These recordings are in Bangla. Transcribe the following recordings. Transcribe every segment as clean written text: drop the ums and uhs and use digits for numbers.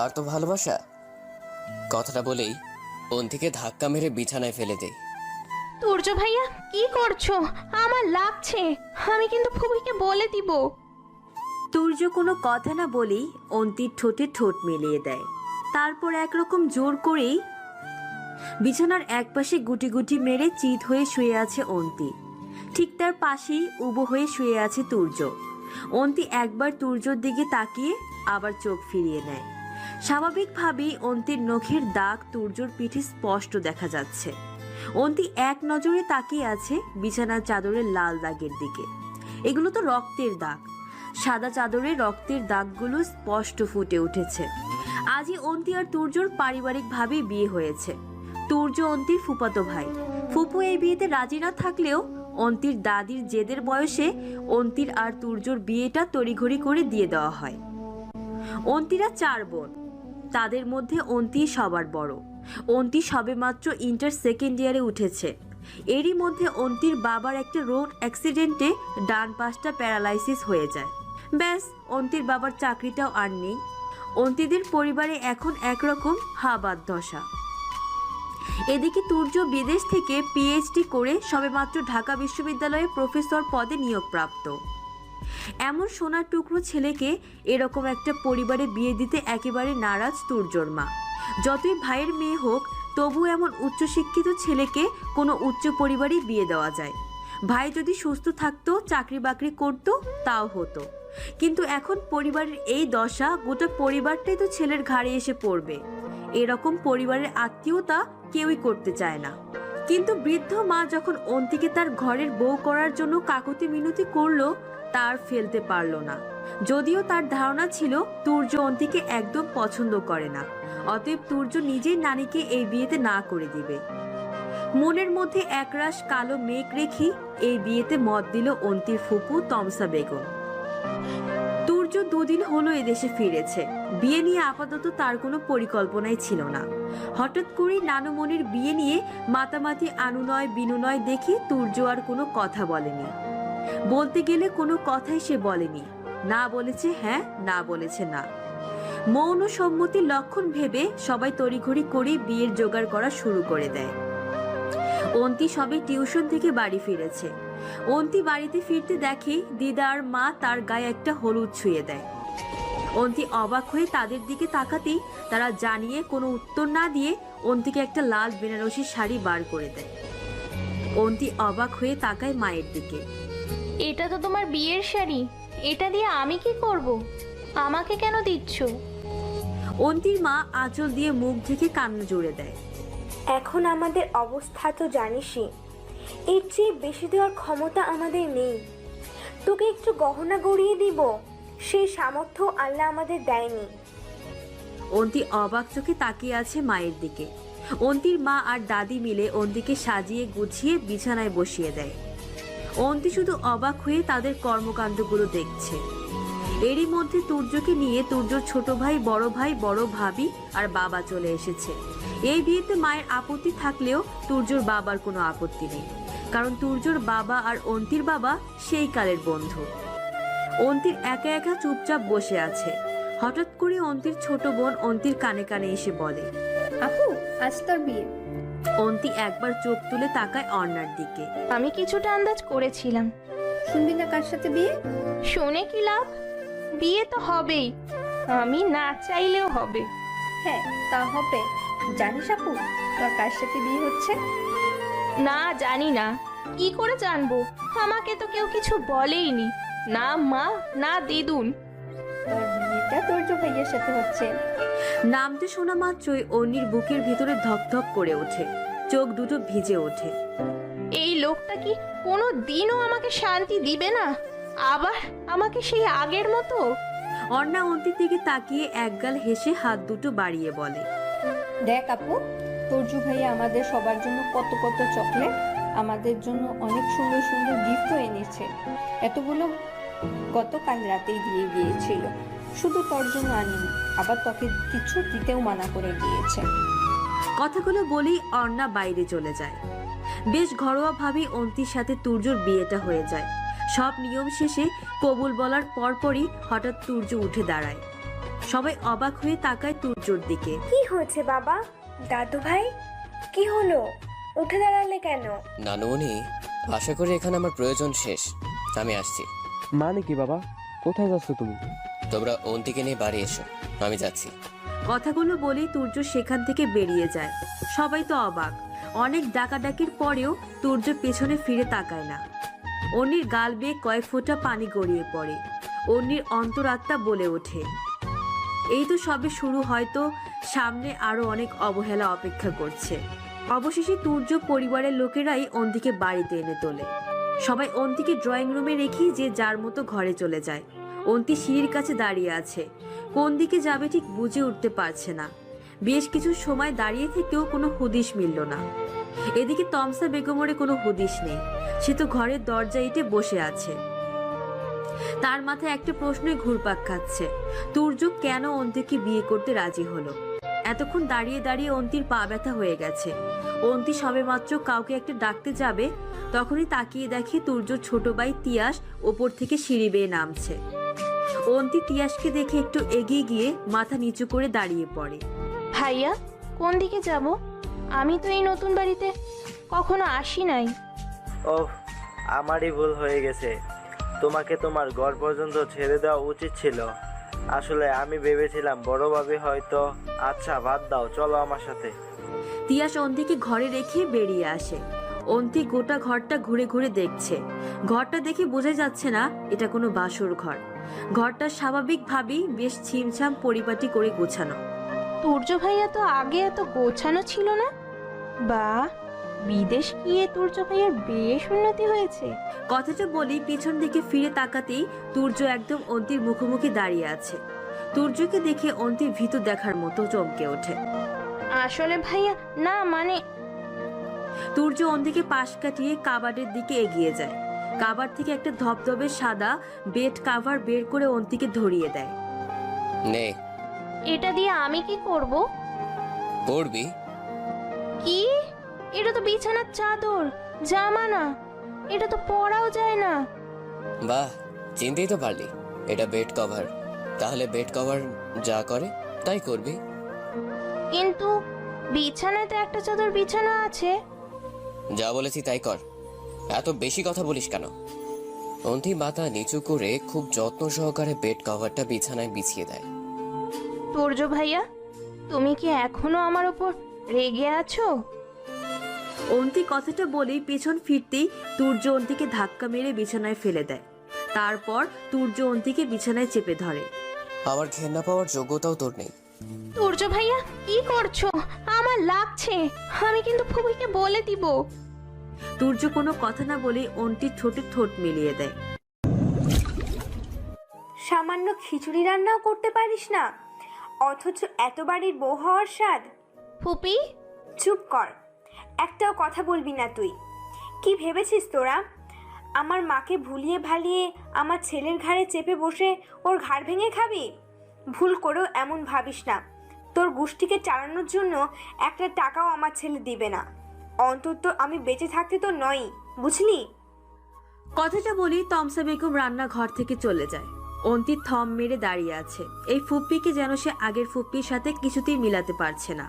আর তো ভালোবাসা। কথাটা বলেই অন্তিকে ধাক্কা মেরে বিছানায় ফেলে দেয়। তুর্য ভাইয়া কি করছো? আমার লাগছে, আমি কিন্তু ফুপিকে বলে দিব। তুর্য কোনো কথা না বলেই অন্তির ঠোঁটে ঠোঁট মিলিয়ে দেয়। তারপর একরকম জোর করেই বিছানার একপাশে গুটি গুটি মেরে চিত হয়ে শুয়ে আছে অন্তি। ঠিক তার পাশেই উবু হয়ে শুয়ে আছে তুর্য। অন্তি একবার তুর্যর দিকে তাকিয়ে আবার চোখ ফিরিয়ে নেয়। স্বাভাবিকভাবেই অন্তির নখের দাগ তুর্যর পিঠে স্পষ্ট দেখা যাচ্ছে। অন্তি এক নজরে তাকিয়ে আছে বিছানার চাদরের লাল দাগের দিকে। এগুলো তো রক্তের দাগ। সাদা চাদরে রক্তের দাগগুলো স্পষ্ট ফুটে উঠেছে। আজই অন্তি আর তুর্যর পারিবারিকভাবেই বিয়ে হয়েছে। তুর্য অন্তির ফুফাতো ভাই। ফুপু এই বিয়েতে রাজি না থাকলেও অন্তির দাদির জেদের বয়সে অন্তির আর তুর্যর বিয়েটা তড়িঘড়ি করে দিয়ে দেওয়া হয়। অন্তিরা 4 বোন, তাদের মধ্যে অন্তি সবার বড়। অন্তি সবেমাত্র ইন্টার সেকেন্ড ইয়ারে উঠেছে। এরই মধ্যে অন্তির বাবার একটা রোড অ্যাক্সিডেন্টে ডান পাশটা প্যারালাইসিস হয়ে যায়। ব্যাস, অন্তির বাবার চাকরিটাও আর নেই। অন্তিদের পরিবারে এখন একরকম হাবাদ দশা। এদিকে তুর্য বিদেশ থেকে পিএইচডি করে সবেমাত্র ঢাকা বিশ্ববিদ্যালয়ে প্রফেসর পদে নিয়োগপ্রাপ্ত। এমন সোনার টুকরো ছেলেকে এরকম একটা পরিবারে বিয়ে দিতে একেবারে নারাজ তুর্যর মা। যতই ভাইয়ের মেয়ে হোক, তবু এমন উচ্চশিক্ষিত ছেলেকে কোনো উচ্চ পরিবারেই বিয়ে দেওয়া যায়। ভাই যদি সুস্থ থাকতো, চাকরি বাকরি করতো, তাও হতো। কিন্তু এখন পরিবারের এই দশা, গোটা পরিবারটাই তো ছেলের ঘাড়ে এসে পড়বে। এরকম পরিবারের আত্মীয়তা কেউই করতে চায় না। কিন্তু বৃদ্ধ মা যখন অন্তিকে তার ঘরের বউ করার জন্য কাকুতি মিনতি করলো, তার ফেলতে পারল না। যদিও তার ধারণা ছিল তুর্য অন্তিকে একদম পছন্দ করে না, অতএব তুর্য নিজেই নানিকে এই বিয়েতে না করে দিবে। মনের মধ্যে একরাশ কালো মেঘ রেখে এই বিয়েতে মত দিল অন্তির ফুপু তমসা বেগম। তুর্য 2 দিন হলো এদেশে ফিরেছে। বিয়ে নিয়ে আপাতত তার কোনো পরিকল্পনাই ছিল না। হঠাৎ করেই নানুমণির বিয়ে নিয়ে মাতামাতি আনুনয় বিনুনয় দেখে তুর্য আর কোনো কথা বলেনি। বলতে গেলে কোনো কথাই সে বলেনি। না বলেছে হ্যাঁ, না বলেছে না। মৌন সম্মতির লক্ষণ ভেবে সবাই তড়িঘড়ি করে বিয়ের জোগাড় করা শুরু করে দেয়। অন্তি সবে টিউশন থেকে বাড়ি ফিরেছে। অন্তি বাড়িতে ফিরতে দেখে দিদা আর মা তার গায়ে একটা হলুদ ছুঁয়ে দেয়। অন্তি অবাক হয়ে তাদের দিকে তাকাতেই তারা জানিয়ে কোনো উত্তর না দিয়ে অন্তিকে একটা লাল বেনারসি শাড়ি বার করে দেয়। অন্তি অবাক হয়ে তাকায় মায়ের দিকে। এটা তো তোমার বিয়ের শাড়ি, এটা দিয়ে আমি কি করব? আমাকে কেন দিচ্ছ? অন্তির মা আঁচল দিয়ে মুখ ঢেকে কান্না জুড়ে দেয়। এখন আমাদের অবস্থা তো জানিসই, এর চেয়ে বেশি দেওয়ার ক্ষমতা আমাদের নেই। তোকে একটু গহনা গড়িয়ে দিব, সেই সামর্থ্য আল্লাহ আমাদের দেয়নি। অন্তি অবাক চোখে তাকিয়ে আছে মায়ের দিকে। অন্তির মা আর দাদি মিলে অন্তিকে সাজিয়ে গুছিয়ে বিছানায় বসিয়ে দেয়। অন্তি শুধু অবাক হয়ে তাদের কর্মকাণ্ডগুলো দেখছে। এরই মধ্যে তুর্যকে নিয়ে তুর্যর ছোট ভাই, বড় ভাবি আর বাবা চলে এসেছে। এই বিয়েতে মায়ের আপত্তি থাকলেও তুর্যর বাবার কোনো আপত্তি নেই, কারণ তুর্যর বাবা আর অন্তির বাবা সেই কালের বন্ধু। অন্তির একা একা চুপচাপ বসে আছে। হঠাৎ করে অন্তির ছোট বোন অন্তির কানে কানে এসে বলে, আপু আজ তোর বিয়ে। অন্তি একবার চোখ তুলে তাকায় অর্ণার দিকে। আমি কিছুটা আন্দাজ করেছিলাম। শুনবি না কার সাথে বিয়ে? শুনে কি লাভ? বিয়ে তো হবেই, আমি না চাইলেও হবে। হ্যাঁ তা হবে। জানিস আপু তোর কার সাথে বিয়ে হচ্ছে? না, জানি না। কি করে জানবো? আমাকে তো কেউ কিছু বলেইনি, না মা না দিদুন। তোর বিয়েটা তুর্য ভাইয়ের সাথে হচ্ছে। নামতে শোনা মাত্রই অন্নির বুকের ভিতরে ধকধক করে ওঠে, চোখ দুটো ভিজে ওঠে। এই লোকটা কি কোনো দিনও আমাকে শান্তি দিবে না? আবার আমাকে সেই আগের মতো? অর্ণা অন্তির দিকে তাকিয়ে একগাল হেসে হাত দুটো বাড়িয়ে বলে, দেখ আপু, তুর্য ভাইয়া আমাদের সবার জন্য কত কত চকলেট, আমাদের জন্য অনেক সুন্দর সুন্দর গিফটও এনেছে। এতগুলো গতকাল রাতেই দিয়ে গিয়েছিল। শুধু তোর জন্য আনিনি, আবার তোকে কিছু দিতেও মানা করে গিয়েছে। কথাগুলো বলেই অর্ণা বাইরে চলে যায়। বেশ ঘরোয়াভাবেই অন্তির সাথে তুর্যর বিয়েটা হয়ে যায়। সব নিয়ম শেষে কবুল বলার পরপরই হঠাৎ তুর্য উঠে দাঁড়ায়। সবাই অবাক হয়ে তাকায় তুর্যর দিকে। কি হয়েছে বাবা? দাদু ভাই, কি হলো? উঠে দাঁড়ালে কেন? নানুমণি, আশা করি এখানে আমার প্রয়োজন শেষ। আমি আসছি। মানে কি বাবা, কোথায় যাচ্ছ তুমি? তোমরা অন্তিকে নিয়ে বাড়ি এসো, আমি যাচ্ছি। কথাগুলো বলেই তুর্য সেখান থেকে বেরিয়ে যায়। সবাই তো অবাক। অনেক ডাকাডাকির পরেও তুর্য পেছনে ফিরে তাকায় না। অন্যির গাল বেয়ে কয়েক ফোঁটা পানি গড়িয়ে পড়ে। অন্যির অন্তরাত্মা বলে ওঠে, এই তো সবে শুরু, হয়তো সামনে আরো অনেক অবহেলা অপেক্ষা করছে। অবশেষে তুর্য পরিবারের লোকেরাই অন্তিকে বাড়িতে এনে তোলে। সবাই অন্তিকে ড্রয়িং রুমে রেখে যে যার মতো ঘরে চলে যায়। অন্তি সিঁড়ির কাছে দাঁড়িয়ে আছে, কোন দিকে যাবে ঠিক বুঝে উঠতে পারছে না। বেশ কিছু সময় দাঁড়িয়ে থেকেও কোনো হুদিশ মিলল না। এদিকে তমসা বেগমের কোনো হুদিশ নেই, সে তো ঘরের দরজা ইটে বসে আছে। তার মাথায় একটা প্রশ্নই ঘুরপাক খাচ্ছে, তুর্য কেন অন্তিকে বিয়ে করতে রাজি হলো? এতক্ষণ দাঁড়িয়ে দাঁড়িয়ে অন্তির পা ব্যথা হয়ে গেছে। অন্তি সবেমাত্র কাউকে একটা ডাকতে যাবে, তখনই তাকিয়ে দেখে তুর্যর ছোট ভাই তিয়াস ওপর থেকে সিঁড়ি বেয়ে নামছে। অন্তি তিয়াসকে দেখে একটু এগিয়ে গিয়ে মাথা নিচু করে দাঁড়িয়ে পড়ে। ভাইয়া, কোন দিকে যাব? আমি তো এই নতুন বাড়িতে কখনো আসি নাই। ওহ, আমারই ভুল হয়ে গেছে। তোমাকে তোমার ঘর পর্যন্ত ছেড়ে দেওয়া উচিত ছিল। আসলে আমি ভেবেছিলাম বড় ভাবি হয়তো। আচ্ছা বাদ দাও, চলো আমার সাথে। তিয়াস অন্তিকে ঘরে রেখে বেরিয়ে আসে। অন্তি গোটা ঘরটা ঘুরে ঘুরে দেখছে। ঘরটা দেখে বোঝা যাচ্ছে না এটা কোনো বাসর ঘর। ঘরটা স্বাভাবিকভাবেই বেশ ছিমছাম পরিপাটি করে গোছানো। তুর্য ভাইয়া তো আগে এত গোছানো ছিল না। বা, বিদেশ গিয়ে তুর্য ভাইয়ার বেশ উন্নতি হয়েছে। কথাটা বলেই পিছন দিকে ফিরে তাকাতেই তুর্য একদম অন্তির মুখোমুখি দাঁড়িয়ে আছে। তুর্যকে দেখে অন্তি ভীতু দেখার মতো চমকে ওঠে। আসলে ভাইয়া, না মানে। তুর্য অন্তিকে পাশ কাটিয়ে কাবার্ডের দিকে এগিয়ে যায়। কাবার্ড থেকে একটা ধবধবে সাদা বেড কাভার বের করে অন্তিকে ধরিয়ে দেয়। নে, এটা দিয়ে আমি কি করব? পড়বি। কি? এটা তো বিছানার চাদর, জামা না। এটা তো পরাও যায় না। বাহ, চিনতেই তো পারলি, এটা বেড কভার। তাহলে বেড কভার যা করে তাই করবি। কিন্তু বিছানায় তো একটা চাদর বিছানা আছে। যা বলেছি তাই কর। এত বেশি কথা বলিস কেন? অন্তি মাথা নিচু করে খুব যত্ন সহকারে বেড কভারটা বিছানায় বিছিয়ে দেয়। তুর্য ভাইয়া, তুমি কি এখনো আমার ওপর রেগে আছো? অন্তি কথাটা বলেই পেছন ফিরতেই তুর্য অন্তিকে ধাক্কা মেরে বিছানায় ফেলে দেয়। তারপর তুর্য অন্তিকে বিছানায় চেপে ধরে। আমার ঘেন্না পাওয়ার যোগ্যতাও তোর নেই। তুর্য ভাইয়া, কি করছো? আমার লাগছে। আমি কিন্তু ফুপিকে বলে দিব। তুর্য কোনো কথা না বলে অন্তির ঠোঁটে ঠোঁট মিলিয়ে দেয়। সামান্য খিচুড়ি রান্নাও করতে পারিস না, অথচ এত বাড়ির বউ হওয়ার স্বাদ। ফুপি, চুপ কর, একটাও কথা বলবি না তুই। কি ভেবেছিস তোরা? আমার মাকে ভুলিয়ে ভালিয়ে আমার ছেলের ঘাড়ে চেপে বসে ওর ঘাড় ভেঙে খাবি? ভুল করেও এমন ভাবিস না। তোর গোষ্ঠীকে চালানোর জন্য একটা টাকাও আমার ছেলে দিবে না, অন্তত আমি বেঁচে থাকতে তো নয়, বুঝলি? কথাটা বলেই তমসা বেগম রান্নাঘর থেকে চলে যায়। অন্তি থম মেরে দাঁড়িয়ে আছে। এই ফুপ্পিকে যেন সে আগের ফুপ্পির সাথে কিছুতেই মিলাতে পারছে না।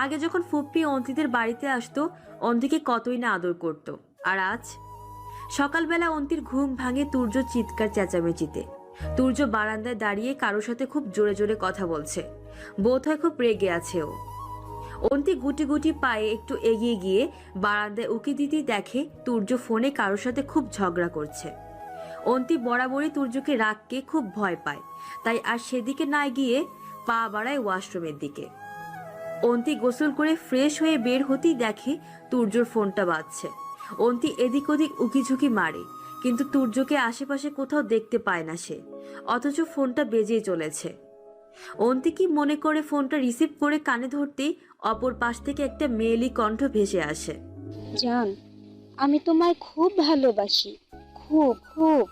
আগে যখন ফুপ্পি অন্তিদের বাড়িতে আসতো, অন্তিকে কতই না আদর করত। আর আজ সকালবেলা অন্তির ঘুম ভাঙে তুর্য চিৎকার চেঁচামেচিতে। তুর্য বারান্দায় দাঁড়িয়ে কারোর সাথে খুব জোরে জোরে কথা বলছে। বোধহয় খুব রেগে আছে ও। অন্তি গুটি গুটি পায়ে একটু এগিয়ে গিয়ে বারান্দায় উকি দিতেই দেখে তুর্য ফোনে কারোর সাথে খুব ঝগড়া করছে। অন্তি বরাবরই তুর্যকে রাগকে খুব ভয় পায়, তাই আর সেদিকে না গিয়ে পা বাড়ায় ওয়াশরুমের দিকে। অন্তি গোসল করে ফ্রেশ হয়ে বের হতেই দেখে তুর্যর ফোনটা বাজছে। অন্তি এদিক ওদিক উকিঝুঁকি মারে, কিন্তু তুর্যকে আশেপাশে কোথাও দেখতে পায় না সে, অথচ ফোনটা বেজেই চলেছে। অন্তি কি মনে করে ফোনটা রিসিভ করে কানে ধরতেই অপর পাশ থেকে একটা মেয়েলি কণ্ঠ ভেসে আসে। জান, আমি তোমায় খুব ভালোবাসি, খুব খুব।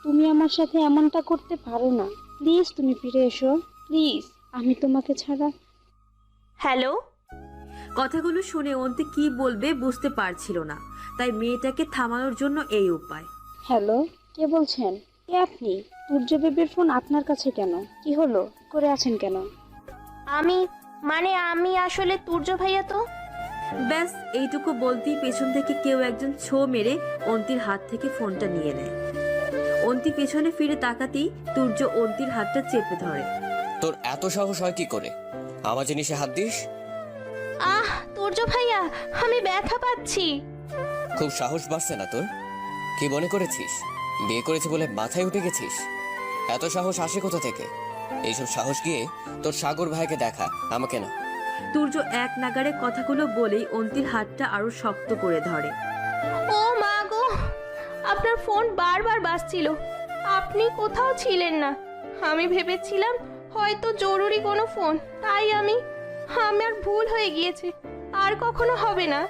তুমি আমার সাথে এমনটা করতে পারো না। প্লিজ তুমি ফিরে এসো, প্লিজ। আমি তোমাকে ছাড়া। হ্যালো। কথাগুলো শুনে অন্তি কি বলবে বুঝতে পারছিল না, তাই মেয়েটাকে থামানোর জন্য এই উপায়। হ্যালো, কে বলছেন? কে আপনি? সূর্য বেবির ফোন আপনার কাছে কেন? কি হলো? করে আছেন কেন? আমি আসলে তুর্য ভাইয়া তো। ব্যাস এইটুকু বলতেই পেছন থেকে কেউ একজন ছো মেরে অন্তির হাত থেকে ফোনটা নিয়ে নেয়। অন্তি পেছনে ফিরে তাকাতেই তুর্য অন্তির হাতটা চেপে ধরে। তোর এত সাহস হয় কি করে আমার জিনিসে হাত দিস? আহ তুর্য ভাইয়া, আমি ব্যথা পাচ্ছি। খুব সাহস বাড়ছে না তোর? কি মনে করেছিস বিয়ে করেছি বলে মাথায় উঠে গেছিস? এত সাহস আসে কোথা থেকে? এইসব সাহস গিয়ে তোর সাগর ভাইকে দেখা, আমাকে না। তুর্য এক নাগাড়ে কথাগুলো বলেই অন্তির হাতটা আরো শক্ত করে ধরে। ও মা গো, আপনার ফোন বারবার বাজছিল, আপনি কোথাও ছিলেন না। আমি ভেবেছিলাম হয়তো জরুরি কোনো ফোন, তাই আমার ভুল হয়ে গিয়েছে, আর কখনো হবে না।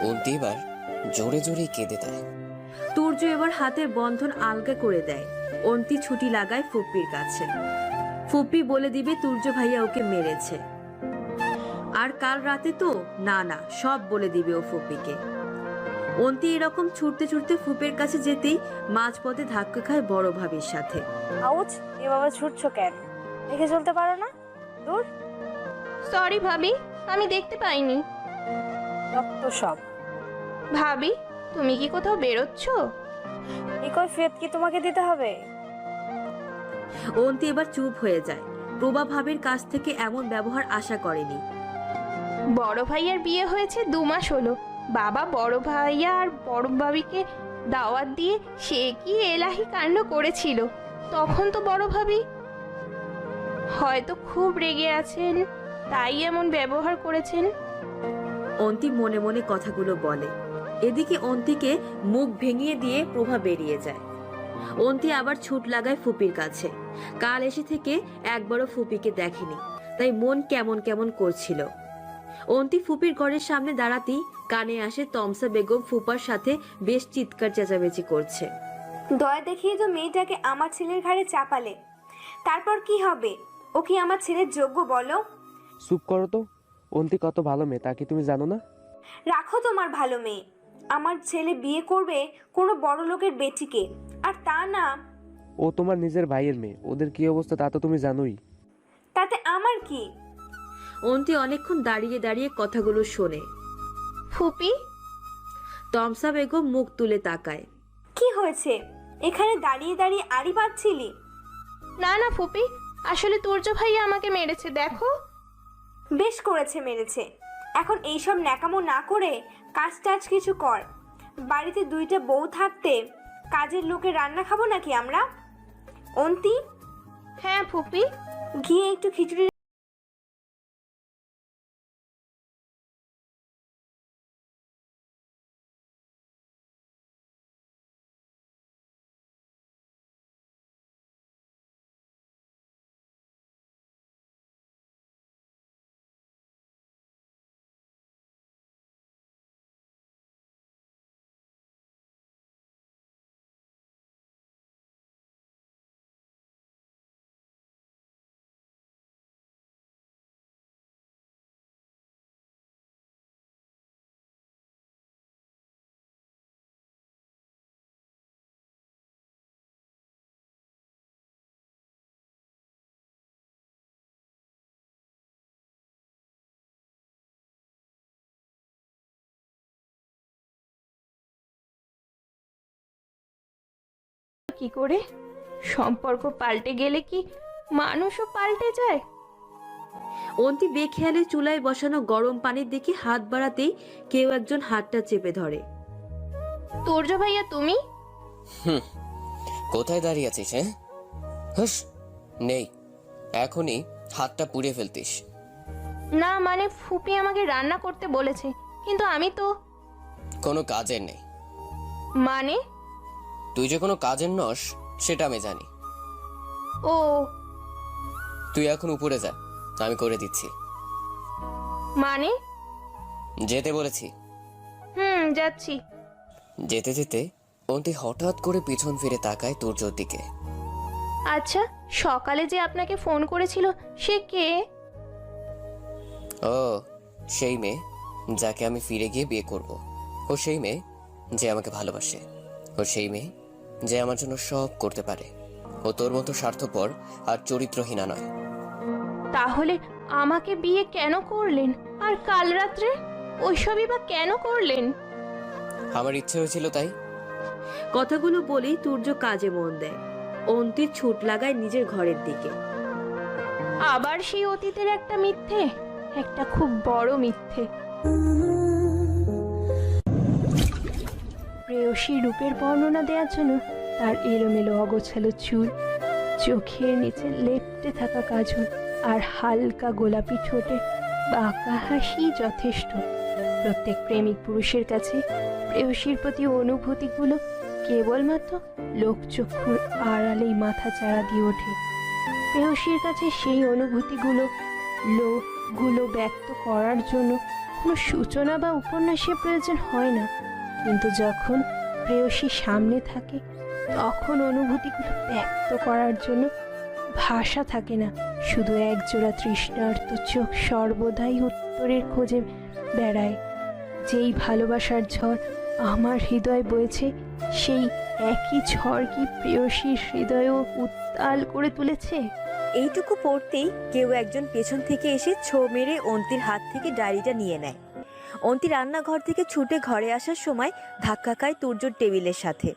অন্তি এবার জোরে জোরে কেঁদে দেয়। তুর্য এবার হাতের বন্ধন আলগা করে দেয়। অন্তি ছুটি লাগায় ফুপ্পির কাছে। ফুপ্পি বলে দিবে তুর্য ভাইয়া ওকে মেরেছে। আর কাল রাতে তো না সব বলে দিবে ও ফুপ্পিকে। অন্তি এরকম ছুটতে ছুটতে ফুপের কাছে যেতেই মাঝপথে ধাক্কা খায় বড় ভাবির সাথে। আউচ, এভাবে ছুটছো কেন? দেখে চলতে পারো না? দূর। সরি ভাবি, আমি দেখতে পাইনি। রক্ত সব। ভাবি, তুমি কি কোথাও বেরোচ্ছ? এই কৈফিয়ত কি তোমাকে দিতে হবে? অন্তি এবার চুপ হয়ে যায়। প্রভা ভাবির কাছ থেকে এমন ব্যবহার আশা করেনি। বড় ভাইয়ার বিয়ে হয়েছে 2 মাস হলো, বাবা বড় ভাইয়া আর বড় ভাবিকে দাওয়াত দিয়ে সে কি এলাহি কাণ্ড করেছিল। তখন তো বড় ভাবি হয়তো খুব রেগে আছেন, তাই এমন ব্যবহার করেছেন। অন্তি মনে মনে কথাগুলো বলে। এদিকে অন্তিকে মুখ ভেঙিয়ে দিয়ে প্রভা বেরিয়ে যায়। অন্তি আবার ছুট লাগায় ফুপির কাছে। কাল এসে থেকে একবারও ফুপিকে দেখেনি, তাই মন কেমন কেমন করছিল। অন্তি ফুপির ঘরের সামনে দাঁড়াতেই কানে আসে তমসা বেগম ফুপার সাথে বেশ চিৎকার চেঁচামেচি করছে। দয়া দেখিয়ে তো মেয়েটাকে আমার ছেলের ঘাড়ে চাপালে, তারপর কি হবে? ও কি আমার ছেলের যোগ্য বলো? চুপ করো তো। অন্তি কত ভালো মেয়ে তা কি তুমি জানো না? রাখো তোমার ভালো মেয়ে। আমার ছেলে বিয়ে করবে কোনো বড় লোকের বেটিকে, আর তা না। ও তোমার নিজের ভাইয়ের মেয়ে, ওদের কি অবস্থা তা তো তুমি জানোই। তাতে আমার কি? অন্তি অনেকক্ষণ দাঁড়িয়ে দাঁড়িয়ে কথাগুলো শোনে। ফুপি, তমসা বেগম মুখ তুলে তাকায়। কি হয়েছে? এখানে দাঁড়িয়ে দাঁড়িয়ে আড়ি পাচ্ছিলি? না ফুপি, আসলে তুর্য ভাইয়া আমাকে মেরেছে, দেখো। বেশ করেছে, মেরেছে। এখন এইসব ন্যাকামো না করে কাজ টাজ কিছু কর। বাড়িতে 2টা বউ থাকতে কাজের লোকে রান্না খাবো নাকি আমরা? অন্তি, হ্যাঁ ফুপি। গিয়ে একটু খিচুড়ি। কি করে সম্পর্ক পাল্টে গেলে কি মানুষও পাল্টে যায়? অন্তি বেখেয়ালে চুলায় বসানো গরম পানির দিকে হাত বাড়াতেই কেউ একজন হাতটা চেপে ধরে। তুর্য ভাইয়া তুমি? কোথায় দাঁড়িয়ে আছিস? হ্যাঁ, হুস, নেই, এখনই হাতটা পুড়ে ফেলতিস। না মানে ফুপি আমাকে রান্না করতে বলেছে, কিন্তু আমি তো। কোনো কাজের নেই মানে? তুই যে কোনো কাজের নস সেটা আমি জানি। ও, তুই এখন উপরে যা, আমি করে দিচ্ছি। মানে? যেতে বলেছি। যাচ্ছি। যেতে যেতে অন্তি হঠাৎ করে পিছন ফিরে তাকায় তুর্যর দিকে। আচ্ছা, সকালে যে আপনাকে ফোন করেছিল সে কে? ও, সেই মেয়ে যাকে আমি ফিরে গিয়ে বিয়ে করব। ও সেই মেয়ে যে আমাকে ভালোবাসে। ও সেই মেয়ে যে আমার জন্য সব করতে পারে। ও তোর মতো স্বার্থপর আর চরিত্রহীনা নয়। তাহলে আমাকে বিয়ে কেন করলেন? আর কাল রাত্রে ওইসবই বা কেন করলেন? আমার ইচ্ছে হয়েছিল তাই। কথাগুলো বলেই তুর্য কাজে মন দেয়। অন্তির ছুট লাগায় নিজের ঘরের দিকে। আবার সেই অতীতের একটা মিথ্যে, একটা খুব বড় মিথ্যে। প্রেয়সী রূপের বর্ণনা দেওয়ার জন্য তার এলোমেলো অগোছালো চুল, চোখের নিচে লেপ্টে থাকা কাজল আর হালকা গোলাপি ঠোঁটে বাঁকা হাসি যথেষ্ট। প্রত্যেক প্রেমিক পুরুষের কাছে প্রেয়সীর প্রতি অনুভূতিগুলো কেবলমাত্র লোকচক্ষুর আড়ালেই মাথা চাড়া দিয়ে ওঠে। প্রেয়সীর কাছে সেই অনুভূতিগুলো ব্যক্ত করার জন্য কোনো সূচনা বা উপন্যাসের প্রয়োজন হয় না, কিন্তু যখন প্রেয়সী সামনে থাকে তখন অনুভূতিগুলো ব্যক্ত করার জন্য ভাষা থাকে না। শুধু একজোড়া তৃষ্ণার্ত চোখ সর্বদাই উত্তরের খোঁজে বেড়ায়। যেই ভালোবাসার ঝড় আমার হৃদয় বয়েছে, সেই একই ঝড় কি প্রেয়সীর হৃদয়ও উত্তাল করে তুলেছে? এইটুকু পড়তেই কেউ একজন পেছন থেকে এসে ছো মেরে অন্তির হাত থেকে ডায়েরিটা নিয়ে নেয়। অন্তি রান্নাঘর থেকে ছুটে ঘরে আসার সময় ধাক্কা খায় তুর্যর টেবিলের সাথে।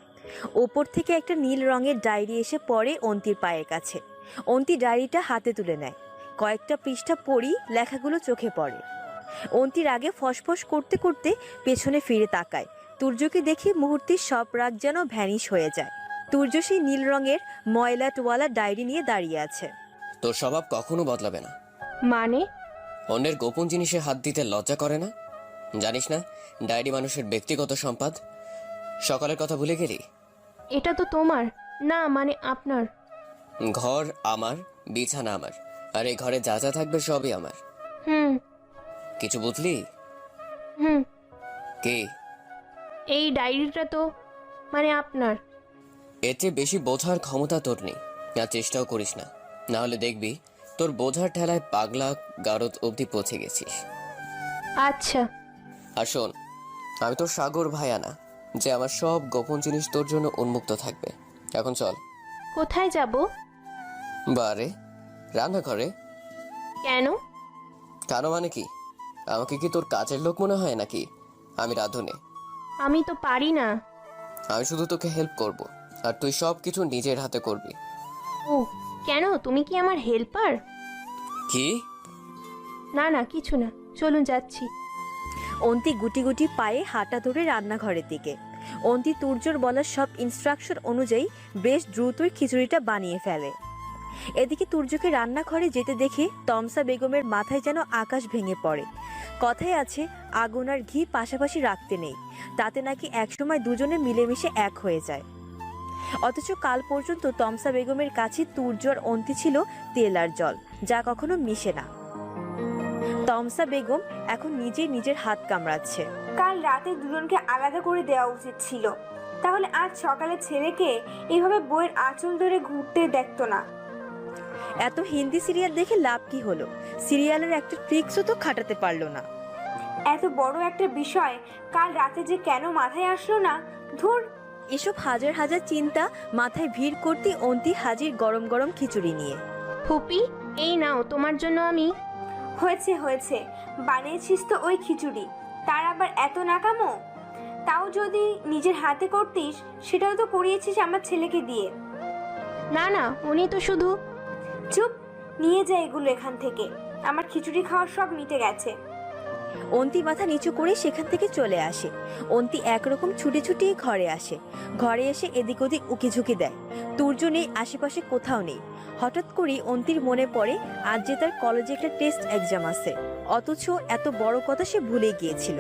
ওপর থেকে একটা নীল রঙের ডায়েরি এসে পড়ে অন্তির পায়ের কাছে। অন্তি ডায়েরিটা হাতে তুলে নেয়। কয়েকটা পৃষ্ঠা পড়ি, লেখাগুলো চোখে পড়ে। অন্তির আগে ফসফস করতে করতে পেছনে ফিরে তাকায়। তুর্যকে দেখে মুহূর্তের সব রাগ যেন ভ্যানিশ হয়ে যায়। তুর্য সেই নীল রঙের ময়লাটওয়ালা ডায়েরি নিয়ে দাঁড়িয়ে আছে। তোর স্বভাব কখনো বদলাবে না। মানে? অন্যের গোপন জিনিসে হাত দিতে লজ্জা করে না? জানিস না ডায়েরি মানুষের ব্যক্তিগত সম্পদ? সকালের কথা ভুলে গেলি? এটা তো তোমার না, মানে আপনার। ঘর আমার, বিছানা আমার, আর এই ঘরে যা যা থাকবে সবই আমার। হুম কিছু বুঝলি? হুম কে? এই ডায়েরিটা তো মানে আপনার। এর চেয়ে বেশি বোঝার ক্ষমতা তোর নেই, আর চেষ্টাও করিস না। না হলে দেখবি তোর বোঝার ঠেলায় পাগলা গারদ অবধি পৌঁছে গেছিস। আচ্ছা। আর শোন, আমি তোর সাগর ভাইয়া না যে আমার সব গোপন জিনিস তোর জন্য উন্মুক্ত থাকবে। এখন চল। কোথায় যাব? বারে, রান্নাঘরে। কেন? কেন মানে কি? আমাকে কি তোর কাজের লোক মনে হয় নাকি? আমি রাঁধুনে। আমি তো পারি না। আমি শুধু তোকে হেল্প করব, আর তুই সব কিছু নিজের হাতে করবি। ও কেন, তুমি কি আমার হেল্পার? কি? না না, কিছু না, চলুন যাচ্ছি। অন্তি গুটি গুটি পায়ে হাঁটা ধরে রান্নাঘরের দিকে। অন্তি তুর্যর বলা সব ইনস্ট্রাকশন অনুযায়ী বেশ দ্রুতই খিচুড়িটা বানিয়ে ফেলে। এদিকে তুর্যকে রান্নাঘরে যেতে দেখে তমসা বেগমের মাথায় যেন আকাশ ভেঙে পড়ে। কথায় আছে আগুন আর ঘি পাশাপাশি রাখতে নেই, তাতে নাকি একসময় দুজনে মিলেমিশে এক হয়ে যায়। অথচ কাল পর্যন্ত তমসা বেগমের কাছে তুর্য আর অন্তি ছিল তেল আর জল, যা কখনো মিশে না। তমসা বেগম এখন নিজের হাত কামড়াচ্ছে। কাল রাতে দুজনকে আলাদা করে দেওয়া উচিত ছিল, তাহলে আজ সকালে ছেলেকে এইভাবে বইয়ের আঁচল ধরে ঘুরতে দেখতো না। এত হিন্দি সিরিয়াল দেখে লাভ কি হলো? সিরিয়ালের একটা ট্রিক্সও তো খাটাতে পারলো না। এত বড় একটা বিষয় কাল রাতে যে কেন মাথায় আসলো না, ধুর। এসব হাজার হাজার চিন্তা মাথায় ভিড় করতে অন্তি হাজির গরম গরম খিচুড়ি নিয়ে। ফুপি, এই নাও তোমার জন্য আমি। হয়েছে হয়েছে, বানিয়েছিস তো ওই খিচুড়ি, তার আবার এত নাকামো। তাও যদি নিজের হাতে করতিস, সেটাও তো করিয়েছিস আমার ছেলেকে দিয়ে। না না, উনি তো শুধু। চুপ, নিয়ে যা এগুলো এখান থেকে, আমার খিচুড়ি খাওয়ার সব মিটে গেছে। অন্তি মাথা নিচু করে সেখান থেকে চলে আসে। অন্তি একরকম ছুটে ছুটে ঘরে আসে। ঘরে এসে এদিক ওদিক উকিঝুঁকি দেয়। তুর্য নেই, আশেপাশে কোথাও নেই। হঠাৎ করে অন্তির মনে পড়ে আজ যে তার কলেজে একটা টেস্ট এক্সাম আছে, অথচ এত বড় কথা সে ভুলে গিয়েছিল।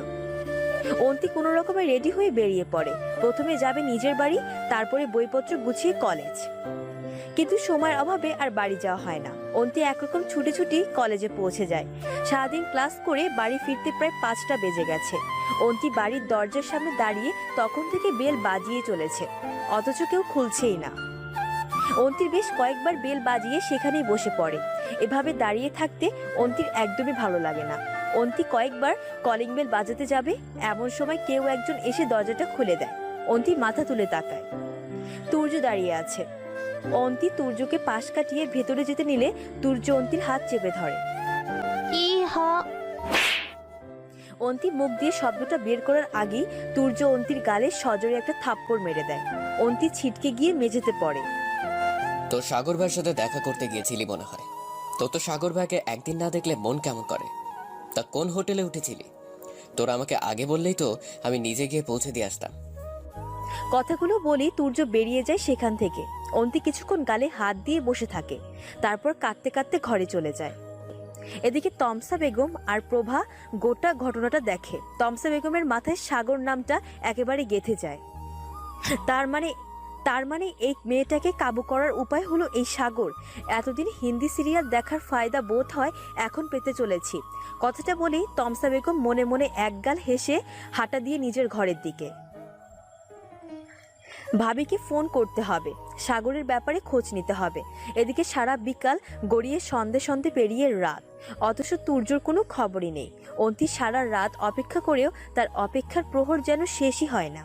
অন্তি কোনো রকমে রেডি হয়ে বেরিয়ে পড়ে। প্রথমে যাবে নিজের বাড়ি, তারপরে বইপত্র গুছিয়ে কলেজ। কিন্তু সময়ের অভাবে আর বাড়ি যাওয়া হয় না। অন্তি একরকম ছুটে ছুটি কলেজে পৌঁছে যায়। সারাদিন ক্লাস করে বাড়ি ফিরতে প্রায় 5টা বেজে গেছে। অন্তি বাড়ির দরজার সামনে দাঁড়িয়ে তখন থেকে বেল বাজিয়ে চলেছে, অথচ কেউ খুলছেই না। অন্তির বেশ কয়েকবার বেল বাজিয়ে সেখানেই বসে পড়ে। এভাবে দাঁড়িয়ে থাকতে অন্তির একদমই ভালো লাগে না। অন্তি কয়েকবার কলিং বেল বাজাতে যাবে, এমন সময় কেউ একজন এসে দরজাটা খুলে দেয়। অন্তি মাথা তুলে তাকায়। তুর্য দাঁড়িয়ে আছে। অন্তি তুর্যকে পাশ কাটিয়ে ভেতরে যেতে নিলে তুর্য অন্তির হাত চেপে ধরে। কি অন্তি মুখ দিয়ে শব্দটা বের করার আগেই তুর্য অন্তির গালে সজোরে একটা থাপ্পড় মেরে দেয়। অন্তি ছিটকে গিয়ে মেঝেতে পড়ে। তোর সাগর ভাইয়ের সাথে দেখা করতে গিয়েছিলি মনে হয়। তোর তো সাগর ভাইকে একদিন না দেখলে মন কেমন করে। তা কোন হোটেলে উঠেছিলি? তোর আমাকে আগে বললেই তো আমি নিজে গিয়ে পৌঁছে দিয়ে আসতাম। কথাগুলো বলেই তুর্য বেরিয়ে যায় সেখান থেকে। অন্তি কিছুক্ষণ গালে হাত দিয়ে বসে থাকে, তারপর কাঁদতে কাঁদতে ঘরে চলে যায়। এদিকে তমসা বেগম আর প্রভা গোটা ঘটনাটা দেখে। তমসা বেগমের মাথায় সাগর নামটা একেবারে গেঁথে যায়। তার মানে এই মেয়েটাকে কাবু করার উপায় হলো এই সাগর। এতদিন হিন্দি সিরিয়াল দেখার ফায়দা বোধ হয় এখন পেতে চলেছি। কথাটা বলেই তমসা বেগম মনে মনে একগাল হেসে হাঁটা দিয়ে নিজের ঘরের দিকে। ভাবিকে ফোন করতে হবে, সাগরের ব্যাপারে খোঁজ নিতে হবে। এদিকে সারা বিকাল গড়িয়ে সন্ধে পেরিয়ে রাত, অথচ তুর্যর কোনো খবরই নেই। অন্তি সারা রাত অপেক্ষা করেও তার অপেক্ষার প্রহর যেন শেষই হয় না।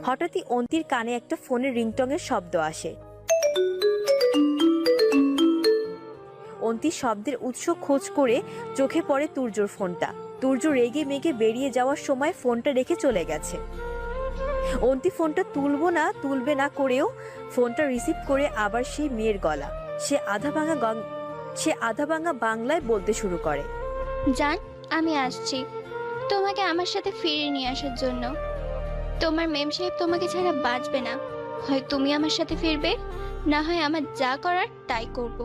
হঠাৎই অন্তির কানে একটা ফোনের রিংটংয়ের শব্দ আসে। অন্তি শব্দের উৎস খোঁজ করে চোখে পড়ে তুর্যর ফোনটা। তুর্য রেগে মেগে বেরিয়ে যাওয়ার সময় ফোনটা রেখে চলে গেছে। অন্তি ফোনটা তুলবে না করেও ফোনটা রিসিভ করে আবার সেই মেয়ের গলা। সে আধা ভাঙা বাংলায় বলতে শুরু করে, জান, আমি আসছি তোমাকে আমার সাথে ফিরিয়ে নিয়ে আসার জন্য। তোমার মেম সাহেব তোমাকে ছাড়া বাঁচবে না। হয় তুমি আমার সাথে ফিরবে, না হয় আমার যা করার তাই করব।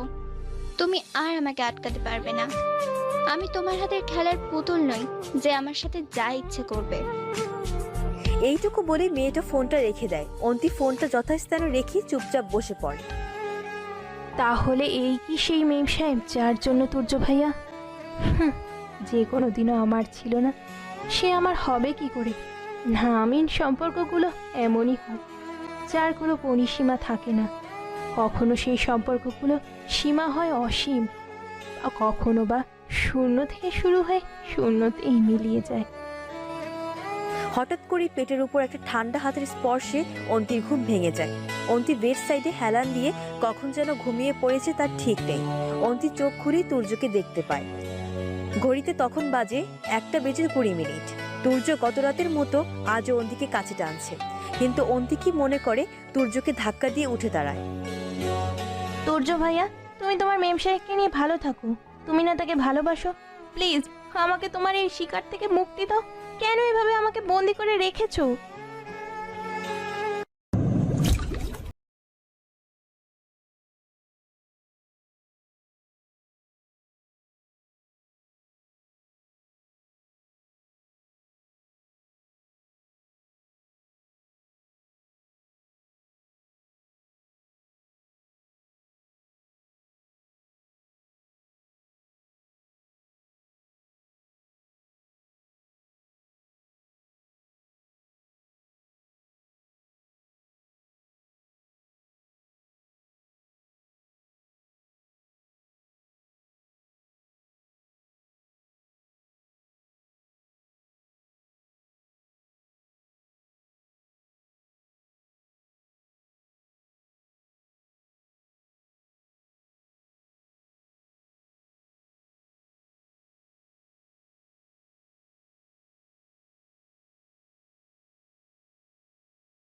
তুমি আর আমাকে আটকাতে পারবে না। আমি তোমার হাতের খেলার পুতুল নই যে আমার সাথে যা ইচ্ছে করবে। এইটুকু বলে মেয়েটা ফোনটা রেখে দেয়। অন্তি ফোনটা যথাস্থানে রেখে চুপচাপ বসে পড়ে। তাহলে এই কি সেই মেম সাহেব যার জন্য তুর্য ভাইয়া যে কোনো দিনও আমার ছিল না, সে আমার হবে কি করে? নামিন সম্পর্কগুলো এমনই হয়, যার কোনো পরিসীমা থাকে না। কখনো সেই সম্পর্কগুলো সীমা হয় অসীম, কখনো বা শূন্য থেকে শুরু হয়ে শূন্যতেই মিলিয়ে যায়। হঠাৎ করে পেটের উপর একটা ঠান্ডা হাতের স্পর্শে অন্তির ঘুম ভেঙে যায়। অন্তি বেড সাইডে হেলান দিয়ে কখন যেন ঘুমিয়ে পড়েছে তার ঠিক নেই। অন্তি চোখ খুলেই তুর্যকে দেখতে পায়। ঘড়িতে তখন বাজে 1:20। তুর্য গত রাতের মতো আজও অন্তিকে কাছে টানছে, কিন্তু অন্তি কি মনে করে তুর্যকে ধাক্কা দিয়ে উঠে দাঁড়ায়। তুর্য ভাইয়া, তুমি তোমার মেম সাহেবকে নিয়ে ভালো থাকো। তুমি না তাকে ভালোবাসো? প্লিজ আমাকে তোমার এই শিকার থেকে মুক্তি দাও। কেন এভাবে আমাকে বন্দি করে রেখেছো?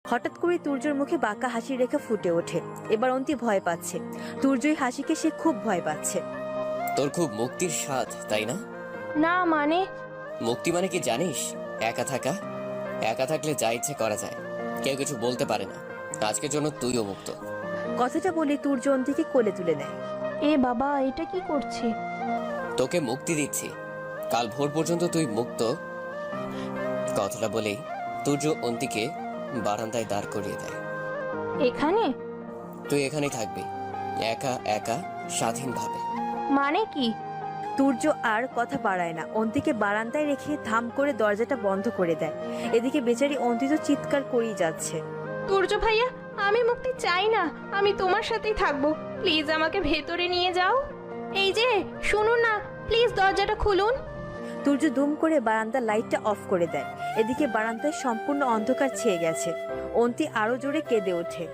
হঠাৎ করে তুর্যর মুখে বাঁকা হাসির রেখা ফুটে ওঠে। এবার অন্তি ভয় পাচ্ছে। তুর্যই হাসিকে সে খুব ভয় পাচ্ছে। তোর খুব মুক্তির স্বাদ, তাই না? না মানে? মুক্তি মানে কি জানিস? একা থাকা। একা থাকলে যা ইচ্ছে করা যায়, কেউ কিছু বলতে পারে না। আজকের জন্য তুইও মুক্ত। কথাটা বলে তুর্য অন্তিকে কোলে তুলে নেয়। এ বাবা, এটা কি করছে? তোকে মুক্তি দিচ্ছি, কাল ভোর পর্যন্ত তুই মুক্ত। কথাটা বলেই তুর্য অন্তিকে বারান্দায় দাঁড় করিয়ে দেয়। এখানে? তুই এখানেই থাকবি, একা একা স্বাধীনভাবে। মানে কি? তুর্য আর কথা বাড়ায় না, অন্তিকে বারান্দায় রেখে ধাম করে দরজাটা বন্ধ করে দেয়। এদিকে বেচারি অন্তি তো চিৎকার করেই যাচ্ছে। তুর্য ভাইয়া, আমি মুক্তি চাই না, আমি তোমার সাথেই থাকবো। প্লিজ আমাকে ভেতরে নিয়ে যাও। এই যে শুনুন না, প্লিজ দরজাটা খুলুন। তুর্য দুম করে বারান্দার লাইটটা অফ করে দেয়। এদিকে বারান্দায় সম্পূর্ণ অন্ধকার ছেয়ে গেছে। অন্তি আরো জোরে কেঁদে ওঠে।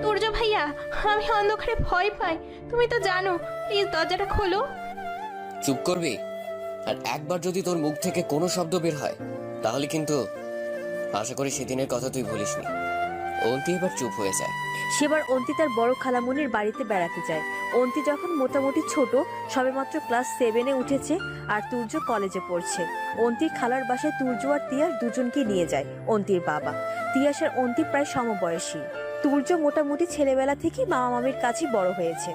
তুর্য ভাইয়া, আমি অন্ধকারে ভয় পাই, তুমি তো জানো। প্লিজ দরজাটা খোলো। চুপ করবি? আর একবার যদি তোর মুখ থেকে কোনো শব্দ বের হয় তাহলে কিন্তু আশা করি সেদিনের কথা তুই ভুলিসনি। অন্তি এবার চুপ হয়ে যায়। সেবার অন্তি তার বড় খালামণির বাড়িতে বেড়াতে যায়। অন্তি যখন মোটামুটি ছোট, সবেমাত্র ক্লাস 7-এ উঠেছে আর তুর্য কলেজে পড়ছে। অন্তির খালার বাসায় তুর্য আর তিয়াস দুজনকে নিয়ে যায় অন্তির বাবা। তিয়াস আর অন্তি প্রায় সমবয়সী। তুর্য মোটামুটি ছেলেবেলা থেকেই মামা মামির কাছে বড় হয়েছে।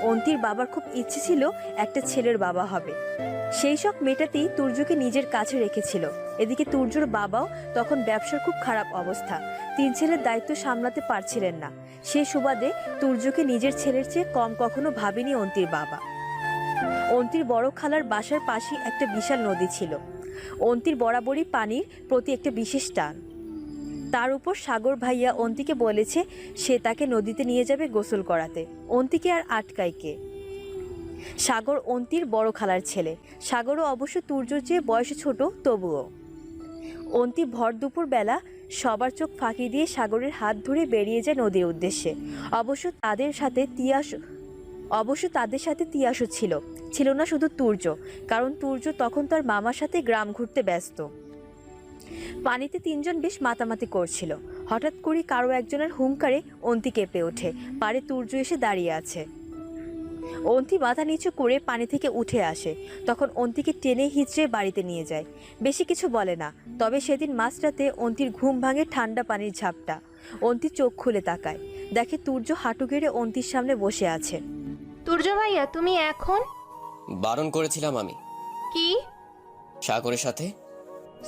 অন্তির বাবার খুব ইচ্ছে ছিল একটা ছেলের বাবা হবে। সেই সব মেটাতেই তুর্যকে নিজের কাছে রেখেছিল। এদিকে তুর্যর বাবাও তখন ব্যবসার খুব খারাপ অবস্থা। 3 ছেলের দায়িত্ব সামলাতে পারছিলেন না। সে সুবাদে তুর্যকে নিজের ছেলের চেয়ে কম কখনো ভাবেনি অন্তির বাবা। অন্তির বড় খালার বাসার পাশে একটা বিশাল নদী ছিল। অন্তির বরাবরই পানির প্রতি একটা বিশেষ টান। তার উপর সাগর ভাইয়া অন্তিকে বলেছে সে তাকে নদীতে নিয়ে যাবে গোসল করাতে। অন্তিকে আর আটকায় কে? সাগর অন্তির বড় খালার ছেলে। সাগরও অবশ্য তুর্যর চেয়ে বয়সে ছোট, তবুও। অন্তি ভর দুপুর বেলা সবার চোখ ফাঁকি দিয়ে সাগরের হাত ধরে বেরিয়ে যায় নদীর উদ্দেশ্যে। অবশ্য তাদের সাথে তিয়াসও ছিল না শুধু তুর্য, কারণ তুর্য তখন তার মামার সাথে গ্রাম ঘুরতে ব্যস্ত। পানিতে 3 জন বেশ মাতামাতি করছিল। হঠাৎ করে কারো একজনের হুঙ্কারে অন্তি কেঁপে ওঠে। পারে তুর্য এসে দাঁড়িয়ে আছে। অন্তি মাথা নিচু করে পানি থেকে উঠে আসে। তখন অন্তিকে টেনে হিঁচড়ে বাড়িতে নিয়ে যায়। বেশি কিছু বলে না। তবে সেদিন মাঝরাতে অন্তির ঘুম ভাঙে ঠান্ডা পানির ঝাপটা। অন্তি চোখ খুলে তাকায়, দেখে তুর্য হাঁটু গেড়ে অন্তির সামনে বসে আছে। তুর্য ভাইয়া, তুমি এখন? বারণ করেছিলাম আমি। কি? সাগরের সাথে।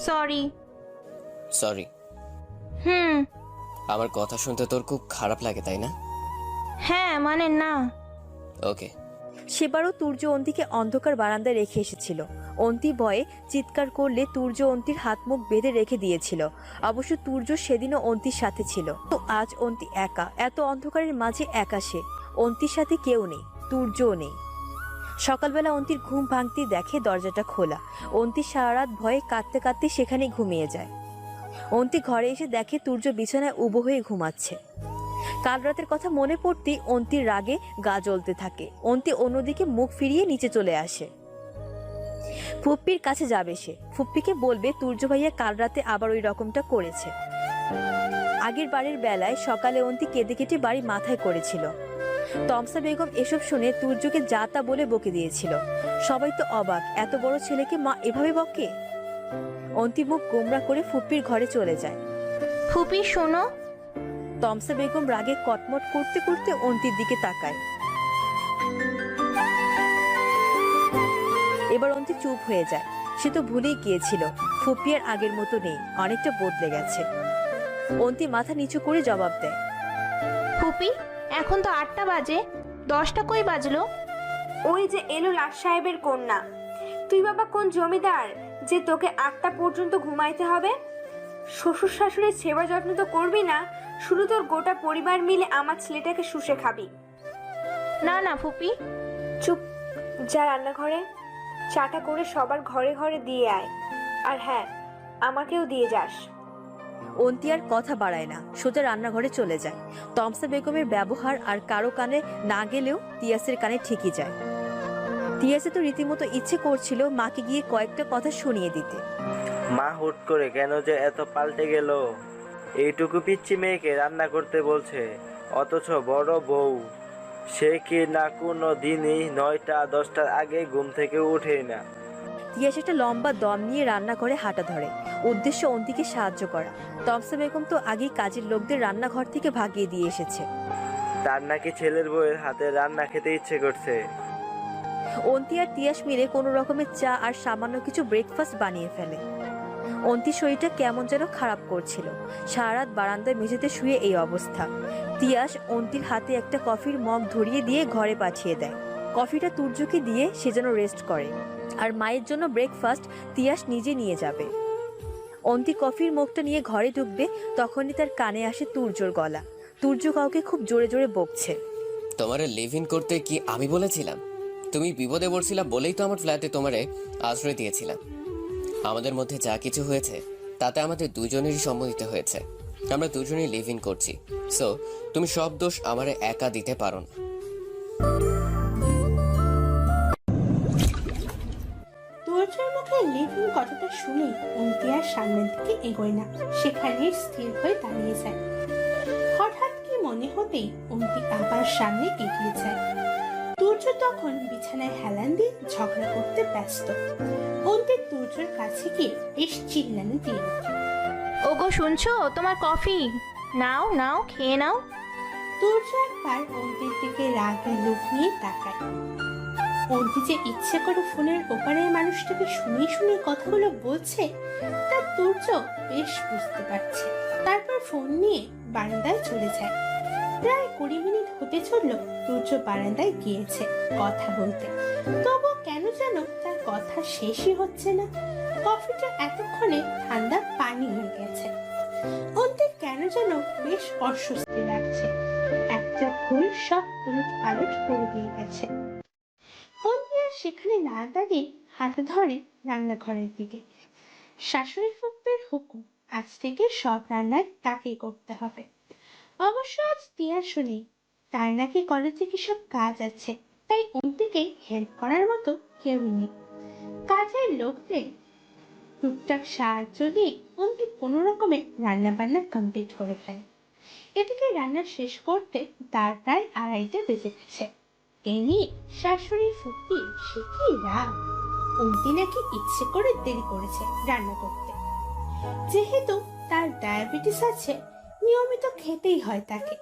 সরি। সরি? আমার কথা শুনতে তোর খুব খারাপ লাগে, তাই না? হ্যাঁ, মানে না। ওকে। সেবারও তুর্য অন্তিকে অন্ধকার বারান্দায় রেখে এসেছিল। অন্তি ভয়ে চিৎকার করলে তুর্য অন্তির হাত মুখ বেঁধে রেখে দিয়েছিল। অবশ্য তুর্য সেদিনও অন্তির সাথে ছিল। তো আজ অন্তি একা, এত অন্ধকারের মাঝে একা সে। অন্তির সাথে কেউ নেই, তুর্যও নেই। সকালবেলা অন্তির ঘুম ভাঙতেই দেখে দরজাটা খোলা। অন্তি সারা রাত ভয়ে কাঁদতে কাঁদতে সেখানেই ঘুমিয়ে যায়। অন্তি ঘরে এসে দেখে তুর্য বিছানায় উবু হয়ে ঘুমাচ্ছে। কাল রাতের কথা মনে পড়তেই অন্তির রাগে গা জ্বলতে থাকে। অন্তি অন্যদিকে মুখ ফিরিয়ে নিচে চলে আসে। ফুপ্পির কাছে যাবে সে। ফুপ্পিকে বলবে তুর্য ভাইয়া কাল রাতে আবার ওই রকমটা করেছে। আগের বাড়ির বেলায় সকালে অন্তি কেঁদে কেটে বাড়ি মাথায় করেছিল। তমসা বেগম এসব শুনে তুর্যকে যা তা বলে বকে দিয়েছিল। সবাই তো অবাক, এত বড় ছেলেকে মা এভাবে বকে। অন্তি মুখ গোমরা করে ফুপ্পির ঘরে চলে যায়। ফুপি শোনো। তমসা বেগম রাগে কটমট করতে করতে অন্তির দিকে তাকায়। এবার অন্তি চুপ হয়ে যায়। সে তো ভুলেই গিয়েছিল ফুপ্পি আর আগের মতো নেই, অনেকটা বদলে গেছে। অন্তি মাথা নিচু করে জবাব দেয়, ফুপি, এখন তো 8টা বাজে, 10টা কই বাজলো? ওই যে এলো লাট সাহেবের কন্যা। তুই বাবা কোন জমিদার যে তোকে 8টা পর্যন্ত ঘুমাইতে হবে? শ্বশুর শাশুড়ির সেবা যত্ন তো করবি না, শুধু তোর গোটা পরিবার মিলে আমার ছেলেটাকে শুষে খাবি। না না ফুপি। চুপ, যা রান্নাঘরে চাটা করে সবার ঘরে ঘরে দিয়ে আয়। আর হ্যাঁ, আমাকেও দিয়ে যাস। অন্তি আর কথা বাড়ায় না, সোজা রান্নাঘরে চলে যায়। তমসা বেগমের ব্যবহার আর কারো কানে না গেলেও তিয়াসের কানে ঠিকই যায়। তিয়াসে তো রীতিমতো ইচ্ছে করছিল মাকে গিয়ে কয়েকটা কথা শুনিয়ে দিতে। মা হুট করে কেন যে এত পাল্টে গেল? এইটুকু পিচ্ছি মেয়েকে রান্না করতে বলছে, অথচ বড় বউ সে কি না কোনো দিনই 9টা 10টার আগে ঘুম থেকে উঠেই না। তিয়াস একটা লম্বা দম নিয়ে রান্না করে হাঁটা ধরে, উদ্দেশ্য অন্তিকে সাহায্য করা। তমসা বেগম তো আগেই কাজের লোকদের রান্নাঘর থেকে ভাগিয়ে দিয়ে এসেছে। তার নাকি ছেলের বউয়ের হাতে রান্না খেতে ইচ্ছে করছে। অন্তি আর তিয়াস মিলে কোনো রকমের চা আর সামান্য কিছু ব্রেকফাস্ট বানিয়ে ফেলে। অন্তির শরীরটা কেমন যেন খারাপ করছিল। সারা রাত বারান্দায় মেঝেতে শুয়ে এই অবস্থা। তিয়াস অন্তির হাতে একটা কফির মগ ধরিয়ে দিয়ে ঘরে পাঠিয়ে দেয়। কফিটা তুর্যকে দিয়ে সে যেন রেস্ট করে, আর মায়ের জন্য ব্রেকফাস্ট তিয়াস নিজে নিয়ে যাবে। অন্তি কফির মগটা নিয়ে ঘরে ঢুকবে, তখনই তার কানে আসে তুর্যর গলা। তুর্য কাউকে খুব জোরে জোরে বকছে। তোমারে লিভ ইন করতে কি আমি বলেছিলাম? তুমি বিপদে পড়ছিলাম বলেই তো আমার ফ্ল্যাটে তোমারে আশ্রয় দিয়েছিলাম। আমাদের মধ্যে যা কিছু হয়েছে তাতে আমাদের দুজনেরই সম্মতিতে হয়েছে। আমরা দুজনেই লিভ ইন করছি। সো তুমি সব দোষ আমারে একা দিতে পারো না। তোর্যের মুখে লিভিং কথাটা শুনে অন্তি আর সামনের দিকে এগোয় না, সেখানে স্থির হয়ে দাঁড়িয়ে যায়। হঠাৎ কি মনে হতেই অন্তি আবার সামনে এগিয়ে যায়। তুর্য তখন বিছানায় হেলান দিয়ে ঝগড়া করতে ব্যস্ত। অন্তি তুর্যের কাছে গিয়ে বেশ চিল্লানো দিয়ে ওঠে। ওগো শুনছো, তোমার কফি নাও নাও, খেয়ে নাও। তুর্য একবার অন্তির দিকে রাগে লোক নিয়ে তাকায়। অন্তি যে ইচ্ছে করে ফোনের ওপারের মানুষটাকে শুনে শুনে কথাগুলো বলছে তা তুর্য বেশ বুঝতে পারছে। তারপর ফোন নিয়ে বারান্দায় চলে যায়। প্রায় 20 মিনিট হতে চলল তুর্য বারান্দায় গিয়েছে কথা বলতে, তবু কেন যেন তার কথা শেষই হচ্ছে না। কফিটা এতক্ষণে ঠান্ডা পানি হয়ে গেছে। অন্তির কেন যেন বেশ অস্বস্তি লাগছে। একটা ভুল সব উলট পালট করে দিয়ে গেছে। অন্তি আর সেখানে না দাঁড়িয়ে হাতে ধরে রান্নাঘরের দিকে। শাশুড়ি ফুপ্পের হুকুম, আজ থেকে সব রান্নার তাকেই করতে হবে। অবশ্য আজ টিয়া শুনি তার নাকি কলেজে কিসব কাজ আছে, তাই অন্তিকে হেল্প করার মতো কেউ নেই। কাজের লোকদের টুকটাক সাহায্য দিয়ে অন্তি কোনো রকমে রান্না বান্না কমপ্লিট করে ফেলে। এদিকে রান্না শেষ করতে তার প্রায় 2:30 বেজে গেছে। এই নিয়ে শাশুড়ি ফুপ্পি সে কি রাগ, অন্তি নাকি ইচ্ছে করে দেরি করেছে রান্না করতে। যেহেতু তার ডায়াবেটিস আছে, নিয়মিত খেতেই হয় তাকে,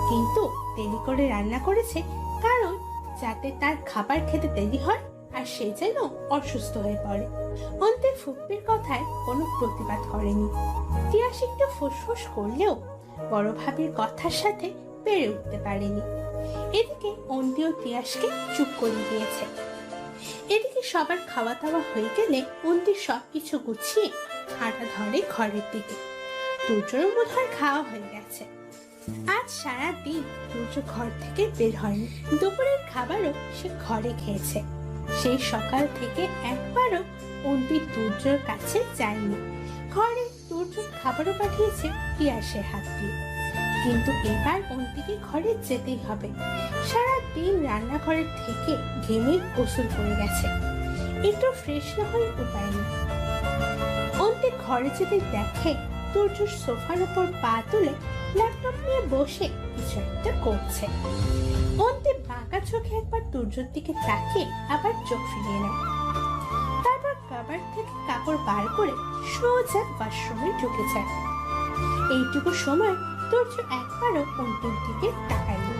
কিন্তু দেরি করে রান্না করেছে কারণ যাতে তার খাবার খেতে দেরি হয় আর সে যেন অসুস্থ হয়ে পড়ে। অন্তি ফুপ্পির কথায় কোনো প্রতিবাদ করেনি। তিয়াস একটু ফুসফুস করলেও বড় ভাবির কথার সাথে পেরে উঠতে পারেনি। এদিকে অন্তিও তিয়াসকে চুপ করে দিয়েছে। এদিকে সবার খাওয়া দাওয়া হয়ে গেলে অন্তি সবকিছু গুছিয়ে হাঁটা ধরে ঘরের দিকে। তুর্যর বোধ হয় খাওয়া হয়ে গেছে। আজ সারাদিন তুর্য ঘর থেকে বের হয়নি। দুপুরের খাবারও সে ঘরে খেয়েছে। সেই সকাল থেকে একবারও অন্তি তুর্যর কাছে যায়নি। ঘরে তুর্যর খাবারও পাঠিয়েছে তিয়াসের হাত দিয়ে। কিন্তু এবার অন্তিকে ঘরে যেতেই হবে। সারাদিন রান্নাঘরের থেকে ঘেমে গোসল করে গেছে, একটু ফ্রেশ না হয়ে উপায় নেই। অন্তি ঘরে যেতে দেখে তুর্য সোফার উপর পা তুলে ল্যাপটপ নিয়ে বসে কিছু একটা করছে। অন্তি বাঁকা চোখে একবার তুর্যর দিকে তাকিয়ে আবার চোখ ফিরিয়ে নেয়। তারপর কাবার থেকে কাপড় বার করে সোজা ওয়াশরুমে ঢুকে যায়। এইটুকু সময় তুর্য একবারও অন্তির দিকে তাকায়নি।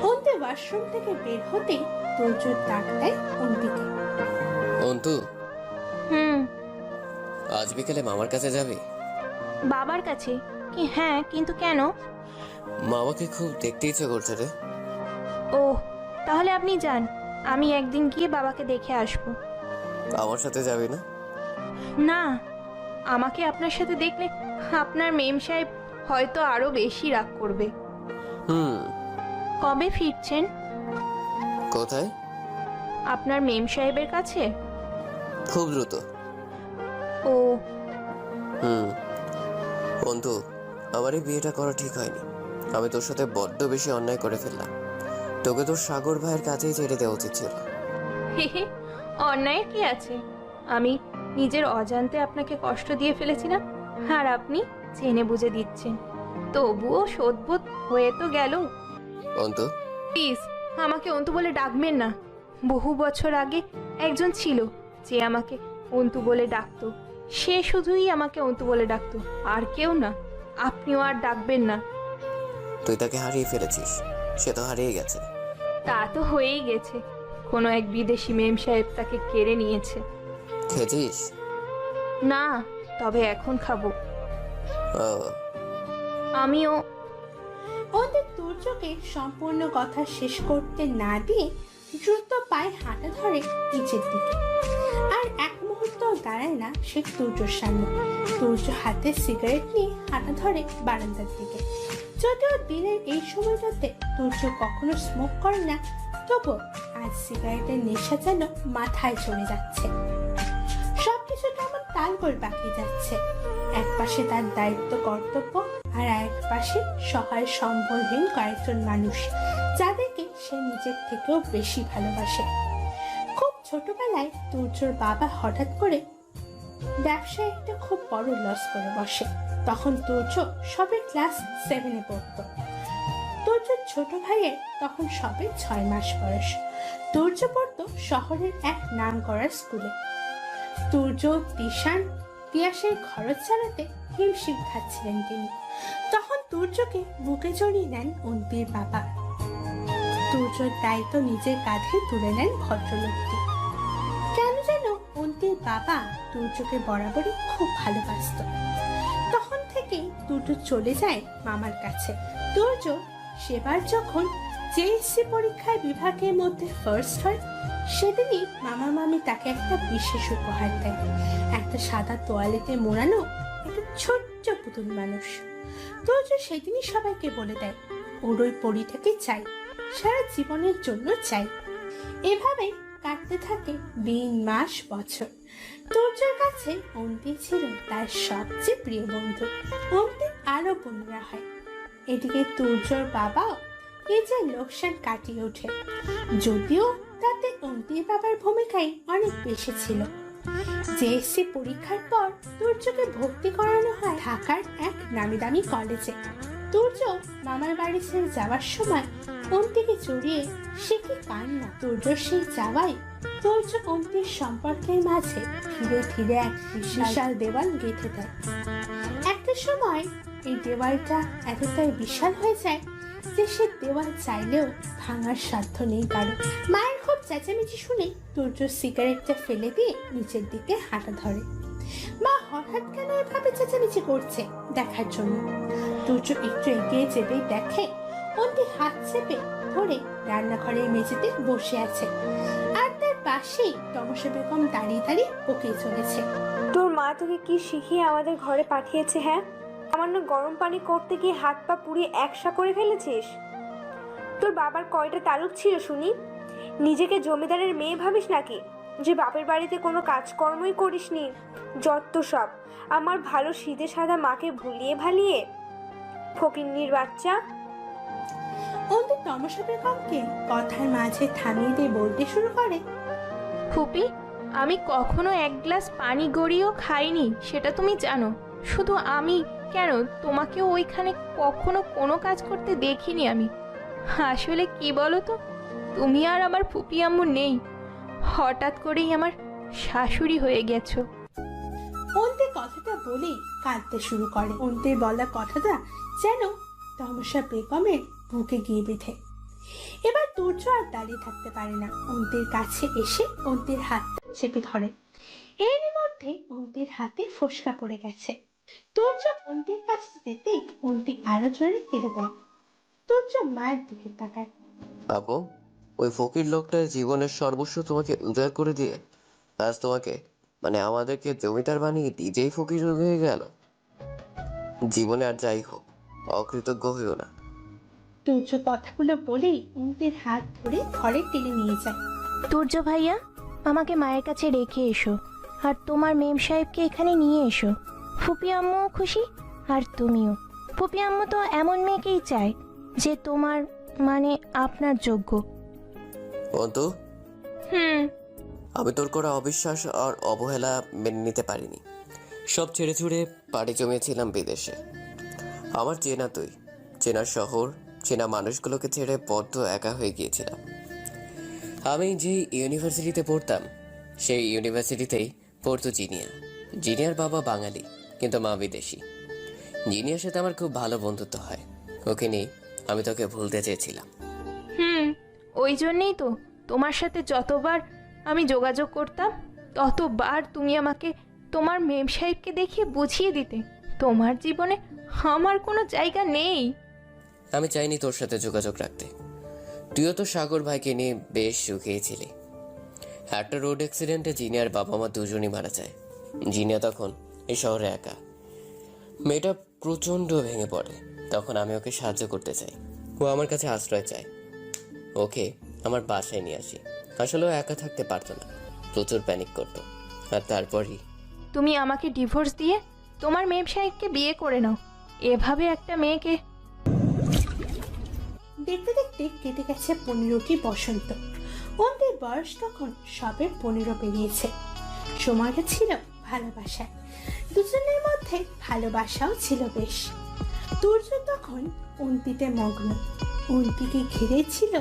অন্তি ওয়াশরুম থেকে বের হতেই তুর্য ডাক দেয় অন্তিকে। অন্তু, হুম, আজ বিকেলে মামার কাছে যাবি? বাবার কাছে? কি হ্যাঁ, কিন্তু কেন? মামাকে খুব দেখতে ইচ্ছে করছে রে। ও, তাহলে আপনি যান, আমি একদিন গিয়ে বাবাকে দেখে আসবো। আমার সাথে যাবি না? না, আমাকে আপনার সাথে দেখলে আপনার মেম সাহেব হয়তো আরো বেশি রাগ করবে। কবে ফিরছেন? কোথায়? আপনার মেম সাহেবের কাছে। খুব দ্রুত। ও, বন্ধু, আমার এই বিয়েটা করা ঠিক হয়নি। আমি তোর সাথে বড্ড বেশি অন্যায় করে ফেললাম। তোকে তোর সাগর ভাইয়ের কাছেই ছেড়ে দেওয়া উচিত ছিল। অন্যায়ের কি আছে? আমি নিজের অজান্তে আপনাকে কষ্ট দিয়ে ফেলেছিলাম, আর আপনি জেনে বুঝে দিচ্ছেন। তবুও শোধবোধ হয়ে তো গেল। অন্তু, প্লিজ আমাকে অন্তু বলে ডাকবেন না। বহু বছর আগে একজন ছিল যে আমাকে অন্তু বলে ডাকতো। সে শুধুই আমাকে অন্তু বলে ডাকতো, আর কেউ না। আপনিও আর ডাকবেন না। তুই তাকে হারিয়ে ফেলেছিস, সে তো হারিয়ে গেছে। তা তো হয়েই গেছে, কোনো এক বিদেশি মেম সাহেব তাকে কেড়ে নিয়েছে। খেয়েছিস? না, তবে এখন খাবো। ও, আমিও। ওদের তুর্যকে সম্পূর্ণ কথা শেষ করতে না দিয়ে দ্রুত পায়ে হাঁটা ধরে নিচের দিকে। আর এক মুহূর্ত দাঁড়ায় না সে তুর্যর সামনে। তুর্য হাতে সিগারেট নিয়ে হাঁটা ধরে বারান্দার দিকে। যদিও দিনের এই সময়টাতে তুর্য কখনো স্মোক করে না, তবু আজ সিগারেটের নেশা যেন মাথায় চলে যাচ্ছে। সবকিছু কেমন তালগোল পাকিয়ে যাচ্ছে। এক পাশে তার দায়িত্ব কর্তব্য, আর এক পাশে সহায় সম্বলহীন কয়েকজন মানুষ যাদেরকে সে নিজের থেকেও বেশি ভালোবাসে। খুব ছোটবেলায় তুর্যর বাবা হঠাৎ করে ব্যবসায় একটা খুব বড় লস করে বসে। তখন তুর্য সবে ক্লাস 7-এ পড়ত। তুর্যর ছোট ভাইয়ের তখন সবে 6 মাস বয়স। তুর্য পড়ত শহরের এক নামকরা স্কুলে। তুর্য তিয়াসের খরচ চালাতে হিমশিম খাচ্ছিলেন তিনি। তখন তুর্যকে বুকে জড়িয়ে নেন অন্তির বাবা। তুর্যর দায়িত্ব নিজের কাঁধে তুলে নেন ভদ্রলোকটি। কেন যেন অন্তির বাবা তুর্যকে বরাবরই খুব ভালোবাসত। তখন থেকেই তুর্য চলে যায় মামার কাছে। তুর্য সেবার যখন জেএসসি পরীক্ষায় বিভাগের মধ্যে ফার্স্ট হয়, সেদিনই মামা মামি তাকে একটা বিশেষ উপহার দেয়। একটা সাদা তোয়ালেতে মোড়ানো একটা ছোট্ট পুতুল মানুষ। তুর্য সেদিনই সবাইকে বলে দেয় ওর ওই পরীটাকে চাই, সারা জীবনের জন্য চাই। এভাবে কাটতে থাকে দিন, মাস, বছর। তুর্যর কাছে অন্তি ছিল তার সবচেয়ে প্রিয় বন্ধু। অন্তি আরো বোনরা হয়। এদিকে তুর্যর বাবাও নিজের লোকসান কাটিয়ে ওঠে, যদিও তাতে অন্তির বাবার ভূমিকাই অনেক বেশি ছিল। জেএসসি পরীক্ষার পর তুর্যকে ভর্তি করানো হয় ঢাকার এক নামি দামি কলেজে। তুর্য মামার বাড়ি ছেড়ে যাওয়ার সময় অন্তিকে জড়িয়ে সে কি কান্না। তুর্যর সেই যাওয়াই তুর্য অন্তির সম্পর্কের মাঝে ধীরে ধীরে এক বিশাল দেওয়াল গেঁথে দেয়। একটা সময় এই দেওয়ালটা এতটাই বিশাল হয়ে যায় যে সে দেওয়াল চাইলেও ভাঙার সাধ্য নেই কারো। মায়ের খুব চেঁচামেচি শুনে তুর্য সিগারেটটা ফেলে দিয়ে নিচের দিকে হাঁটা ধরে। মা হঠাৎ কেন এভাবে চেঁচামেচি করছে দেখার জন্য। তুর্য একটু এগিয়ে যেতেই দেখে অন্তি হাত চেপে ধরে রান্নাঘরের মেঝেতে বসে আছে, আর তার পাশেই তমসা বেগম দাঁড়িয়ে দাঁড়িয়ে বকিয়ে চলেছে। তোর মা তোকে কি শিখিয়ে আমাদের ঘরে পাঠিয়েছে? হ্যাঁ, সামান্য গরম পানি করতে গিয়ে হাত পা পুড়িয়ে একসা করে ফেলেছিস। তোর বাবার কয়টা তালুক ছিল শুনি? নিজেকে জমিদারের মেয়ে ভাবিস নাকি, যে বাপের বাড়িতে কোনো কাজকর্মই করিসনি? যত সব আমার ভালো সিধে সাদা মাকে ভুলিয়ে ভালিয়ে ফকিন্নির বাচ্চা। অন্তি তমসা বেগমকে কথার মাঝে থামিয়ে দিয়ে বলতে শুরু করে, ফুপি, আমি কখনো এক গ্লাস পানি গড়িয়েও খাইনি, সেটা তুমি জানো। শুধু আমি কেন, তোমাকেও ওইখানে কখনো কোনো কাজ করতে দেখিনি আমি। আসলে কি বলো তো, তুমি আর আমার ফুপি আম্মু নেই, হঠাৎ করেই আমার শাশুড়ি হয়ে গেছো। অন্তি কথাটা বলেই কাঁদতে শুরু করে। অন্তির বলা কথাটা যেন তমসা বেগমের বুকে গিয়ে বেঁধে। এবার তুর্য আর দাঁড়িয়ে থাকতে পারে না, অন্তির কাছে এসে অন্তির হাত চেপে ধরে। এর মধ্যে অন্তির হাতে ফোসকা পড়ে গেছে। তুর্য অন্তির কাছে যেতেই অন্তি আরো জোরে কেঁদে দেয়। তুর্য মায়ের দিকে তাকায়। বাবু, ওই ফকির লোকটার জীবনের সর্বস্ব তোমাকে উজাড় করে দিয়ে আজ তোমাকে মানে আমাদেরকে জমিদার বানিয়ে নিজেই ফকির হয়ে গেল। জীবনে আর যাই হোক অকৃতজ্ঞ হইও না। তুর্য কথাগুলো বলেই অন্তির হাত ধরে ঘরে টেনে নিয়ে যায়। তুর্য ভাইয়া, আমাকে মায়ের কাছে রেখে এসো, আর তোমার মেম সাহেবকে এখানে নিয়ে এসো। ফুপি আম্মুও খুশি আর তুমিও। ফুপি আম্মু তো এমন মেয়েকেই চায় যে তোমার মানে আপনার যোগ্য। অন্তু, আমি তোর করা অবিশ্বাস আর অবহেলা মেনে নিতে পারিনি। সব ছেড়ে ছুড়ে পাড়ি জমিয়েছিলাম বিদেশে। আমার চেনা তুই, চেনা শহর, চেনা মানুষগুলোকে ছেড়ে বড্ড একা হয়ে গিয়েছিলাম। আমি যে ইউনিভার্সিটিতে পড়তাম সেই ইউনিভার্সিটিতেই পড়তো জিনিয়া। জিনিয়ার বাবা বাঙালি কিন্তু মা বিদেশি। জিনিয়ার সাথে আমার খুব ভালো বন্ধুত্ব হয়। ওকে নিয়ে আমি তোকে ভুলতে চেয়েছিলাম। ওই জন্যেই তো তোমার সাথে যতবার আমি যোগাযোগ করতাম ততবার তুমি আমাকে তোমার মেম সাহেবকে দেখিয়ে বুঝিয়ে দিতে তোমার জীবনে আমার কোনো জায়গা নেই। আমি চাইনি তোর সাথে যোগাযোগ রাখতে। তুইও তো সাগর ভাইকে নিয়ে বেশ সুখেছিলি। একটা রোড অ্যাক্সিডেন্টে জিনিয়ার বাবা মা দুজনই মারা যায়। জিনিয়া তখন এই শহরে একা। মেয়েটা প্রচণ্ড ভেঙে পড়ে। তখন আমি ওকে সাহায্য করতে চাই। ও আমার কাছে আশ্রয় চায়। ওকে আমার বাসায় নিয়ে আসি। আসলে ও একা থাকতে পারতো না, প্রচুর প্যানিক করতো। আর তারপরই তুমি আমাকে ডিভোর্স দিয়ে তোমার মেম সাহেবকে বিয়ে করে নাও। এভাবে একটা মেয়েকে। দেখতে দেখতে কেটে গেছে 15টি বসন্ত। অন্তির বয়স তখন সবে 15 পেরিয়েছে। সময়টা ছিল ভালোবাসা, দুজনের মধ্যে ভালোবাসাও ছিল বেশ। তুর্য তখন অন্তিতে মগ্ন। অন্তিকে ঘিরে ছিল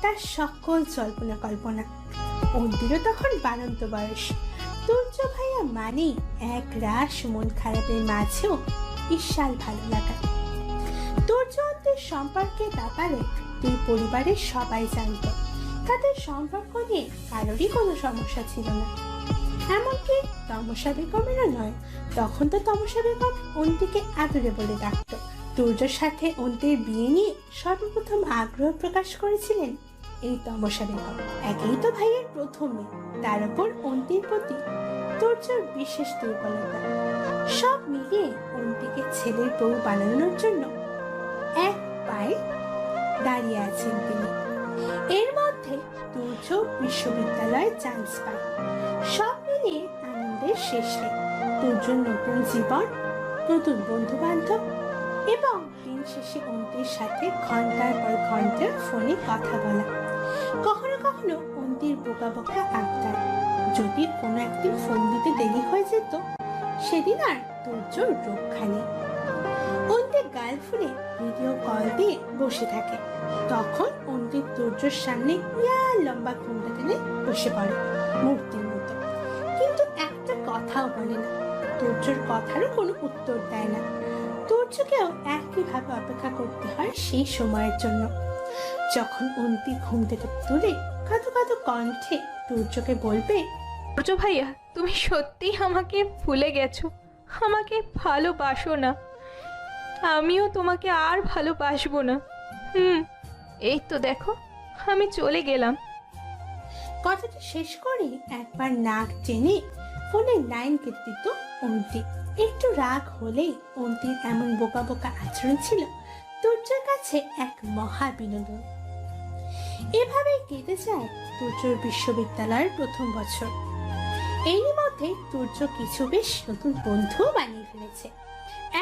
তার সকল জল্পনা কল্পনা। অন্তিরও তখন বাড়ন্ত বয়স। তুর্য ভাইয়া মানেই এক রাশ মন খারাপের মাঝেও বিশাল ভালো লাগা। তুর্য অন্তির সম্পর্কে ব্যাপারে দুই পরিবারের সবাই জানত। তাদের সম্পর্ক নিয়ে কারোরই কোনো সমস্যা ছিল না, এমনকি তমসা বেগমেরও নয়। তখন তো তমসা বেগম অন্তিকে আদরে বলে ডাকত। তুর্যর সাথে অন্তির বিয়ে নিয়ে সর্বপ্রথম আগ্রহ প্রকাশ করেছিলেন এই তমসা বেগম। একেই তো ভাইয়ের প্রথম মেয়ে, তার উপর অন্তির প্রতি তুর্যর বিশেষ দুর্বলতা। সব মিলিয়ে অন্তিকে ছেলের বউ বানানোর জন্য এক পায়ে দাঁড়িয়ে আছেন তিনি। এর মধ্যে তুর্য বিশ্ববিদ্যালয়ে চান্স পায়। সব মিলিয়ে আনন্দের শেষ নেই। তুর্যর নতুন জীবন, নতুন বন্ধু বান্ধব এবং দিন শেষে অন্তির সাথে ঘন্টার পর ঘন্টা ফোনে কথা বলা। কখনো কখনো অন্তির বোকা বোকা আবদার। যদি কোনো একদিন ফোন দিতে দেরি হয়ে যেত, সেদিন আর তুর্যর রক্ষা নেই। অন্তি গাল ফুলে ভিডিও কল দিয়ে বসে থাকে। তখন অন্তি তুর্যর সামনে লম্বা ঘুমটা টেনে বসে পড়ে মূর্তির মতো, কিন্তু একটা কথাও বলে না। তুর্যর কথারও কোনো উত্তর দেয় না। তুর্যকেও একইভাবে অপেক্ষা করতে হয় সেই সময়ের জন্য, যখন অন্তি ঘুম থেকে তুলে কাঁদো কাঁদো কণ্ঠে তুর্যকে বলবে, তুর্য ভাইয়া, তুমি সত্যি আমাকে ভুলে গেছো, আমাকে ভালোবাসো না, আমিও তোমাকে আর ভালোবাসবো না। এই তো দেখো, আমি চলে গেলাম। কথাটা শেষ করে একবার নাক টেনে ফোনের লাইন কেটে দিত অন্তি। একটু রাগ হলেই অন্তির এমন বোকা বোকা আচরণ ছিল তুর্যের কাছে এক মহা বিনোদন। এভাবেই কেটে যায় তুর্যর বিশ্ববিদ্যালয়ের প্রথম বছর। এরই মধ্যে তুর্য কিছু বেশ নতুন বন্ধু বানিয়ে ফেলেছে।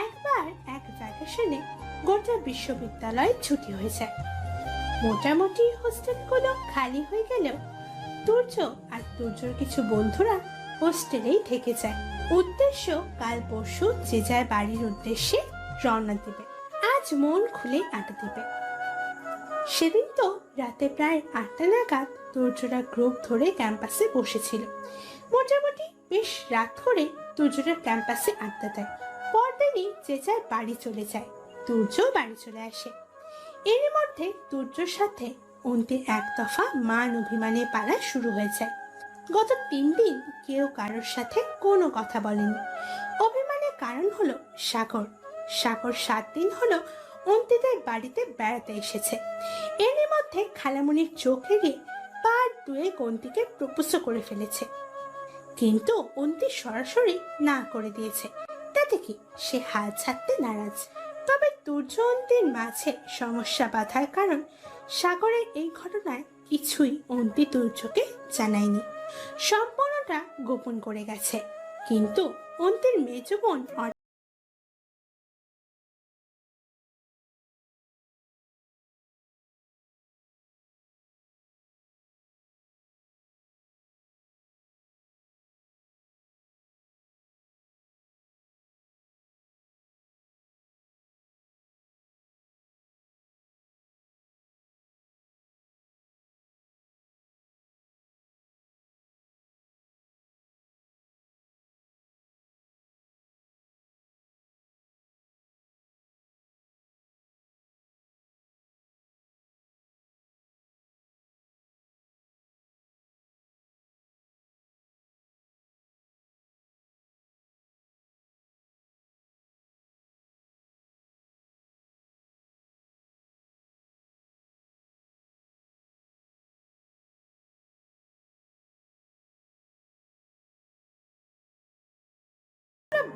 একবার এক ভ্যাকেশনে গোটা বিশ্ববিদ্যালয় ছুটি হয়ে যায়। মোটামুটি হোস্টেলগুলো খালি হয়ে গেলেও তুর্য আর তুর্যর কিছু বন্ধুরা হোস্টেলেই থেকে যায়। উদ্দেশ্য কাল পরশু যে যার বাড়ির উদ্দেশ্যে রওনা দেবে, আজ মন খুলে আড্ডা দেবে। সেদিন তো রাতে প্রায় 8টা নাগাদ তুর্যরা গ্রুপ ধরে ক্যাম্পাসে বসেছিল। মোটামুটি বেশ রাত করে তুর্যরা ক্যাম্পাসে আড্ডা দেয়। পরদিনই যে যার বাড়ি চলে যায়। তুর্য বাড়ি চলে আসে। এর মধ্যে তুর্যর সাথে অন্তির এক দফা মান অভিমানে পালা শুরু হয়ে যায়। গত 3 দিন কেউ কারোর সাথে কোনো কথা বলেনি। অভিমানের কারণ হলো সাগর। 7 দিন হলো অন্তিদের বাড়িতে বেড়াতে এসেছে। এর মধ্যে খালামণির চোখ এড়িয়ে পার দুয়ে অন্তিকে প্রপোজ করে ফেলেছে, কিন্তু অন্তি সরাসরি না করে দিয়েছে। তাতে কি, সে হাল ছাড়তে নারাজ। তবে তুর্য অন্তির মাঝে সমস্যা বাধার কারণ সাগরের এই ঘটনায় কিছুই অন্তি তুর্যকে জানায়নি, সম্পূর্ণটা গোপন করে গেছে। কিন্তু অন্তির মেজ বোন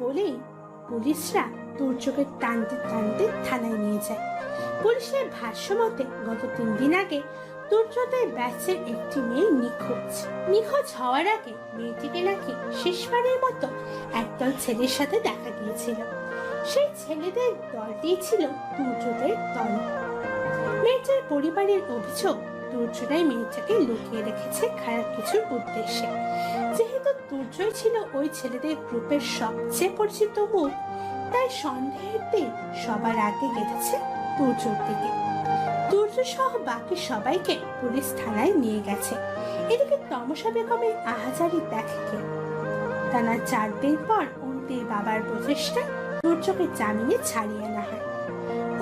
বলেই পুলিশরা তুর্যকে টানতে টানতে থানায় নিয়ে যায়। পুলিশের ভাষ্য মতে গত 3 দিন আগে তুর্যদের ব্যাচের একটি মেয়ে নিখোঁজ হওয়ার আগে মেয়েটিকে নাকি শেষবারের মতো একদল ছেলের সাথে দেখা গিয়েছিল। সেই ছেলেদের দলটি ছিল তুর্যদের দল। মেয়েটার পরিবারের অভিযোগ তুর্যরাই মেয়েটাকে লুকিয়ে রেখেছে খারাপ কিছুর উদ্দেশ্যে। যেহেতু তুর্যই ছিল ওই ছেলেদের গ্রুপের সবচেয়ে পরিচিত মুখ, তাই সন্দেহের দিন সবার আগে গেঁথেছে তুর্যর দিকে। তুর্য সহ বাকি সবাইকে পুলিশ থানায় নিয়ে গেছে। এদিকে তমসা বেগমের আহাজারি দেখে কে? টানা 4 দিন পর অন্তির বাবার প্রচেষ্টা তুর্যকে জামিনে ছাড়িয়ে আনা হয়।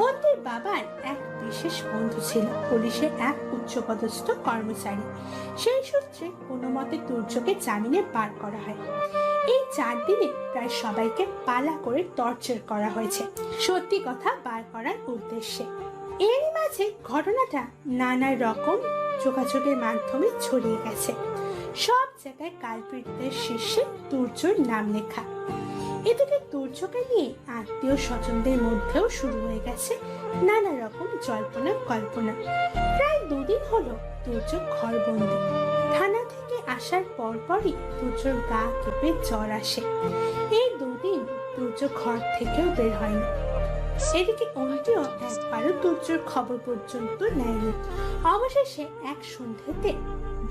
অন্তির বাবার এক বিশেষ বন্ধু ছিল পুলিশের এক উচ্চপদস্থ কর্মচারী। সেই সূত্রে কোনো মতে তুর্যকে জামিনে বার করা হয়। এই 4 দিনে প্রায় সবাইকে পালা করে টর্চার করা হয়েছে সত্যি কথা বার করার উদ্দেশ্যে। এর মাঝে ঘটনাটা নানা রকম যোগাযোগের মাধ্যমে ছড়িয়ে গেছে। সব জায়গায় কালপিটদের শীর্ষে তুর্যর নাম লেখা। এদিকে তুর্যকে নিয়ে আত্মীয় স্বজনদের মধ্যেও শুরু হয়ে গেছে নানা রকম জল্পনা কল্পনা। প্রায় 2 দিন হলো তুর্য ঘরবন্দি। থানা থেকে আসার পরপরই তুর্যর গা কেঁপে জ্বর আসে। এই 2 দিন তুর্য ঘর থেকেও বের হয়নি। এদিকে অন্তিও একবারও তুর্যর খবর পর্যন্ত নেয়নি। অবশেষে এক সন্ধ্যেতে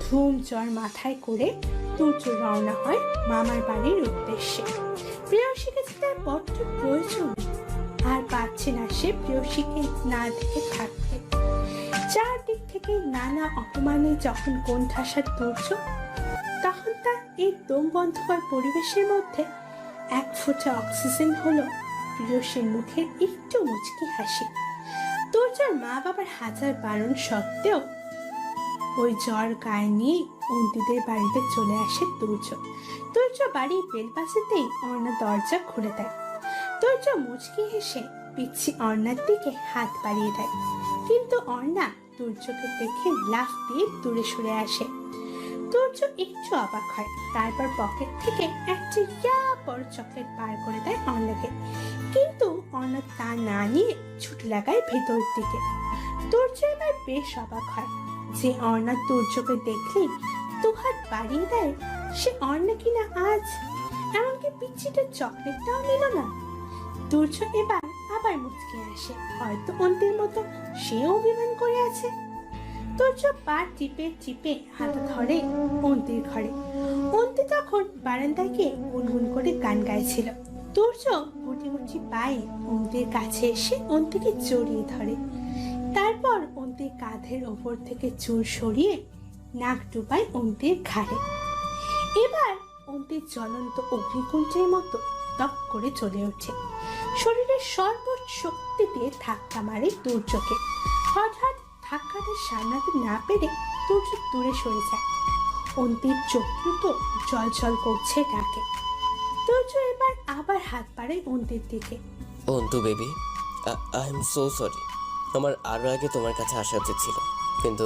ধুম জ্বর মাথায় করে তুর্য রওনা হয় মামার বাড়ির উদ্দেশ্যে। প্রেয়সীকে তার বড্ড প্রয়োজন, আর পাচ্ছে না সে প্রেয়সীকে না দেখে থাকতে। চারদিক থেকে নানা অপমানে যখন কোণঠাসা তুর্য, তখন তার এই দম বন্ধকর পরিবেশের মধ্যে এক ফোঁটা অক্সিজেন হলো প্রেয়সীর মুখের একটু মুচকি হাসি। তুর্যর মা বাবার হাজার বারণ সত্ত্বেও ওই জ্বর গায়ে নিয়ে অন্তিদের বাড়িতে চলে আসে তুর্য। তুর্য বাড়ির বেল বাজাতেই অর্ণা দরজা খুলে দেয়। তুর্য মুচকি হেসে পিচ্ছি অর্ণার দিকে হাত বাড়িয়ে দেয়, কিন্তু অর্ণা তুর্যকে দেখে লাফ দিয়ে দূরে সরে আসে। তুর্য একটু অবাক হয়, তারপর পকেট থেকে একটা বড় চকলেট বার করে দেয় অর্ণাকে, কিন্তু অর্ণা তা না নিয়ে ছুটে লাগায় ভেতর দিকে। তুর্য এবার বেশ অবাক হয় যে অর্ণা তুর্যকে দেখলেই 2 হাত বাড়িয়ে দেয়। সে অর্ণা কিনা আজ এমনকি পিচ্ছিটা চকলেটটাও নিল না। তুর্য এবার আবার মুচকে আসে, হয়তো অন্তির মতো সেও অভিমান করে আছে। তুর্য পা টিপে টিপে হাঁটা ধরে অন্তির ঘরে। অন্তি তখন বারান্দায় গিয়ে গুনগুন করে গান গাইছিল। তুর্য গুটি গুটি পায়ে অন্তির কাছে এসে অন্তিকে জড়িয়ে ধরে। তারপর অন্তির কাঁধের ওপর থেকে চুল সরিয়ে নাক ডুবায় অন্তির ঘাড়ে। এবার অন্তির জ্বলন্ত অগ্নিকুণ্ডের মতো তক করে চলে ওঠে। শরীরের সর্বশক্তি দিয়ে ধাক্কা মারে তুর্যকে। হঠাৎ ধাক্কাটা সামলাতে না পেরে তুর্য দূরে সরে যায়। অন্তির চোখ দুটো জল জল করছে ডাকে। তুর্য এবার আবার হাত বাড়ায় অন্তির দিকে। Antu baby, I am so sorry. আমার আরও আগে তোমার কাছে আসা উচিত ছিল, কিন্তু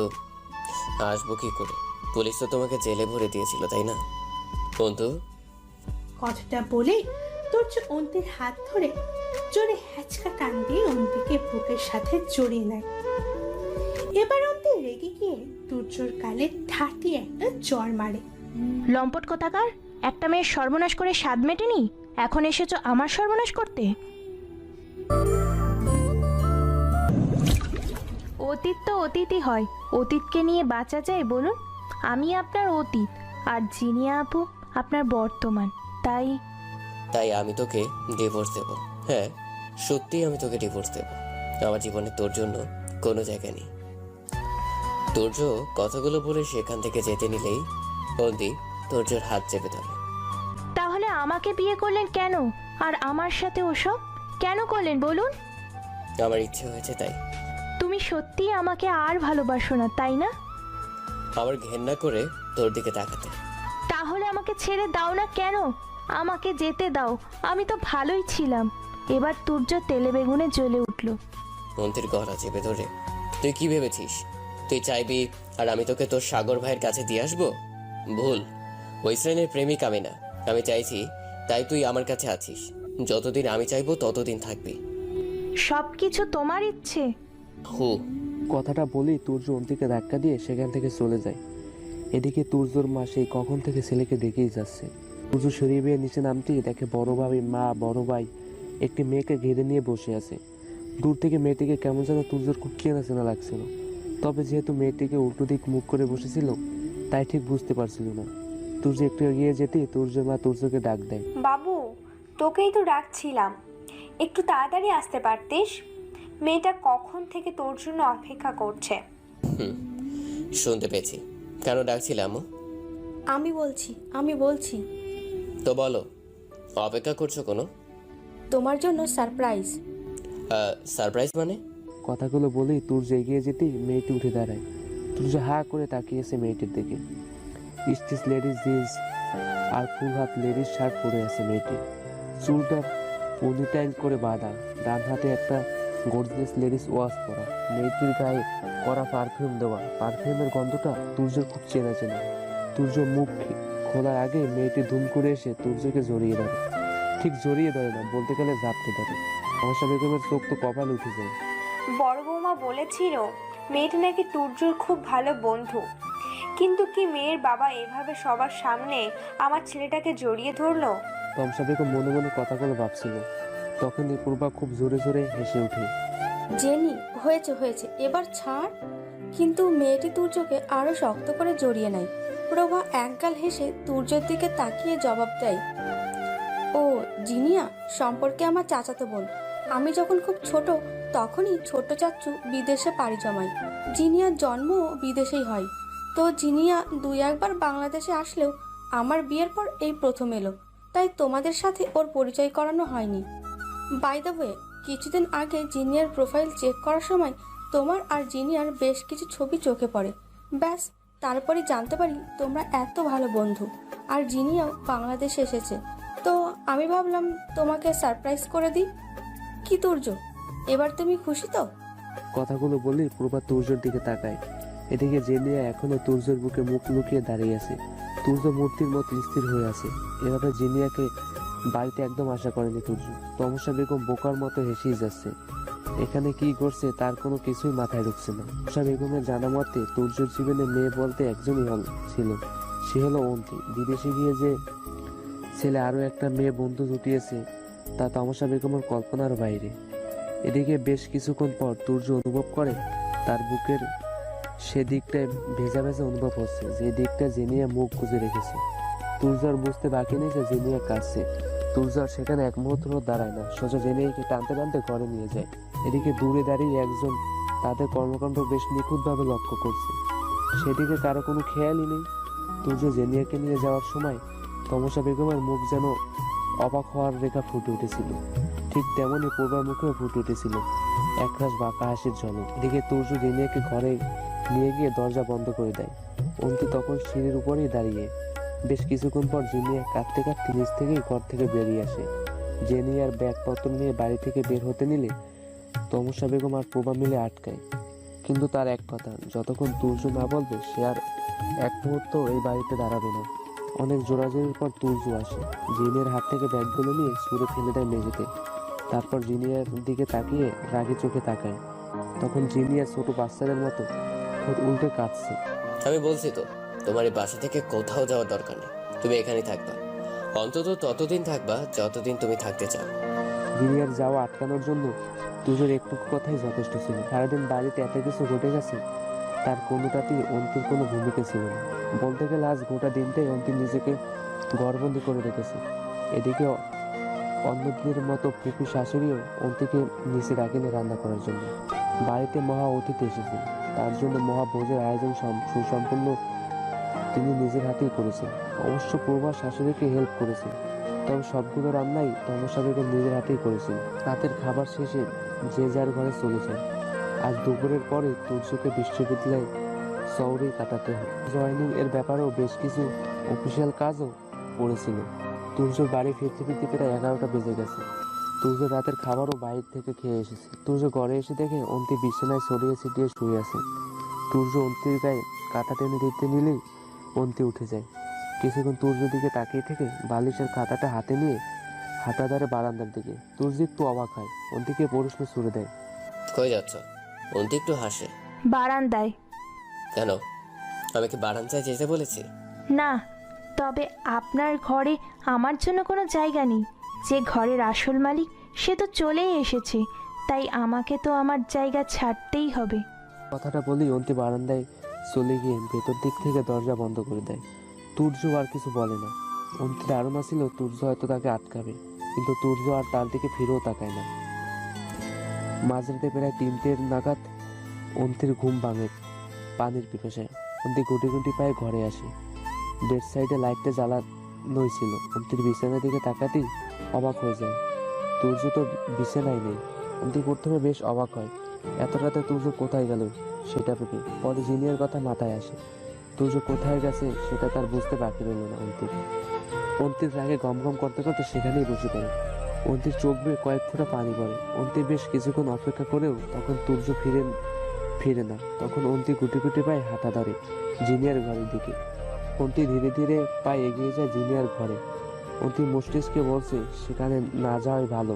আসবো কি করে? পুলিশ তো তোমাকে জেলে ভরে দিয়েছিল, তাই না? অন্তু, কথাটা বলে তুর্য অন্তির হাত ধরে জোরে হ্যাচকা টান দিয়ে অন্তিকে বুকের সাথে জড়িয়ে নেয়। এবার অন্তি রেগে গিয়ে তুর্যর গালে ঠাটি একটা জ্বর মারে। লম্পট কোথাকার, একটা মেয়ের সর্বনাশ করে স্বাদ মেটেনি, এখন এসেছো আমার সর্বনাশ করতে? অতীত তো অতীতই হয়, অতীতকে নিয়ে বাঁচা যায় বলুন? আমি আপনার অতীত আর জিনিয়া আপু আপনার বর্তমান। তাই আমি তোকে ডিভোর্স দেবো। হ্যাঁ, সত্যিই আমি তোকে ডিভোর্স দেবো। আমার জীবনে তোর জন্য কোনো জায়গা নেই। তুর্য কথাগুলো বলে সেখান থেকে যেতে নিলেই অন্তি তুর্যর হাত চেপে ধরে। তাহলে আমাকে বিয়ে করলেন কেন? আর আমার সাথে ওসব কেন করলেন বলুন? আমার ইচ্ছে হয়েছে তাই। তুমি সত্যি আমাকে আর ভালোবাসো না, তাই না? আমার ঘেন্না করে তোর দিকে তাকাতে। তাহলে আমাকে ছেড়ে দাও না কেন? আমাকে যেতে দাও, আমি তো ভালোই ছিলাম। এবার তুর্য তেলে বেগুনে জ্বলে উঠল। অন্তির গলা চেপে ধরে, তুই কি ভেবেছিস তুই চাইবি আর আমি তোকে তোর সাগর ভাইয়ের কাছে দিয়ে আসবো? ভুল। ওই শ্রেণীর প্রেমিক আমি না। আমি চাইছি তাই তুই আমার কাছে আছিস। যতদিন আমি চাইবো ততদিন থাকবি। সবকিছু তোমার ইচ্ছে? কথাটা বলি তুর্য অন্তিকে ধাক্কা দিয়ে সেখান থেকে চলে যায়। এদিকে তুর্যর মা সেই কখন থেকে ছেলেকে দেখেই যাচ্ছে। তুর্য শরীর বেয়ে নিচে নামতেই দেখে বড় ভাবি, মা, বড় ভাই একটি মেয়েকে ঘিরে নিয়ে বসে আছে। দূর থেকে মেয়েটিকে কেমন যেন তুর্যর খুব চেনা চেনা লাগছিল, তবে যেহেতু মেয়েটিকে উল্টো দিক মুখ করে বসেছিল তাই ঠিক বুঝতে পারছিল না। তুর্য একটু এগিয়ে যেতেই তুর্যের মা তুর্যকে ডাক দেয়। বাবু, তোকেই তো ডাকছিলাম, একটু তাড়াতাড়ি আসতে পারতিস। মেয়েটা কখন থেকে তোর জন্য অপেক্ষা করছে। শুনতে পেয়েছি। কেন ডাকছিলে আম্মু? আমি বলছি তো বলো, অপেক্ষা করছো কোনো? তোমার জন্য সারপ্রাইজ। সারপ্রাইজ মানে? কথাগুলো বলেই তুর্য এগিয়ে যেতেই মেয়েটি উঠে দাঁড়ায়। তুর্য হা করে তাকিয়েছে মেয়েটির দিকে। স্টিচ লেডিস জিন্স আর ফুল হাত লেডিস শার্ট পরে আছে মেয়েটি। চুলটা পনিটাইল করে বাঁধা, ডান হাতে একটা গর্জিয়াস লেডিস ওয়াচ পরা। মেয়েটির গায়ে কড়া পারফিউম দেওয়া, পারফিউমের গন্ধটা তুর্যর খুব চেনা চেনা। তুর্য মুখ খোলার আগে মেয়েটি ধুম করে এসে তুর্যকে জড়িয়ে ধরে। ঠিক জড়িয়ে ধরে না, বলতে গেলে ঝাপটে ধরে। আশা বেগমের চোখ তো কপাল উঠে যায়। বড় বৌমা বলেছিল মেয়েটা নাকি তুর্যর খুব ভালো বন্ধু, কিন্তু কি মেয়ের বাবা এভাবে সবার সামনে আমার ছেলেটাকে জড়িয়ে ধরলো? তমসা বেগম মনে মনে কথাগুলো ভাবছিল। তখনই পূর্বা খুব জোরে জোরে হেসে ওঠে। জেনি, হয়েছে, এবার ছাড়। কিন্তু মেয়েটি তুর্যকে আরো শক্ত করে জড়িয়ে নেয়। প্রভা একগাল হেসে তুর্যর দিকে তাকিয়ে জবাব দেয়, ও জিনিয়া সম্পর্কে আমার চাচাতো বোন। আমি যখন খুব ছোট তখনই ছোট চাচ্চু বিদেশে পাড়ি জমায়। জিনিয়ার জন্মও বিদেশেই হয়। তো জিনিয়া 2-1 বার বাংলাদেশে আসলেও আমার বিয়ের পর এই প্রথম এলো, তাই তোমাদের সাথে ওর পরিচয় করানো হয়নি। বাই দ্য ওয়ে, কিছুদিন আগে জিনিয়ার প্রোফাইল চেক করার সময় তোমার আর জিনিয়ার বেশ কিছু ছবি চোখে পড়ে। ব্যাস, তারপরই জানতে পারি তোমরা এত ভালো বন্ধু। আর জিনিয়াও বাংলাদেশে এসেছে, তো আমি ভাবলাম তোমাকে সারপ্রাইজ করে দিই। কি তুর্য, এবার তুমি খুশি তো? কথাগুলো বলি পূর্বা তুর্যর দিকে তাকায়। এদিকে জেনিয়া এখনো তুর্যের বুকে মুখ লুকিয়ে দাঁড়িয়ে আছে। তুর্য মূর্তির মতো স্থির হয়ে আছে। এভাবে জেনিয়াকে বাড়িতে একদম আশা করেনি তুর্য। তমসা বেগম বোকার মতো হেসেই যাচ্ছে। এখানে কি করছে তার কোনো কিছুই মাথায় ঢুকছে না। তমসা বেগমের জানা মতে তুর্যর জীবনে মেয়ে বলতে একজনই ছিল, সে হলো অন্তি। বিদেশে গিয়ে যে ছেলে আরো একটা মেয়ে বন্ধু জুটিয়েছে তা তমসা বেগমের কল্পনার বাইরে। এদিকে বেশ কিছুক্ষণ পর তুর্য অনুভব করে তার বুকের সে দিকটায় ভেজা ভেজা অনুভব হচ্ছে, যে দিকটা জেনিয়া মুখ গুজে রেখেছে। তুর্যার বুঝতে বাকি নেই যে জেনিয়া কাঁদছে। তুর্যার সেখানে এক মুহূর্ত দাঁড়ায় না, সোজা জেনিয়াকে টানতে টানতে ঘরে নিয়ে যায়। এদিকে দূরে দাঁড়িয়ে একজন তাদের কর্মকাণ্ড বেশ নিখুঁতভাবে লক্ষ্য করছে, সেদিকে কারো কোনো খেয়ালই নেই। তুর্য জেনিয়াকে নিয়ে যাওয়ার সময় তমসা বেগমের মুখ যেন অবাক হওয়ার রেখা ফুটে উঠেছিল, ঠিক তেমনই পূর্বার মুখেও ফুটে উঠেছিল একরাশ বাঁকা হাসির ঝলক। এদিকে তুর্য জেনিয়াকে ঘরে নিয়ে গিয়ে দরজা বন্ধ করে দেয়। অন্তি তখন সিঁড়ির উপরেই দাঁড়িয়ে। বেশ কিছুক্ষণ পর জেনিয়া কাঁদতে কাঁদতে নিচ থেকেই ঘর থেকে বেরিয়ে আসে। জেনিয়ার ব্যাগপত্র নিয়ে বাড়ি থেকে বের হতে নিলে তমসা বেগম আর প্রভা মিলে আটকায়। কিন্তু তার এক কথা, যতক্ষণ তুর্য না বলবে সে আর এক মুহূর্ত এই বাড়িতে দাঁড়াবে না। অনেক জোরাজোরির পর তুর্য আসে, জিনিয়ার হাত থেকে ব্যাগগুলো নিয়ে ছুঁড়ে ফেলে দেয় মেঝেতে। তারপর জিনিয়ার দিকে তাকিয়ে রাগি চোখে তাকায়। তখন জিনিয়া ছোট বাচ্চাদের মতো ঠোঁট উল্টে কাঁদছে। আমি বলছি তো, তোমার এই বাসা থেকে কোথাও যাওয়ার দরকার নেই, তুমি এখানেই থাকবা। অন্তত ততদিন থাকবা যতদিন তুমি থাকতে চাও। জিনিয়ার যাওয়া আটকানোর জন্য তুজোর একটু কথাই যথেষ্ট ছিল। সারাদিন বাড়িতে এত কিছু ঘটে গেছে, তার কোনোটাতেই অন্তির কোনো ভূমিকা ছিল না। বলতে গেলে আজ গোটা দিনটাই অন্তির নিজেকে ঘরবন্দি করে রেখেছে। এদিকে অন্যদিনের মতো ফুপি শাশুড়িও অন্তিকে নিচে ডাকেনি রান্না করার জন্য। বাড়িতে মহা অতিথি এসেছে, তার জন্য মহাভোজের আয়োজন সুসম্পন্ন তিনি নিজের হাতেই করেছেন। অবশ্য প্রভা শাশুড়িকে হেল্প করেছে, তবে সবগুলো রান্নাই তমসা বেগম নিজের হাতেই করেছেন। রাতের খাবার শেষে যে যার ঘরে চলে যায়। আজ দুপুরের পরে তুর্যকে বিশ্ববিদ্যালয়ে শহরেই কাটাতে হয়। জয়নিং এর ব্যাপারেও বেশ কিছু অফিসিয়াল কাজও পড়েছিল। তুর্যর বাড়ি ফিরতে ফিরতে প্রায় 11টা বেজে গেছে। তুর্য রাতের খাবারও বাইরে থেকে খেয়ে এসেছে। তুর্য ঘরে এসে দেখে অন্তি বিছানায় ছড়িয়ে ছিটিয়ে শুয়ে আছে। তুর্য অন্তির গায়ে কাঁথা টেনে দিতে নিলেই অন্তি উঠে যায়। কিছুক্ষণ তুর্যের দিকে তাকিয়ে থেকে বালিশের খাতাটা হাতে নিয়ে হাঁটা ধরে বারান্দার দিকে। তুর্য একটু অবাক হয়, অন্তিকে প্রশ্ন ছুড়ে দেয়, কই যাচ্ছ? অন্তি একটু হাসে, বারান্দায়। কেন, আমি কি বারান্দায় যেতে বলেছি? না, তবে আপনার ঘরে আমার জন্য কোনো জায়গা নেই। যে ঘরের আসল মালিক সে তো চলেই এসেছে, তাই আমাকে তো আমার জায়গা ছাড়তেই হবে। কথাটা বলি অন্তি বারান্দায় চলে গিয়ে ভেতর দিক থেকে দরজা বন্ধ করে দেয়। তুর্য আর কিছু বলে না। অন্তি ধারণা ছিল তুর্য হয়তো তাকে আটকাবে, কিন্তু তুর্য আর তার দিকে ফিরেও তাকায় না। মাঝরাতে প্রায় 3টে নাগাদ অন্তির ঘুম ভাঙে পানির পিপাসায়। অন্তি গুটি গুটি পায়ে ঘরে আসে। বেড সাইডে লাইটটা জ্বালানোই ছিল। অন্তির বিছানার দিকে তাকাতেই অবাক হয়ে যায়। তুর্য তো বিছানায় নেই। অন্তি প্রথমে বেশ অবাক হয়, এত রাতে তুর্য কোথায় গেল সেটা ভেবে। পরে জিনিয়ার কথা মাথায় আসে। তুর্য কোথায় গেছে সেটা তার বুঝতে বাকি রইল না। অন্তির রাগে গম গম করতে করতে সেখানেই বসে পড়ে। অন্তির চোখ বেয়ে কয়েক ফোঁটা পানি পড়ে। অন্তি বেশ কিছুক্ষণ অপেক্ষা করেও তখন তুর্য ফিরে না। তখন অন্তি গুটি গুটি পায়ে হাঁটা ধরে জিনিয়ার ঘরের দিকে। অন্তি ধীরে ধীরে পায়ে এগিয়ে যায় জিনিয়ার ঘরে। অন্তি মস্তিষ্কে বলছে সেখানে না যাওয়াই ভালো,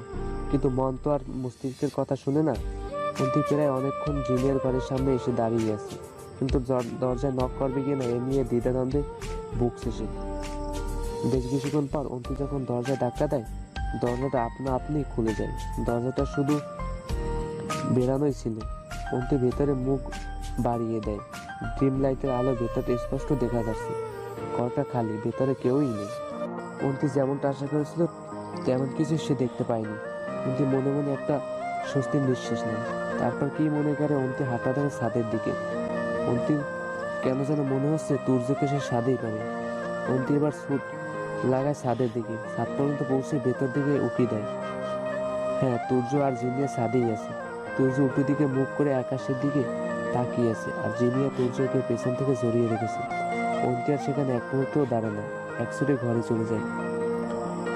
কিন্তু মন তো আর মস্তিষ্কের কথা শুনে না। অন্তি প্রায় অনেকক্ষণ জিনিয়ার ঘরের সামনে এসে দাঁড়িয়ে আছে, কিন্তু দরজায় নক করবে কিনা এ নিয়ে দ্বিধাদ্বন্দ্বে ভুগছে সে। বেশ কিছুক্ষণ পর অন্তি যখন দরজায় ধাক্কা দেয়, দরজাটা আপনি খুলে যায়। দরজাটা শুধু বেরানোই ছিল। অন্তি ভেতরে মুখ বাড়িয়ে দেয়। ড্রিম লাইটের আলো ভেতরে স্পষ্ট দেখা যাচ্ছে। ঘরটা খালি, ভেতরে কেউই নেই। অন্তি যেমনটা আশা করেছিল তেমন কিছু সে দেখতে পায়নি। অন্তি মনে মনে একটা স্বস্তির নিঃশ্বাস নেয়। তারপর কি মনে করে অন্তি হাঁটা ধরে ছাদের দিকে। অন্তির কেন যেন মনে হচ্ছে তুর্যকে সে ছাদেই পাবে। অন্তি এবার ছুট লাগায় ছাদের দিকে। ছাদ পর্যন্ত পৌঁছে ভেতর দিকে উঁকি দেয়। হ্যাঁ, তুর্য আর জিনিয়া ছাদেই আছে। তুর্য উঁকি দিকে মুখ করে আকাশের দিকে তাকিয়ে আছে, আর জিনিয়া তুর্যকে পেছন থেকে জড়িয়ে রেখেছে। অন্তি আর সেখানে এক মুহূর্তও দাঁড়ায় না, একসুটে ঘরে চলে যায়।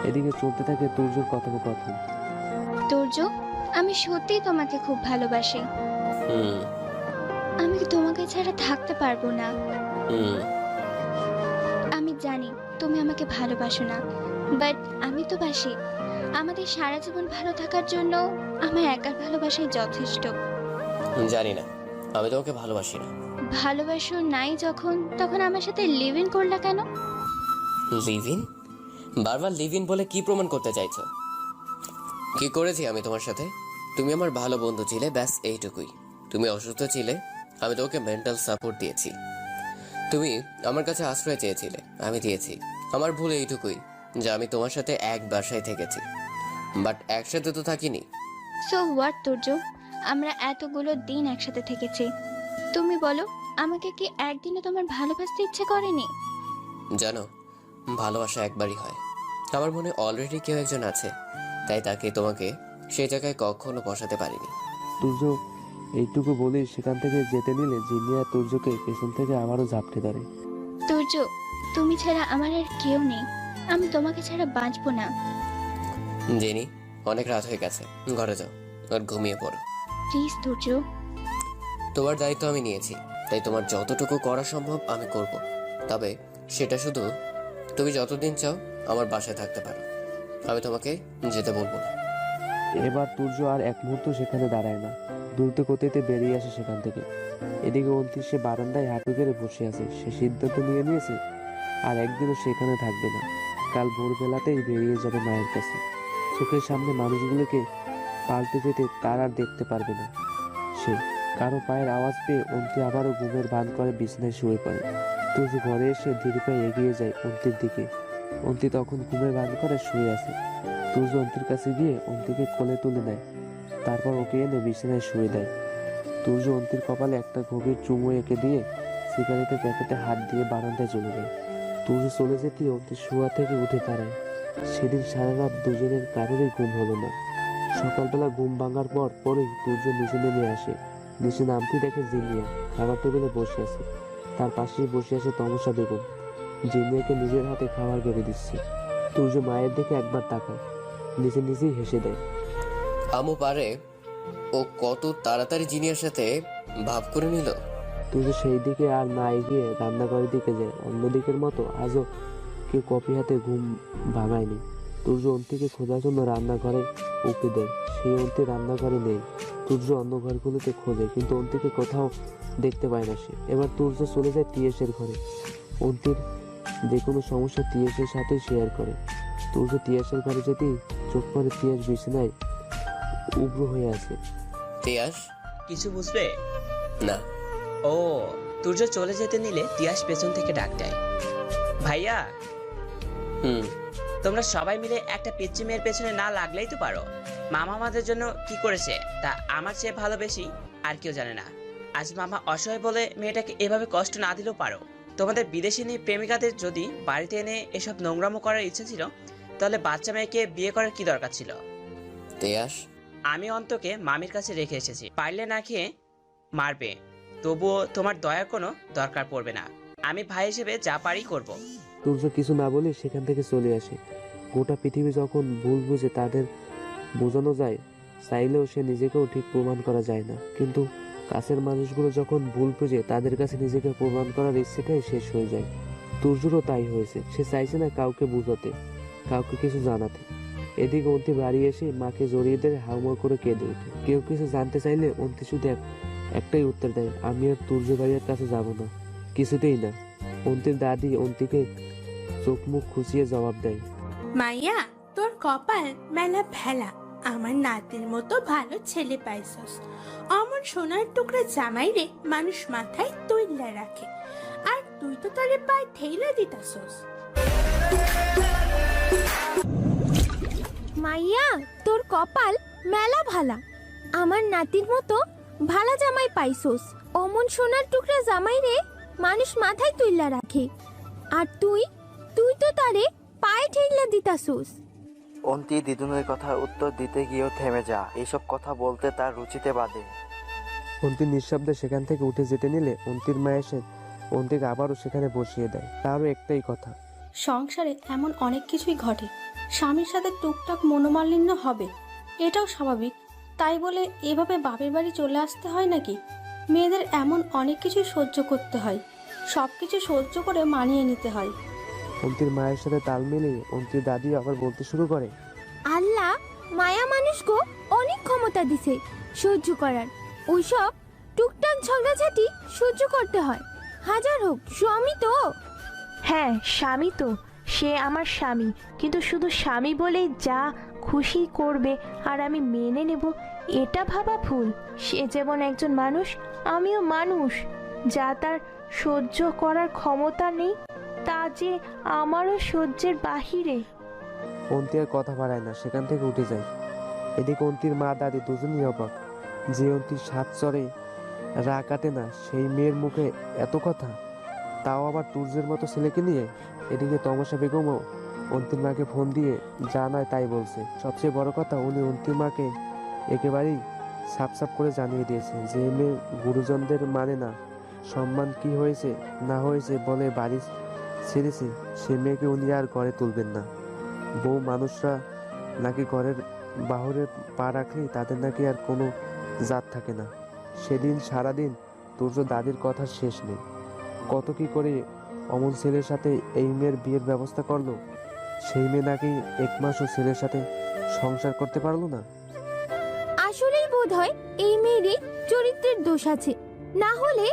এদিকে চলতে থাকে তুর্যর কথোপকথন। তুর্য, আমি সত্যিই তোমাকে খুব ভালোবাসি। আমি তোমাকে ছাড়া থাকতে পারবো না। আমি জানি তুমি আমাকে ভালোবাসো না, বাট আমি তো বাসি। আমাদের সারা জীবন ভালো থাকার জন্য আমার একার ভালোবাসাই যথেষ্ট। জানি না, আমি তোমাকে ভালোবাসি না। ভালোবাসো নাই যখন, তখন আমার সাথে লিভ ইন করলা কেন? Live in? বারবার লিভ ইন বলে কি প্রমাণ করতে চাইছো? কি করেছি আমি তোমার সাথে? তুমি আমার ভালো বন্ধু ছিলে, ব্যাস এইটুকুই। তুমি অসুস্থ ছিলে, আমি তোমাকে মেন্টাল সাপোর্ট দিয়েছি। তুমি আমার কাছে আশ্রয় চেয়েছিলে, আমি দিয়েছি। আমার ভুল এইটুকুই যে আমি তোমার সাথে এক বাসায় থেকেছি, বাট একসাথে তো থাকিনি। সো হোয়াট তুর্য, আমরা এতগুলো দিন একসাথে থেকেছি। তুমি বলো, আমাকে কি একদিনও তোমার ভালোবাসতে ইচ্ছে করেনি? জানো, ভালোবাসা একবারই হয়। আমার মনে অলরেডি কেউ একজন আছে, তাই তাকে তোমাকে সেই জায়গায় কখনো বসাতে পারিনি। তুর্য এইটুকু বলেই সেখান থেকে যেতে নিলে জিনিয়া তুর্যকে পেছন থেকে আবারও ঝাপটে ধরে। তুর্য, তুমি ছাড়া আমার আর কেউ নেই। আমি তোমাকে ছাড়া বাঁচবো না। জেনি, অনেক রাত হয়ে গেছে, ঘরে যাও আর ঘুমিয়ে পড়ো। প্লিজ তুর্য। তোমার দায়িত্ব আমি নিয়েছি, তাই তোমার যতটুকু করা সম্ভব আমি করব। তবে সেটা শুধু তুমি যতদিন চাও আমার বাসায় থাকতে পারো, আমি তোমাকে যেতে বলবো না। এবার তুর্য আর এক মুহূর্ত সেখানে দাঁড়ায় না, দ্রুত গতিতে বেরিয়ে আসে সেখান থেকে। এদিকে অন্তি সে বারান্দায় হাঁটু গেড়ে বসে আছে। সে সিদ্ধান্ত নিয়ে নিয়েছে আর একদিনও সেখানে থাকবে না। কাল ভোরবেলাতেই বেরিয়ে যাবে মায়ের কাছে। চোখের সামনে মানুষগুলোকে পাল্টে যেতে তার আর দেখতে পারবে না সে। কারো পায়ের আওয়াজ পেয়ে অন্তি আবারও ঘুমের ভান করে বিছানায় শুয়ে পড়ে। তুর্য ঘরে এসে ধীরে পায়ে এগিয়ে যায় অন্তির দিকে। অন্তি তখন ঘুমের ভান করে শুয়ে আছে। তুর্য অন্তির কাছে গিয়ে অন্তিকে কোলে তুলে নেয়, তারপর ওকে এনে বিছানায় শুয়ে দেয়। তুর্য অন্তির কপালে একটা গভীর চুমু এঁকে দিয়ে সিগারেটের প্যাকেটে হাত দিয়ে বারান্দায় চলে যায়। তুর্য চলে যেতে অন্তি শোয়া থেকে উঠে দাঁড়ায়। সেদিন সারা রাত দুজনের কারোরই ঘুম হলো না। সকালবেলা ঘুম ভাঙার পরেই তুর্য নিচে নেমে আসে। নিচে নামতে দেখে জিনিয়া খাবার টেবিলে বসে আছে। তার পাশেই বসে আছে তমসা বেগম। জিনিয়াকে নিজের হাতে খাবার বেড়ে দিচ্ছে। তুর্য মায়ের দিকে একবার তাকায়, নিজে নিজেই হেসে দেয়। আমু পারে, ও কত তাড়াতাড়ি জিনিয়ার সাথে ভাব করে নিল। তুর্য সেই দিকে আর না এগিয়ে রান্নাঘরের দিকে যায়। অন্যদিকের মতো আজও কেউ কপি হাতে ঘুম ভাঙায়নি। তুর্য অন্তিকে খোঁজার জন্য রান্নাঘরে উঁকি দেয়। সেই অন্তি রান্নাঘরে নেই। তুর্য অন্য ঘরগুলোতে খোঁজে কিন্তু অন্তিকে কোথাও দেখতে পায় না সে। এবার তুর্য চলে যায় তিয়াসের ঘরে। অন্তির যে কোনো সমস্যা তিয়াসের সাথে শেয়ার করে। তুর্য তিয়াসের ঘরে যেতেই চোখ পড়ে তিয়াস বিছানায় উগ্র হয়ে আছে। তিয়াস? কিছু বুঝবে না। ও, তুর্য চলে যেতে নিলে তিয়াস পেছন থেকে ডাক দেয়, ভাইয়া। হুম। তোমরা সবাই মিলে একটা পিচ্চি মেয়ের পেছনে না লাগলেই তো পারো। মামা আমাদের জন্য কি করেছে তা আমার চেয়ে ভালোবেসি আর কেউ জানে না। আজ মামা অসহায় বলে মেয়েটাকে এভাবে কষ্ট না দিলেও পারো। তোমাদের বিদেশিনী প্রেমিকাদের যদি বাড়িতে এনে এসব নোংরামো করার ইচ্ছে ছিল তাহলে বাচ্চা মেয়েকে বিয়ে করার কি দরকার ছিল? তিয়াস? আমি অন্তকে মামির কাছে রেখে এসেছি, পারলে না খেয়ে মারবে, তবুও তোমার দয়ার কোনো দরকার পড়বে না। আমি ভাই হিসেবে যা পারি করব। তুর্য কিছু না বলে সেখান থেকে চলে আসে। গোটা পৃথিবী যখন ভুল বুঝে তাদের বোঝানো যায়, চাইলেও সে নিজেকেও ঠিক প্রমাণ করা যায় না। কিন্তু কাছের মানুষগুলো যখন ভুল বুঝে তাদের কাছে নিজেকে প্রমাণ করার ইচ্ছেটাই শেষ হয়ে যায়। তুর্যরও তাই হয়েছে। সে চাইছে না কাউকে বুঝাতে, কাউকে কিছু জানাতে। এদিকে অন্তি বাড়ি এসে মাকে জড়িয়ে ধরে হাউমাউ করে কেঁদে ওঠে। কেউ কিছু জানতে চাইলে অন্তি শুধু একটাই উত্তর দেয়, আমি আর তুর্য ভাইয়ের কাছে যাব না, কিছুতেই না। অন্তির দাদি অন্তিকে চোখ মুখ খুঁচিয়ে জবাব দেয়, মাইয়া, তোর কপাল মেলা ভেলা, আমার নাতির মতো ভালো ছেলে পাইছস। অমন সোনার টুকরা জামাই রে মানুষ মাথায় তৈলা রাখে, আর তুই তো তারে পায়ে ঠেইলা দিতাছস। মাইয়া, তোর কপাল মেলা ভালা, আমার নাতির মতো ভালা জামাই পাইছোস। অমন সোনার টুকরা জামাই রে মানুষ মাথায় তুইলা রাখে, আর তুই তো তারে পায়ে ঠেইলা দিতাছোস। অন্তি দিদুনের কথার উত্তর দিতে গিয়েও থেমে যা, এইসব কথা বলতে তার রুচিতে বাদে। অন্তি নিঃশব্দে সেখান থেকে উঠে যেতে নিলে অন্তির মা এসে অন্তিকে আবারও সেখানে বসিয়ে দেয়। তারও একটাই কথা, সংসারে এমন অনেক কিছুই ঘটে, স্বামীর সাথে টুকটাক মনোমালিন্য হবে, এটাও স্বাভাবিক। তাই বলে এভাবে বাপের বাড়ি চলে আসতে হয় নাকি? মেয়েদের এমন অনেক কিছু সহ্য করতে হয়, সব কিছু সহ্য করে মানিয়ে নিতে হয়। অন্তির মায়ের সাথে তাল মিলিয়ে অন্তির দাদি আবার বলতে শুরু করে, আল্লাহ মায়া মানুষকে অনেক ক্ষমতা দিছে সহ্য করার। ওইসব টুকটাক ঝগড়াঝাটি সহ্য করতে হয়, হাজার হোক স্বামী তো। হ্যাঁ স্বামী তো, সে আমার স্বামী, কিন্তু শুধু স্বামী বলেই যা খুশি করবে আর আমি মেনে নেব এটা ভাবা ভুল। সে যেমন একজন মানুষ, আমিও মানুষ। যা তার সহ্য করার ক্ষমতা নেই তা যে আমারও সহ্যের বাহিরে। অন্তি আর কথা বাড়ায় না, সেখান থেকে উঠে যায়। এদিকে অন্তির মা দাদি দুজনই অবাক, যে অন্তির সাত চরে রা কাটে না সেই মেয়ের মুখে এত কথা, তাও আবার তুর্যের মতো ছেলেকে নিয়ে। এদিকে তমাশা বেগমও অন্তির মাকে ফোন দিয়ে যা নয় তাই বলছে। সবচেয়ে বড় কথা, উনি অন্তির মাকে একেবারেই সাপ করে জানিয়ে দিয়েছে যে মেয়ে গুরুজনদের মানে না, সম্মান কি হয়েছে না হয়েছে বলে বাড়ি ছেড়েছে, সে মেয়েকে উনি আর ঘরে তুলবেন না। বউ মানুষরা নাকি ঘরের বাহরে পা রাখলেই তাদের নাকি আর কোনো জাত থাকে না। সেদিন সারাদিন তুর্য দাদির কথার শেষ নেই। কত কি করে অমন ছেলের সাথে এই মেয়ের বিয়ের ব্যবস্থা করলো, সেই মেয়ে নাকি এক মাসও ছেলের সাথে সংসার করতে পারলো না। আসলেই বোধ হয় এই মেয়েরই চরিত্রের দোষ আছে, না হলে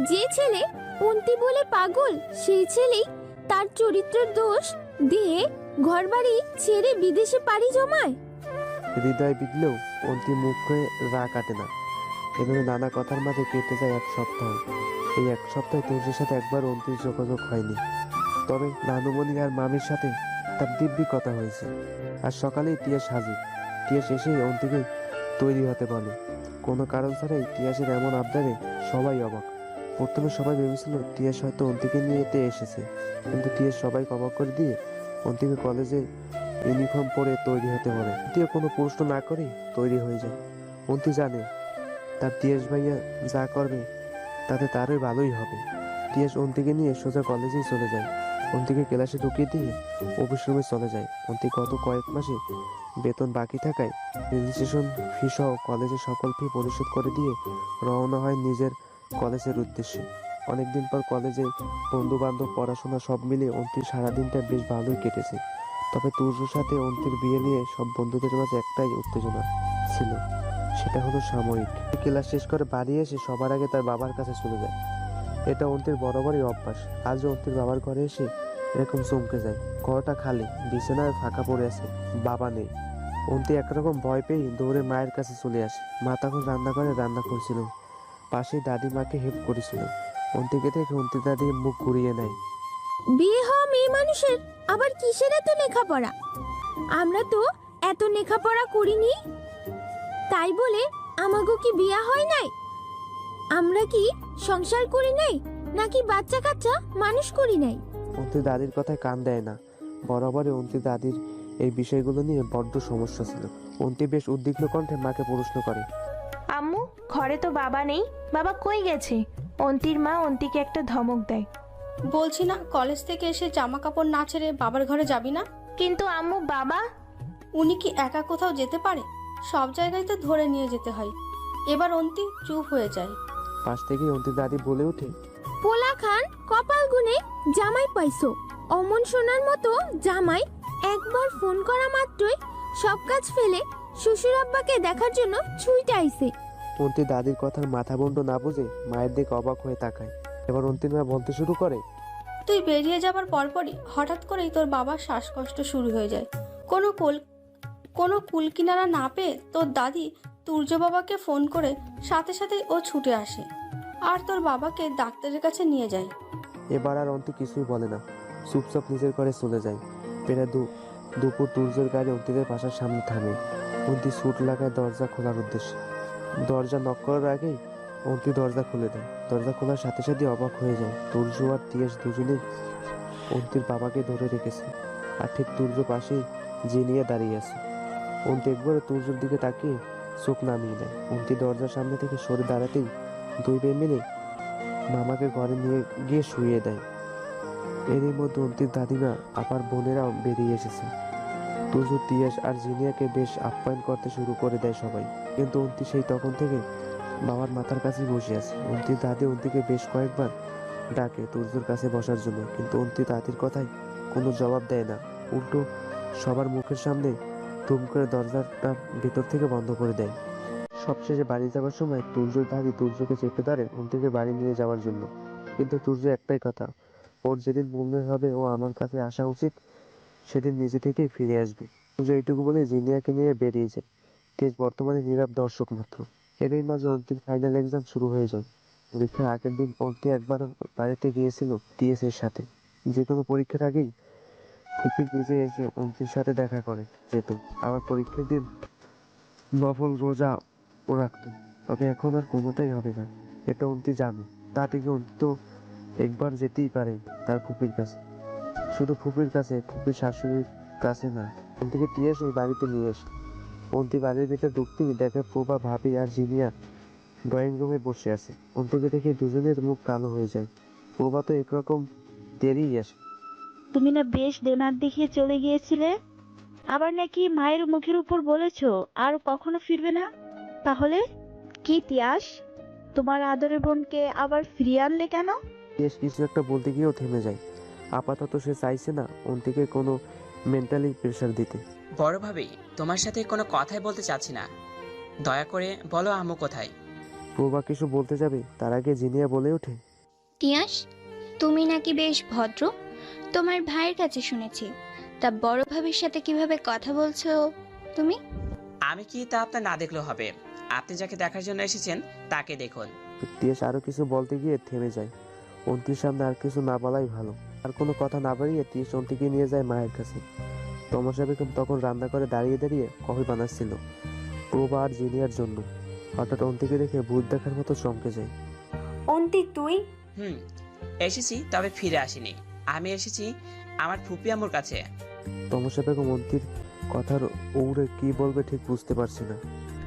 যে ছেলে অন্তি বলে পাগল সেই ছেলেই তার চরিত্রের দোষ দিয়ে ঘরবাড়ি ছেড়ে বিদেশে পাড়ি জমায়। হৃদয় বিঁধলেও অন্তি মুখে রা কাটে না। এভাবে নানা কথার মাঝে কেটে যায় এক সপ্তাহ। এই এক সপ্তাহে তুর্যের সাথে একবার অন্তির যোগাযোগ হয়নি, তবে নানুমণি আর মামির সাথে তার দিব্যি কথা হয়েছে। আর সকালেই তিয়াস হাজির। তিয়াস এসেই অন্তিকে তৈরি হতে বলে। কোনো কারণ ছাড়াই তিয়াসের এমন আবদারে সবাই অবাক। প্রথমে সবাই ভেবেছিল তিয়াস হয়তো অন্তিকে নিয়ে এতে এসেছে, কিন্তু তিয়াস সবাইকে অবাক করে দিয়ে অন্তিকে কলেজে ইউনিফর্ম পরে তৈরি হতে বলে। তিয়া কোনো প্রশ্ন না করেই তৈরি হয়ে যায়। অন্তি জানে তার তিয়াস ভাইয়া যা করবে তাতে তারই ভালোই হবে। তিয়াস অন্তিকে নিয়ে সোজা কলেজেই চলে যায়। অন্তিকে ক্লাসে ঢুকিয়ে দিয়ে অফিস রুমে চলে যায়। অন্তি গত কয়েক মাসে বেতন বাকি থাকায় রেজিস্ট্রেশন ফি সহ কলেজের সকল ফি পরিশোধ করে দিয়ে রওনা হয় নিজের কলেজের উদ্দেশ্যে। অনেকদিন পর কলেজে বন্ধু বান্ধব পড়াশোনা সব মিলিয়ে অন্তির সারাদিনটা বেশ ভালোই কেটেছে। তবে তুর্যর সাথে অন্তির বিয়ে নিয়ে সব বন্ধুদের মাঝে একটাই উত্তেজনা ছিল, সেটা হলো সাময়িক। ক্লাস শেষ করে বাড়ি এসে সবার আগে তার বাবার কাছে চলে যায়। এটা অন্তির বরাবরই অভ্যাস। আজও অন্তির বাবার ঘরে এসে এরকম চমকে যায়। ঘরটা খালি, বিছানায় ফাঁকা পড়ে আছে, বাবা নেই। অন্তি একরকম ভয় পেয়ে দৌড়ে মায়ের কাছে চলে আসে। মা তখন রান্না করে রান্না করছিল, পাশেই দাদি মাকে হেল্প করেছিল। অন্তিকে দেখে অন্তি দাদি মুখ ঘুরিয়ে নেয়। বিয়ে হওয়া মেয়ে মানুষের আবার কিসের এত লেখাপড়া? আমরা তো এত লেখাপড়া করিনি, তাই বলে আমাগো কি বিয়া হয় নাই? আমরা কি সংসার করি নাই, নাকি বাচ্চা কাচ্চা মানুষ করি নাই? অন্তি দাদির কথায় কান দেয় না। বরাবরই অন্তি দাদির এই বিষয়গুলো নিয়ে বড্ড সমস্যা ছিল। অন্তি বেশ উদ্বিগ্ন কণ্ঠে মাকে প্রশ্ন করে, আম্মু, ঘরে তো বাবা নেই, বাবা কই গেছে? অন্তির মা অন্তিকে একটা ধমক দেয়। বলছি না কলেজ থেকে এসে জামা কাপড় না ছেড়ে বাবার ঘরে যাবি না? কিন্তু আম্মু, বাবা উনি কি একা কোথাও যেতে পারে? সব জায়গায় তো ধরে নিয়ে যেতে হয়। এবার অন্তি চুপ হয়ে যায়। পাশ থেকে অন্তি দাদি বলে ওঠে, পোলা খান কপাল গুনে জামাই পাইছো। অমন সোনার মতো জামাই একবার ফোন করা মাত্রই সব কাজ ফেলে শ্বশুর আব্বাকে দেখার জন্য ছুটে আইছে। অন্তি দাদির কথার মাথা বন্ধ না বুঝে মায়ের দিকে অবাক হয়ে তাকায়। এবার অন্তির মা বলতে শুরু করে, তুই বেরিয়ে যাবার পরপরই হঠাৎ করেই তোর বাবার শ্বাসকষ্ট শুরু হয়ে যায়। কোনো কুল কিনারা না পেয়ে তোর দাদি তুর্য বাবাকে ফোন করে সাথে সাথে ও ছুটে আসে আর তোর বাবাকে ডাক্তারের কাছে নিয়ে যায়। এবার আর অন্তি কিছুই বলে না, চুপচাপ নিজের ঘরে চলে যায়। প্রায় দুপুর তুর্যের গাড়ি অন্তিদের বাসার সামনে থামে। অন্তি ছুট লাগায় দরজা খোলার উদ্দেশ্যে। দরজা নক করার আগেই অন্তি দরজা খুলে দেয়। দরজা খোলার সাথে সাথে অবাক হয়ে যায়। তুর্য আর তিয়াস দুজনেই অন্তির বাবাকে ধরে রেখেছে, আর ঠিক তুর্য পাশেই জিনিয়া দাঁড়িয়ে আছে। অন্তি একবার তুর্যের দিকে তাকিয়ে চোখ নামিয়ে দেয়। অন্তি দরজার সামনে থেকে সরে দাঁড়াতেই দুই ভাই মিলে মামাকে ঘরে নিয়ে গিয়ে শুইয়ে দেয়। এরই মধ্যে অন্তির দাদিমা আবার বোনেরাও বেরিয়ে এসেছে। তুজু, তিয়াস আর জিনিয়াকে বেশ আপ্যায়ন করতে শুরু করে দেয় সবাই। কিন্তু অন্তি সেই তখন থেকে বাবার মাথার কাছেই বসে আছে। অন্তির দাদি অন্তিকে বেশ কয়েকবার ডাকে তুর্যুর কাছে বসার জন্য, কিন্তু অন্তি দাদির কথায় কোনো জবাব দেয় না। উল্টো সবার মুখের সামনে ধুম করে দরজাটা ভেতর থেকে বন্ধ করে দেয়। সবশেষে বাড়ি যাওয়ার সময় তুর্যর দাদি তুর্যকে চেপে ধরে অন্তিকে বাড়ি নিয়ে যাওয়ার জন্য। কিন্তু তুর্য একটাই কথা, ওর যেদিন মনে হবে ও আমার কাছে আসা উচিত, সেদিন নিজে থেকেই ফিরে আসবে। তুর্য এইটুকু বলে জিনিয়াকে নিয়ে বেরিয়ে যায়। তেজ বর্তমানে নীরব দর্শক মাত্র। এরই মাঝে অন্তির ফাইনাল এক্সাম শুরু হয়ে যায়। পরীক্ষার আগের দিন অন্তি একবার বাড়িতে গিয়েছিল টিএসের সাথে। যে কোনো পরীক্ষার আগেই ফুপি নিজে এসে অন্তির সাথে দেখা করে যেত। আবার পরীক্ষার দিন নফল রোজা ও রাখতো। তবে এখন আর কোনোটাই হবে না, এটা অন্তি জানে। তা থেকে অন্তি তো একবার যেতেই পারে তার ফুপির কাছে। শুধু ফুপির কাছে, ফুপির শাশুড়ির কাছে না। অন্তিকে টিএস ওই বাড়িতে নিয়ে এসে অন্তি বাড়ির ভিতরে ঢুকতেই দেখে প্রভা, ভাবি আর জিনিয়া ড্রয়িং রুমে বসে আছে। অন্তিকে দেখে দুজনের মুখ কালো হয়ে যায়। প্রভা তো একরকম দেরিই আসে। তুমি না বেশ দেনার দেখিয়ে চলে গিয়েছিলে, আবার নাকি মায়ের মুখের উপর বলেছো আর কখনো ফিরবে না। তাহলে কি তিয়াস, তোমার আদরের বোনকে আবার ফিরিয়ে আনলে কেন? বেশ কিছু একটা বলতে গিয়েও থেমে যায়। আপাতত সে চাইছে না অন্তিকে কোনো মেন্টালি প্রেশার দিতে। বড় ভাবি, তোমার সাথে কোনো কথাই বলতে চাচ্ছি না, দয়া করে বলো আম্মু কোথায়। প্রভা কিছু বলতে যাবে তার আগে জিনিয়া বলে ওঠে, তিয়াস, তুমি নাকি বেশ ভদ্র, তোমার ভাইয়ের কাছে শুনেছি। তা বড় ভাবির সাথে কিভাবে কথা বলছো তুমি? আমি কি তা আপনার না দেখলেও হবে? আপনি যাকে দেখার জন্য এসেছেন তাকে দেখুন। তিয়াস আরো কিছু বলতে গিয়ে থেমে যায়। অন্তির সামনে আর কিছু না বলাই ভালো। আর কোনো কথা না বাড়িয়ে তিয়াস অন্তিকে নিয়ে যায় মায়ের কাছে। তমাশা বেগম তখন রান্না করে দাঁড়িয়ে দাঁড়িয়ে কফি বানাচ্ছিল প্রভা আর জিনিয়ার জন্য। হঠাৎ অন্তিকে দেখে ভূত দেখার মতো চমকে যায়। অন্তি, তুই? এসেছি, তবে ফিরে আসিনি। আমি এসেছি আমার ফুপি আম্মুর কাছে। তমাশা বেগম অন্তির কথার ওরে কি বলবে ঠিক বুঝতে পারছে না।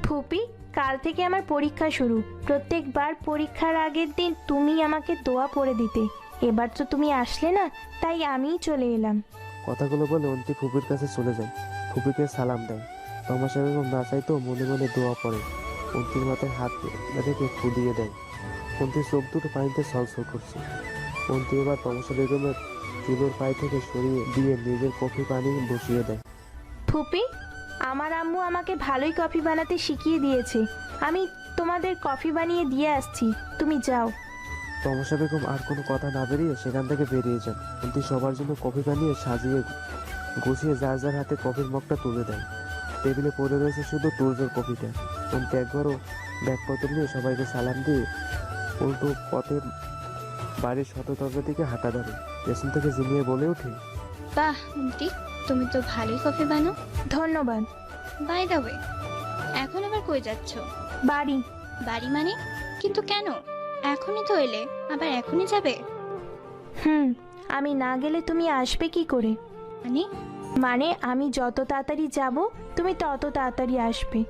ফুপি, কাল থেকে আমার পরীক্ষা শুরু। প্রত্যেকবার পরীক্ষার আগের দিন তুমি আমাকে দোয়া পড়ে দিতে। এবার তো তুমি আসলে না, তাই আমিই চলে এলাম। কথাগুলো বলে অন্তি ফুপির কাছে চলে যায়। ফুপিকে সালাম দেয়। তমাশা বেগম না চাইতেও মনে মনে দোয়া পড়ে। অন্তির মাথায় হাত রেখে ফু দিয়ে দেয়। অন্তির চোখ দুটো পানিতে ছলছল করছে। অন্তি এবার তমাশা বেগমের চুলের পায়ে থেকে সরিয়ে দিয়ে নিজের কফি পানি বসিয়ে দেয়। ফুপি, আমার আম্মু আমাকে ভালোই কফি বানাতে শিখিয়ে দিয়েছে। আমি তোমাদের কফি বানিয়ে দিয়ে আসছি, তুমি যাও। তমসা বেগম আর কোনো কথা না বেরিয়ে সেখান থেকে বেরিয়ে যান। অন্তি সবার জন্য কফি বানিয়ে সাজিয়ে গুছিয়ে যার যার হাতে কফির মগটা তুলে দেয়। টেবিলে পড়ে রয়েছে শুধু তুর্যর কফিটা। অন্তি একবারও ব্যাগপত্র নিয়ে সবাইকে সালাম দিয়ে উল্টো পথে বাড়ির শততর্গের দিকে হাঁটা ধরে। পেছন থেকে জিনিয়ে বলে ওঠে, বাহ অন্তি, তুমি তো ভালোই কফি বানাও। ধন্যবাদ। বাই দ্য ওয়ে, এখন আবার কই যাচ্ছ? বাড়ি। বাড়ি মানে? কিন্তু কেন? এখনই তো এলে, আবার এখনই যাবে? আমি না গেলে তুমি আসবে কি করে? মানে আমি যত তাড়াতাড়ি যাব তুমি তত তাড়াতাড়ি আসবে।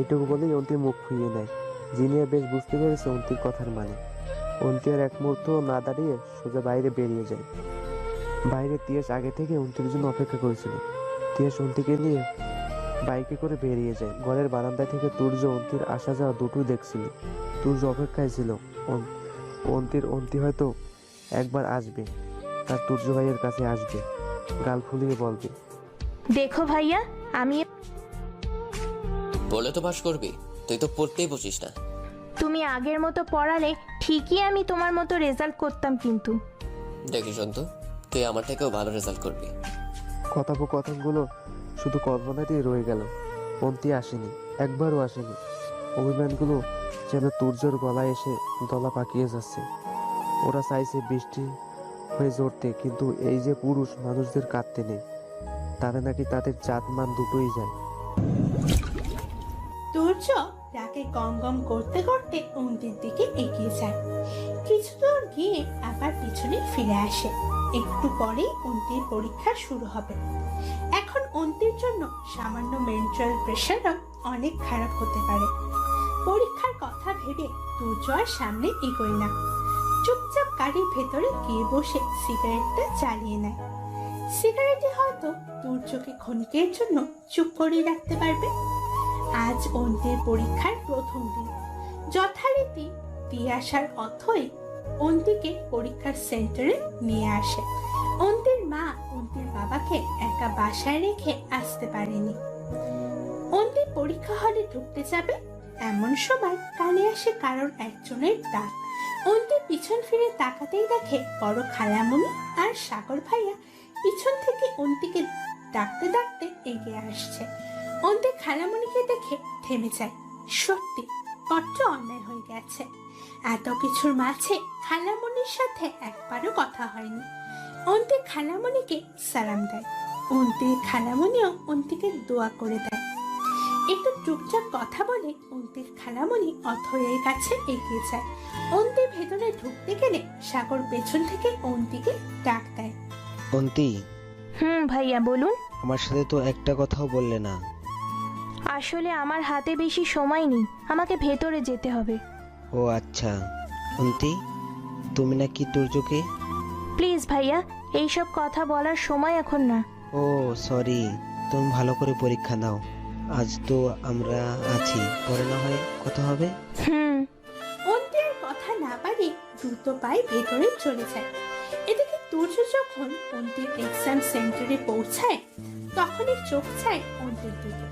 এইটুকু বলেই অন্তি মুখ খুইয়ে নেয়। জিনিয়া বেশ বুঝতে পেরেছে অন্তির কথার মানে। অন্তি আর এক মুহূর্ত না দাঁড়িয়ে সোজা বাইরে বেরিয়ে যায়। বাইরে তিয়াস আগে থেকে অন্তির জন্য অপেক্ষা করেছিল। তিয়াস অন্তিকে নিয়ে বাইকে করে বেরিয়ে যায়। ঘরের বারান্দা থেকে তুর্য অন্তির আসা যাওয়া দুটোই দেখছিল। তুর্য অপেক্ষায় ছিল অন্তি হয়তো একবার আসবে, তার তুর্য ভাইয়ের কাছে আসবে, গাল ফুলিয়ে বলবে, দেখো ভাইয়া, আমি বলে তো পাস করবি, তুই তো পড়তেই বসিস না। তুমি আগের মতো পড়ালে ঠিকই আমি তোমার মতো রেজাল্ট করতাম, কিন্তু দেখিস অন্তু, তুই আমার থেকেও ভালো রেজাল্ট করবি। কথোপকথনগুলো শুধু কল্পনাতেই রয়ে গেল। অন্তি আসেনি, একবারও আসেনি। অভিমানগুলো যেন তুর্যর গলায় এসে দলা পাকিয়ে যাচ্ছে। ওরা চাইছে বৃষ্টি হয়ে জড়তে, কিন্তু এই যে পুরুষ মানুষদের কাঁদতে নেই, তারা নাকি তাদের জাত মান দুটোই যায়। তুর্য রাগে গম গম করতে করতে অন্তির দিকে এগিয়ে যায়। কিছু দূর গিয়ে আবার পিছনে ফিরে আসে। একটু পরেই অন্তির পরীক্ষা শুরু হবে। এখন অন্তির জন্য সামান্য মেন্টাল প্রেশারও অনেক খারাপ হতে পারে। পরীক্ষার কথা ভেবে তুর্য আর সামনে এগোয় না। চুপচাপ গাড়ির ভেতরে গিয়ে বসে সিগারেটটা জ্বালিয়ে নেয়। সিগারেটে হয়তো তুর্যকে ক্ষণিকের জন্য চুপ করিয়ে রাখতে পারবে। আজ অন্তির পরীক্ষার প্রথম দিন। যথারীতি তিয়াসার অথই অন্তিকে পরীক্ষার সেন্টারে নিয়ে আসে। অন্তির মা অন্তির বাবাকে একা বাসায় রেখে আসতে পারেনি। অন্তি পরীক্ষা হলে ঢুকতে যাবে, এমন সময় কানে আসে কারোর একজনের ডাক। অন্তি পিছন ফিরে তাকাতেই দেখে বড় খালামণি আর সাগর ভাইয়া পিছন থেকে অন্তিকে ডাকতে ডাকতে এগিয়ে আসছে। অন্তি খালামণিকে দেখে থেমে যায়। সত্যি বড্ড অন্যায় হয়ে গেছে। এত কিছুর মাঝে খালামণির সাথে একবারও কথা হয়নি। অন্তি খালামণিকে সালাম দেয়। অন্তির খালামণিও অন্তিকে দোয়া করে দেয়। একটু টুকটাক কথা বলে অন্তির খালামণি অথয়ের কাছে এগিয়ে যায়। অন্তি ভেতরে ঢুকতে গেলে সাগর পেছন থেকে অন্তিকে ডাক দেয়। অন্তি, ভাইয়া বলুন। আমার সাথে তো একটা কথাও বললে না। আসলে আমার হাতে বেশি সময় নেই, আমাকে ভেতরে যেতে হবে। ও আচ্ছা। অন্তি, তুমি নাকি তুর্যকে? প্লিজ ভাইয়া, এইসব কথা বলার সময় এখন না। ও সরি, তুমি ভালো করে পরীক্ষা দাও। আজ তো আমরা আছি, পরে না হয় কথা হবে। অন্তির কথা না পারে দ্রুত পায়ে ভেতরে চলে যায়। এদিকে তুর্য যখন অন্তির এক্সাম সেন্টারে পৌঁছায় তখনই চোখ চায় অন্তির দিকে।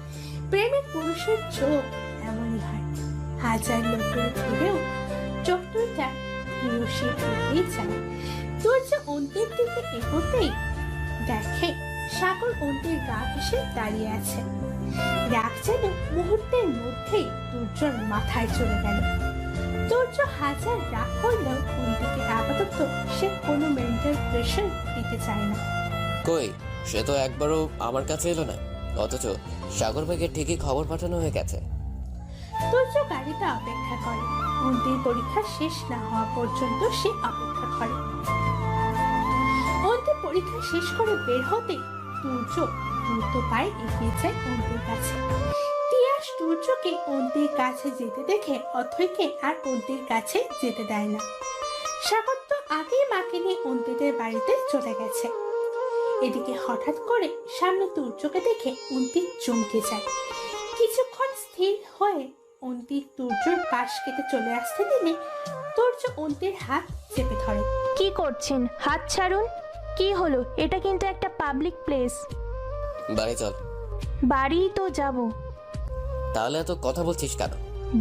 প্রেমের পুরুষের চোখ এমনই হয়, হাজার লোকের ভিড়েও চোখ দুইটা প্রিয়সী হতেই চায়। তুর্য অন্তির দিকে এগোতেই দেখে সাগর অন্তির গা ঘেঁষে দাঁড়িয়ে আছে। রাগ যেন মুহূর্তের মধ্যেই তুর্যর মাথায় চলে গেল। তুর্য হাজার রাগ করলেও অন্তিকে আপাতত সে কোনো মেন্টাল প্রেশার দিতে চায় না। কই, সে তো একবারও আমার কাছে এলো না, অথচ সাগর ভাইকে ঠিকই খবর পাঠানো হয়ে গেছে। তুর্য গাড়িতে অপেক্ষা করে। অন্তির পরীক্ষা শেষ না হওয়া পর্যন্ত সে অপেক্ষা করে। অন্তি পরীক্ষা শেষ করে বের হতে তুর্য দ্রুত পায়ে এগিয়ে যায় অন্তির কাছে। তিয়াস তুর্যকে অন্তির কাছে যেতে দেখে অথৈকে আর অন্তির কাছে যেতে দেয় না। সাগর তো আগেই মাকে নিয়ে অন্তিদের বাড়িতে চলে গেছে। এদিকে হঠাৎ করে সামনে তুর্যকে দেখে অন্তি চমকে যায়। কিছুক্ষণ স্থির হয়ে অন্তি তুর্যর পাশ কেটে চলে আসতে দিলে তুর্য অন্তির হাত চেপে ধরে। কি করছেন? হাত ছাড়ুন। কি হলো? এটা কিন্তু একটা পাবলিক প্লেস। বাড়ি চল। বাড়িই তো যাব। তাহলে এত কথা বলছিস কেন?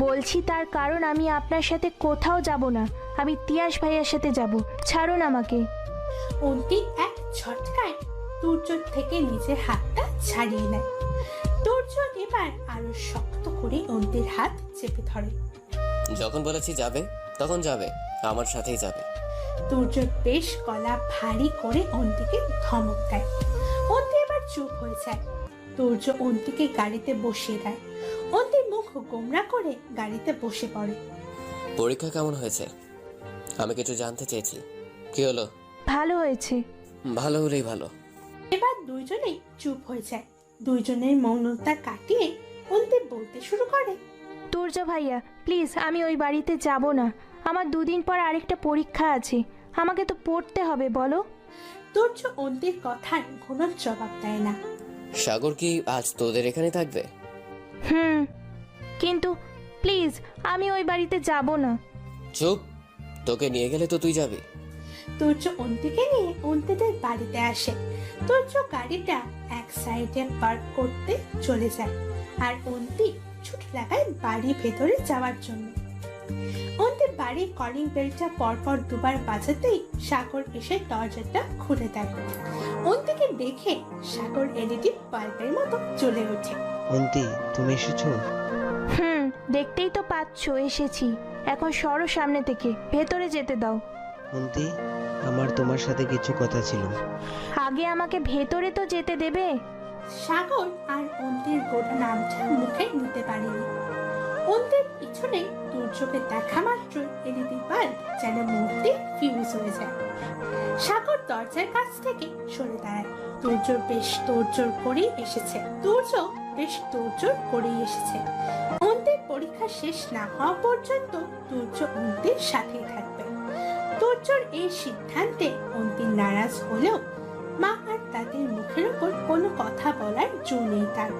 বলছি তার কারণ আমি আপনার সাথে কোথাও যাব না, আমি তিয়াস ভাইয়ার সাথে যাব, ছাড়ুন আমাকে। অন্তি এক ঝটকায় তুর্যর থেকে নিজের হাতটা ছাড়িয়ে নেয়। তুর্য এবার আরো শক্ত করে অন্তির হাত চেপে ধরে। যখন বলেছি যাবে তখন যাবে, আমার সাথেই যাবে। তুর্য বেশ গলা ভারী করে অন্তিকে ধমক দেয়। অন্তি এবার চুপ হয়ে যায়। তুর্য অন্তিকে গাড়িতে বসিয়ে দেয়। অন্তির মুখ গোমরা করে গাড়িতে বসে পড়ে। পরীক্ষা কেমন হয়েছে? আমি কিছু জানতে চেয়েছি। কি হলো? ভালো হয়েছে। ভালো হলেই ভালো। এবার দুইজনেই চুপ হয়ে যায়। দুইজনের মৌনতা কাটিয়ে অন্তি বলতে শুরু করে। তুর্য ভাইয়া প্লিজ, আমি ওই বাড়িতে যাব না। আমার 2 দিন পর আরেকটা পরীক্ষা আছে, আমাকে তো পড়তে হবে বলো। তুর্য অন্তির কথার কোনো জবাব দেয় না। সাগর কি আজ তোদের এখানে থাকবে? কিন্তু প্লিজ, আমি ওই বাড়িতে যাব না। চুপ, তোকে নিয়ে গেলে তো তুই যাবি। তুর্য অন্তিকে নিয়ে অন্তিদের বাড়িতে আসে। তুর্য গাড়িটা এক সাইডে পার্ক করতে চলে যায় আর অন্তি ছুট লাগায় বাড়ির ভেতরে যাওয়ার জন্য। অন্তির বাড়ির কলিং বেলটা পরপর 2বার বাজাতেই সাগর এসে দরজাটা খুলে দেয়। অন্তিকে দেখে সাগর এলইডি বাল্বের মতো জ্বলে ওঠে। অন্তি, তুমি এসেছো? দেখতেই তো পাচ্ছ এসেছি। এখন সরো সামনে থেকে, ভেতরে যেতে দাও। অন্তি, আমার তোমার সাথে কিছু কথা ছিল। আগে আমাকে ভেতরে তো যেতে দেবে। সাগর আর অন্তির গোটা নামটা মুখে নিতে পারেনি। অন্তির পিছনে তুর্যকে দেখা মাত্র এলইডি বাল্ব যেন মুহূর্তে ফিউজ হয়ে যায়। সাগর দরজার কাছ থেকে সরে দাঁড়ায়। তুর্য বেশ তোড়জোড় করেই এসেছে। অন্তির পরীক্ষা শেষ না হওয়া পর্যন্ত তুর্য অন্তির সাথেই থাকবে। তুর্যর এই সিদ্ধান্তে অন্তি নারাজ হলেও মা আর তাদের মুখের উপর কোনো কথা বলার জো নেই তার।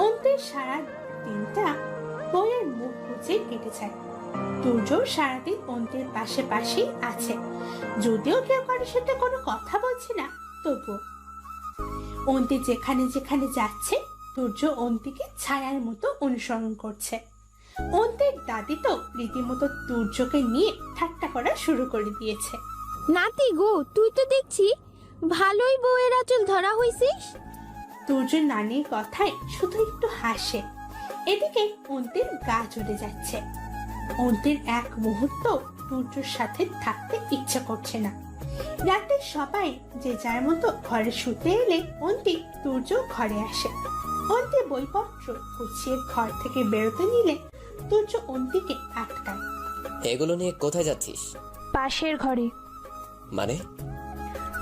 অন্তির সারা দিনটা বইয়ের মুখ বুঝে কেটে যায়। তুর্য সারাদিন অন্তির পাশে পাশেই আছে, যদিও কেউ কারোর সাথে কোনো কথা বলছে না, তবুও অন্তি যেখানে যেখানে যাচ্ছে তুর্য অন্তিকে ছায়ার মতো অনুসরণ করছে। অন্তির দাদি তো রীতিমতো তুর্যকে নিয়ে ঠাট্টা করা শুরু করে দিয়েছে। নাতি গো, তুই তো দেখছি ভালোই বউয়ের আঁচল ধরা হইছিস। তুর্য নানির কথায় শুধু একটু হাসে। এদিকে অন্তির গা জ্বলে যাচ্ছে। অন্তির এক মুহূর্ত তুর্যর সাথে থাকতে ইচ্ছা করছে না। রাতে সবাই যে যার মতো ঘরে শুতে এলে অন্তি তুর্য ঘরে আসে। অন্তি বইপত্র গুছিয়ে ঘর থেকে বেরোতে নিলে তুর্য অন্তিকে আটকায়। এগুলো নিয়ে কোথায় যাচ্ছিস? পাশের ঘরে। মানে?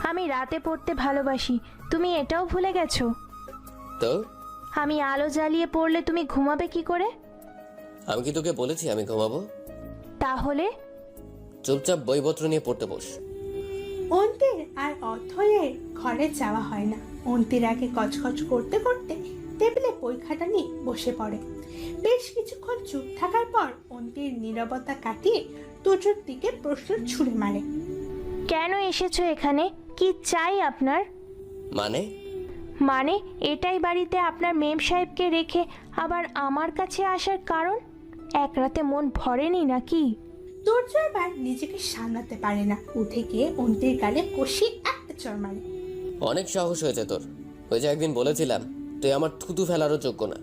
আমি রাতে পড়তে ভালোবাসি, তুমি এটাও ভুলে গেছো? তো আমি আলো জ্বালিয়ে পড়লে তুমি ঘুমাবে কি করে? আমি কি তোকে বলেছি আমি ঘুমাবো? তাহলে চুপচাপ বইপত্র নিয়ে পড়তে বস। অন্তির আর অথয়ের ঘরে যাওয়া হয় না। অন্তির আগে কচকচ করতে করতে টেবিলে বই খাতা নিয়ে বসে পড়ে। বেশ কিছুক্ষণ চুপ থাকার পর অন্তির নীরবতা কাটিয়ে তুর্যর দিকে প্রশ্ন ছুড়ে মারে। কেন এসেছো এখানে? কি চাই আপনার? মানে এটাই বাড়িতে আপনার মেম সাহেবকে রেখে আবার আমার কাছে আসার কারণ? এক রাতে মন ভরেনি নাকি? তুর্য এবার নিজেকে সামলাতে পারে না, উঠে গিয়ে অন্তির গালে কষি একটা চড় মারে। অনেক সাহস হয়েছে তোর। ওই যে একদিন বলেছিলাম তুই আমার থুতু ফেলারও যোগ্য না।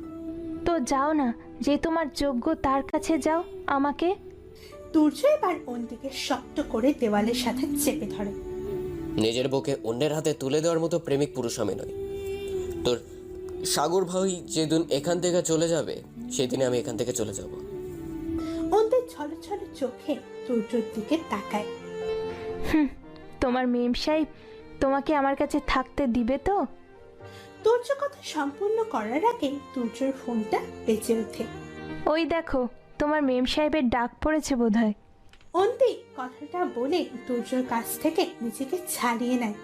তো যাও না, যে তোমার যোগ্য তার কাছে যাও। আমাকে তুর্য এবার অন্তিকে শক্ত করে দেওয়ালের সাথে চেপে ধরে। নিজের বউকে অন্যের হাতে তুলে দেওয়ার মতো প্রেমিক পুরুষ আমি নই। তোর সাগর ভাই যেদিন এখান থেকে চলে যাবে সেদিনে আমি এখান থেকে চলে যাব। অন্তির ছলছল চোখে তুর্যর দিকে তাকায়। তোমার মেম সাহেব তোমাকে আমার কাছে থাকতে দিবে তো? তুর্য কথা সম্পূর্ণ করার আগে তুর্যর ফোনটা বেজে ওঠে। ওই দেখো, তোমার মেম সাহেবের ডাক পড়েছে বোধহয়। অন্তি কথাটা বলে তুর্যর কাছ থেকে নিজেকে ছাড়িয়ে নেয়।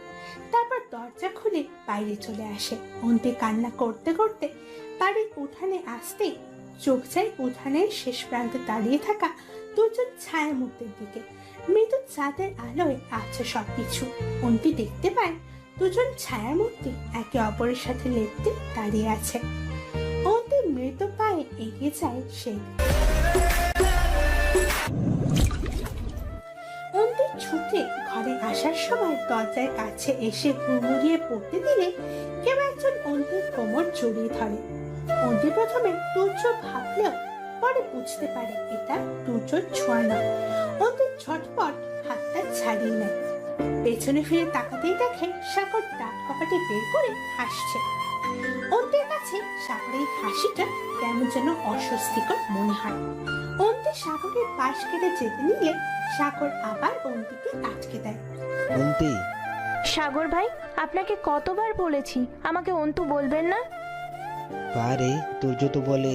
তারপর দরজা খুলে বাইরে চলে আসে। অন্তি কান্না করতে করতে বাড়ির উঠানে আসতেই চোখ যায় উঠানের শেষ প্রান্তে দাঁড়িয়ে থাকা দুজন ছায়া মূর্তির দিকে। মৃদু চাঁদের আলোয় আছে সবকিছু। অন্তি দেখতে পায় দুজন ছায়া মূর্তি একে অপরের সাথে লেপটে দাঁড়িয়ে আছে। অন্তি মৃত পায়ে এগিয়ে যায় সে। অন্তির ছুটে ঘরে আসার সময় দরজার কাছে এসে হুড়মুড়িয়ে পড়তে দিলে কেউ একজন অন্তির কোমর জড়িয়ে ধরে। অন্তি প্রথমে তুর্য ভাবলেও পরে বুঝতে পারে এটা তুর্যর ছোঁয়া নয়। অন্তির ঝটপট হাতটা ছাড়িয়ে নেয়। পেছনে ফিরে তাকাতেই দেখে সাগর দাঁত কপাটে বের করে হাসছে। অন্তির কাছে সাগরের হাসিটা কেমন যেন অস্বস্তিকর মনে হয়। অন্তি সাগরের পাশ কেটে যেতে নিলে সাগর আবার অন্তিকে আটকে দেয়। অন্তি, সাগর ভাই, আপনাকে কতবার বলেছি আমাকে অন্তু বলবেন না। পারে তুর্য তো বলে।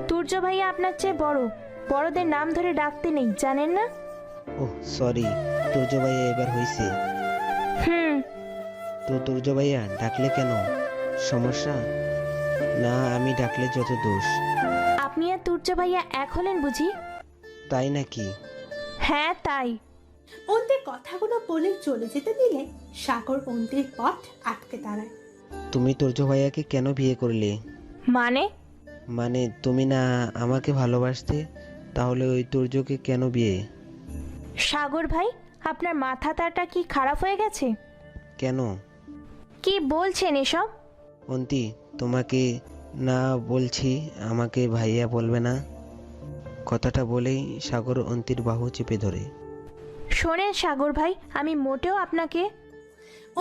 তুর্য ভাইয়া আপনার চেয়ে বড়, বড়দের নাম ধরে ডাকতে নেই, জানেন না? ওহ সরি, তুর্য ভাইয়া এবার হয়েছে। তো তুর্য ভাইয়া ডাকলে কেন? সমস্যা? না আমি ডাকলে যত দোষ। আপনি আর তুর্য ভাইয়া এক হলেন বুঝি? তাই নাকি? হ্যাঁ তাই। অন্তির কথাগুলো বলে চলে যেতে দিলে সাগর অন্তির পথ আটকে দাঁড়ায়। তুমি তুর্য ভাইয়াকে কেন বিয়ে করলে? মানে তুমি না আমাকে ভালোবাসতে, তাহলে ওই তুর্যকে কেন বিয়ে? সাগর ভাই, আপনার মাথাটা কি খারাপ হয়ে গেছে? কেন? কি বলছেন এসব? অন্তি, তোমাকে না বলছি আমাকে ভাইয়া বলবে না। কথাটা বলেই সাগর অন্তির বাহু চেপে ধরে। শোনেন সাগর ভাই, আমি মোটেও আপনাকে।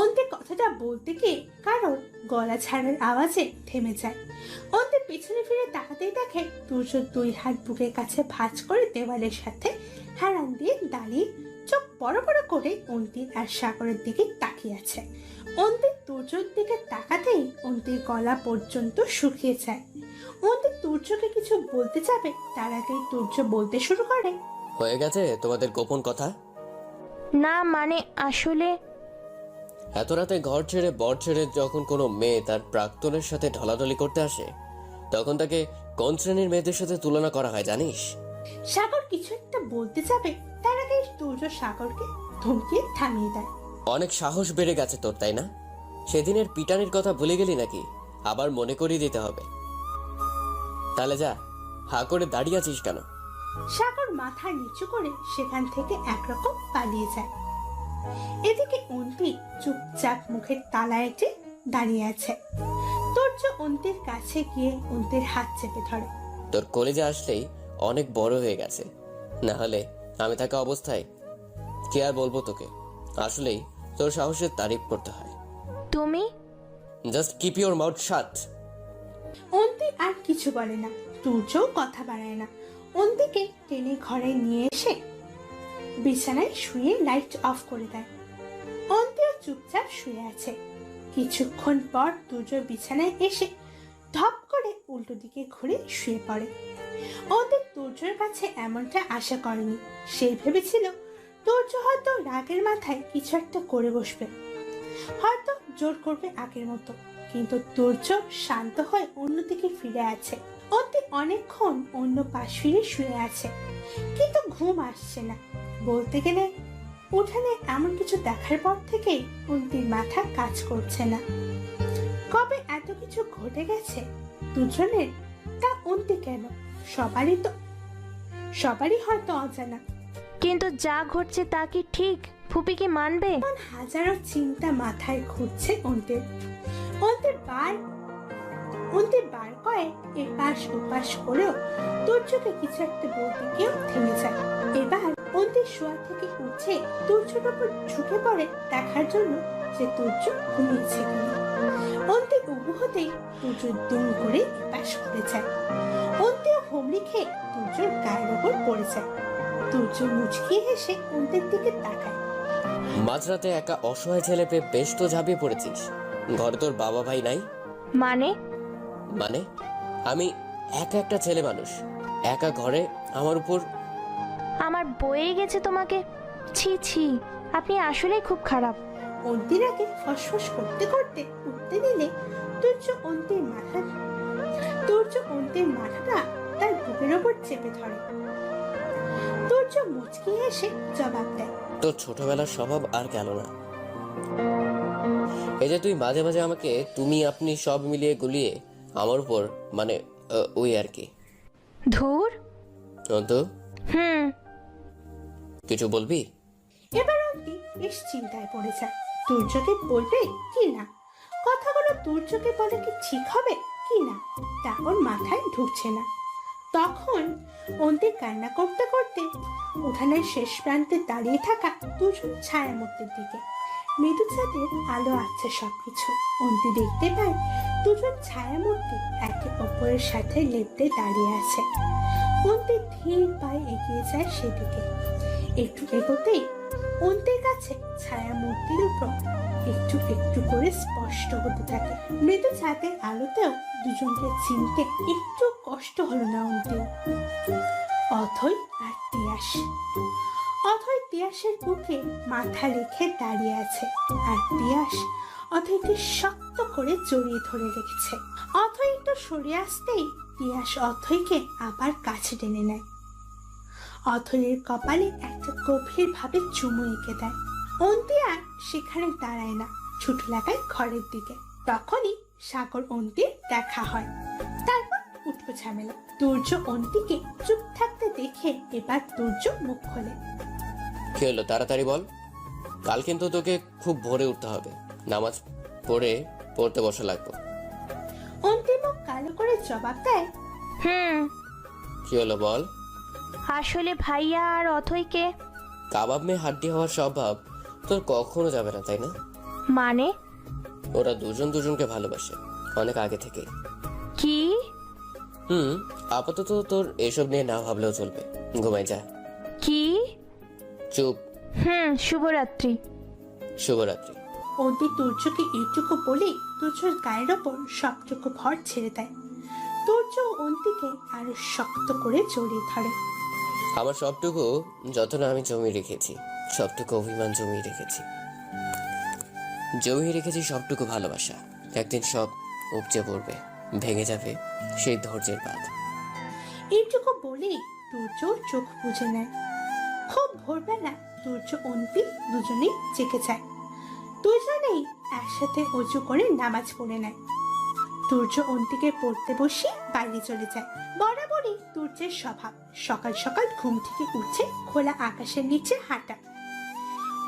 অন্তি কথাটা বলতে গিয়ে কারণ গলা ছাড়ার আওয়াজে থেমে যায়। অন্তি পিছনে ফিরে তাকাতেই দেখে তুর্য দুই হাত বুকের কাছে ভাঁজ করে দেওয়ালের সাথে হেলান দিয়ে দাঁড়িয়ে চোখ বড় বড় করে অন্তির আর সাগরের দিকে তাকিয়ে আছে। অন্তি তুর্যর দিকে তাকাতেই অন্তির গলা পর্যন্ত শুকিয়ে যায়। অন্তি তুর্যকে কিছু বলতে যাবে তার আগেই তুর্য বলতে শুরু করে, হয়ে গেছে তোমাদের গোপন কথা? না মানে আসলে এত রাতে ঘর ছেড়ে বর ছেড়ে যখন কোনো মেয়ে তার প্রাক্তনের সাথে ঢলাঢলি করতে আসে, তখন তাকে কোন শ্রেণীর মেয়েদের সাথে তুলনা করা হয় জানিস? সাগর কিছু একটা বলতে যাবে তার আগেই তুর্য সাগরকে ধমকিয়ে থামিয়ে দেয়। অনেক সাহস বেড়ে গেছে তোর, তাই না? সেদিনের পিটানির কথা ভুলে গেলি নাকি? আবার মনে করিয়ে দিতে হবে। তাহলে যা, হা করে দাঁড়িয়ে আছিস কেন? সাগর মাথা নিচু করে সেখান থেকে একরকম পালিয়ে যায়। এদিকে অন্তি চুপচাপ মুখের তালা এঁটে দাঁড়িয়ে আছে। তুর্য অন্তির কাছে গিয়ে অন্তির হাত চেপে ধরে। তোর কলেজে আসলেই অনেক বড় হয়ে গেছে, না হলে আমি থাকা অবস্থায় কি আর বলবো তোকে। আসলেই তোর সাহসের তারিফ করতে হয়। তুমি just keep your mouth shut. অন্তি আর কিছু বলে না, তুর্যও কথা বাড়ায় না। অন্তিকে টেনে ঘরে নিয়ে এসে বিছানায় শুয়ে লাইট অফ করে দেয়। অন্তিও চুপচাপ শুয়ে আছে। কিছুক্ষণ পর তুর্য বিছানায় এসে ধপ করে উল্টো দিকে ঘুরে শুয়ে পড়ে। অন্তি তুর্যর কাছে এমনটা আশা করেনি। সে ভেবেছিল তুর্য হয়তো রাগের মাথায় কিছু একটা করে বসবে, হয়তো জোর করবে আগের মতো। কিন্তু তুর্য শান্ত হয়ে অন্যদিকে ফিরে আছে। অন্তি অনেকক্ষণ অন্য পাশ ফিরে শুয়ে আছে, কিন্তু ঘুম আসছে না। বলতে গেলে উঠানে এমন কিছু দেখার পর থেকে অন্তির মাথা কাজ করছে না। কবে এত কিছু ঘটে গেছে দুজনের, তা অন্তি কেন? সবারই হয়তো অজানা। কিন্তু যা ঘটছে তা কি ঠিক? ফুপি কি মানবে? হাজারো চিন্তা মাথায় ঘুরছে অন্তির। অন্তির বার কয়েক এপাশ ওপাশ করেও তুর্যকে কিছু একটা বলতে গিয়েও থেমে যায়। এবার অন্তির শোয়া থেকে উঠে তুর্যের উপর ঝুঁকে পড়ে দেখার জন্য যে তুর্য ঘুমিয়েছে কিনা। অন্তি উবু হতেই তুর্য দুম করে এপাশ করে যায়। অন্তিও হুমড়ি খেয়ে তুর্যর গায়ের উপর পড়ে যায়। তুর্য মুচকিয়ে হেসে অন্তির দিকে তাকায়। মাঝরাতে একা অসহায় ছেলে পেয়ে বেশ তো ঝাঁপিয়ে পড়েছিস। ঘরে তোর বাবা ভাই নাই? মানে আমি একা একটা ছেলে মানুষ, একা ঘরে আমার উপর। আমার বয়ে গেছে তোমাকে। ছি ছি, আপনি আসলেই খুব খারাপ। অন্তির আগে ফসফস করতে করতে উঠতে দিলে তুর্য অন্তির মাথাটা তার বুকের ওপর চেপে ধরে। তুর্য মুচকি এসে জবাব দেয়, তোর ছোটবেলার স্বভাব আর গেল না। এই যে তুই মাঝে মাঝে আমাকে তুমি আপনি সব মিলিয়ে গুলিয়ে আমার উপর ওই আর কি। ধুর। অন্তু, কিছু বলবি? এবার অন্তি বেশ চিন্তায় পড়ে যায়, তুর্যকে বলবে কি না। কথাগুলো তুর্যকে বলে কি ঠিক হবে কি না তা ওর মাথায় ঢুকছে না। তখন অন্তি কান্না করতে করতে উঠানের শেষ প্রান্তে দাঁড়িয়ে থাকা দুজন ছায়ামূর্তির দিকে। মৃদু চাঁদের আলো আছে সবকিছু। অন্তি দেখতে পায় দুজন ছায়ামূর্তি একে অপরের সাথে লেপ্টে দাঁড়িয়ে আছে। অন্তি ধীর পায়ে এগিয়ে যায় সেদিকে। একটু এগোতেই অন্তির কাছে ছায়ামূর্তির উপর একটু একটু করে স্পষ্ট হতে থাকে। মৃদু চাঁদের আলোতেও দুজনকে চিনতে একটু কষ্ট হলো না অন্তির। অথই আর তিয়াস। অথই তিয়াসের বুকে মাথা রেখে দাঁড়িয়ে আছে, আর তিয়াস অথইকে শক্ত করে জড়িয়ে ধরে রেখেছে। অথই একটু সরে আসতেই তিয়াস অথইকে আবার কাছে টেনে নেয়। অথয়ের কপালে একটা গভীর ভাবে চুমু এঁকে দেয়। অন্তি আর সেখানে দাঁড়ায় না, ছুটে লাগায় ঘরের দিকে। তখনই সাগর অন্তির দেখা হয়। তারপর উঠবো ঝামেলা। তুর্য অন্তিকে চুপ থাকতে দেখে এবার তুর্য মুখ খোলে। কি হলো, তাড়াতাড়ি বল। কাল কিন্তু তোকে খুব ভোরে উঠতে হবে, নামাজ পড়তে বসা লাগবে। অন্তি মুখ কালো করে জবাব দেয়, কি হলো বল। আসলে ভাইয়া আর অথইকে। কাবাব মেয়ে হাড্ডি হওয়ার স্বভাব তোর কখনো যাবে না, তাই না? মানে? ওরা দুজন দুজনকে ভালোবাসে অনেক আগে থেকে। কি? আপাতত তোর এসব নিয়ে না ভাবলেও চলবে, ঘুমাই যা। কি? চুপ। শুভরাত্রি। শুভরাত্রি। অন্তি তুর্যকে এইটুকু বলে তুর্যর গায়ের ওপর সবটুকু ভর ছেড়ে দেয়। তুর্য অন্তিকে আরো শক্ত করে জড়িয়ে ধরে। আমার সবটুকু যতটা আমি জমিয়ে রেখেছি, সবটুকু অভিমান জমিয়ে রেখেছি সবটুকু ভালোবাসা। একদিন সব উপচে পড়বে, ভেঙে যাবে সেই ধৈর্যের বাঁধ। এইটুকু বলেই তুর্য চোখ বুজে নেয়। খুব ভোরবেলা তুর্য অন্তি দুজনেই জেগে যায়। দুজনেই একসাথে অজু করে নামাজ পড়ে নেয়। তুর্য অন্তিকে পড়তে বসে বাইরে চলে যায়। বরাবরই তুর্যের স্বভাব সকাল সকাল ঘুম থেকে উঠে খোলা আকাশের নিচে হাঁটা।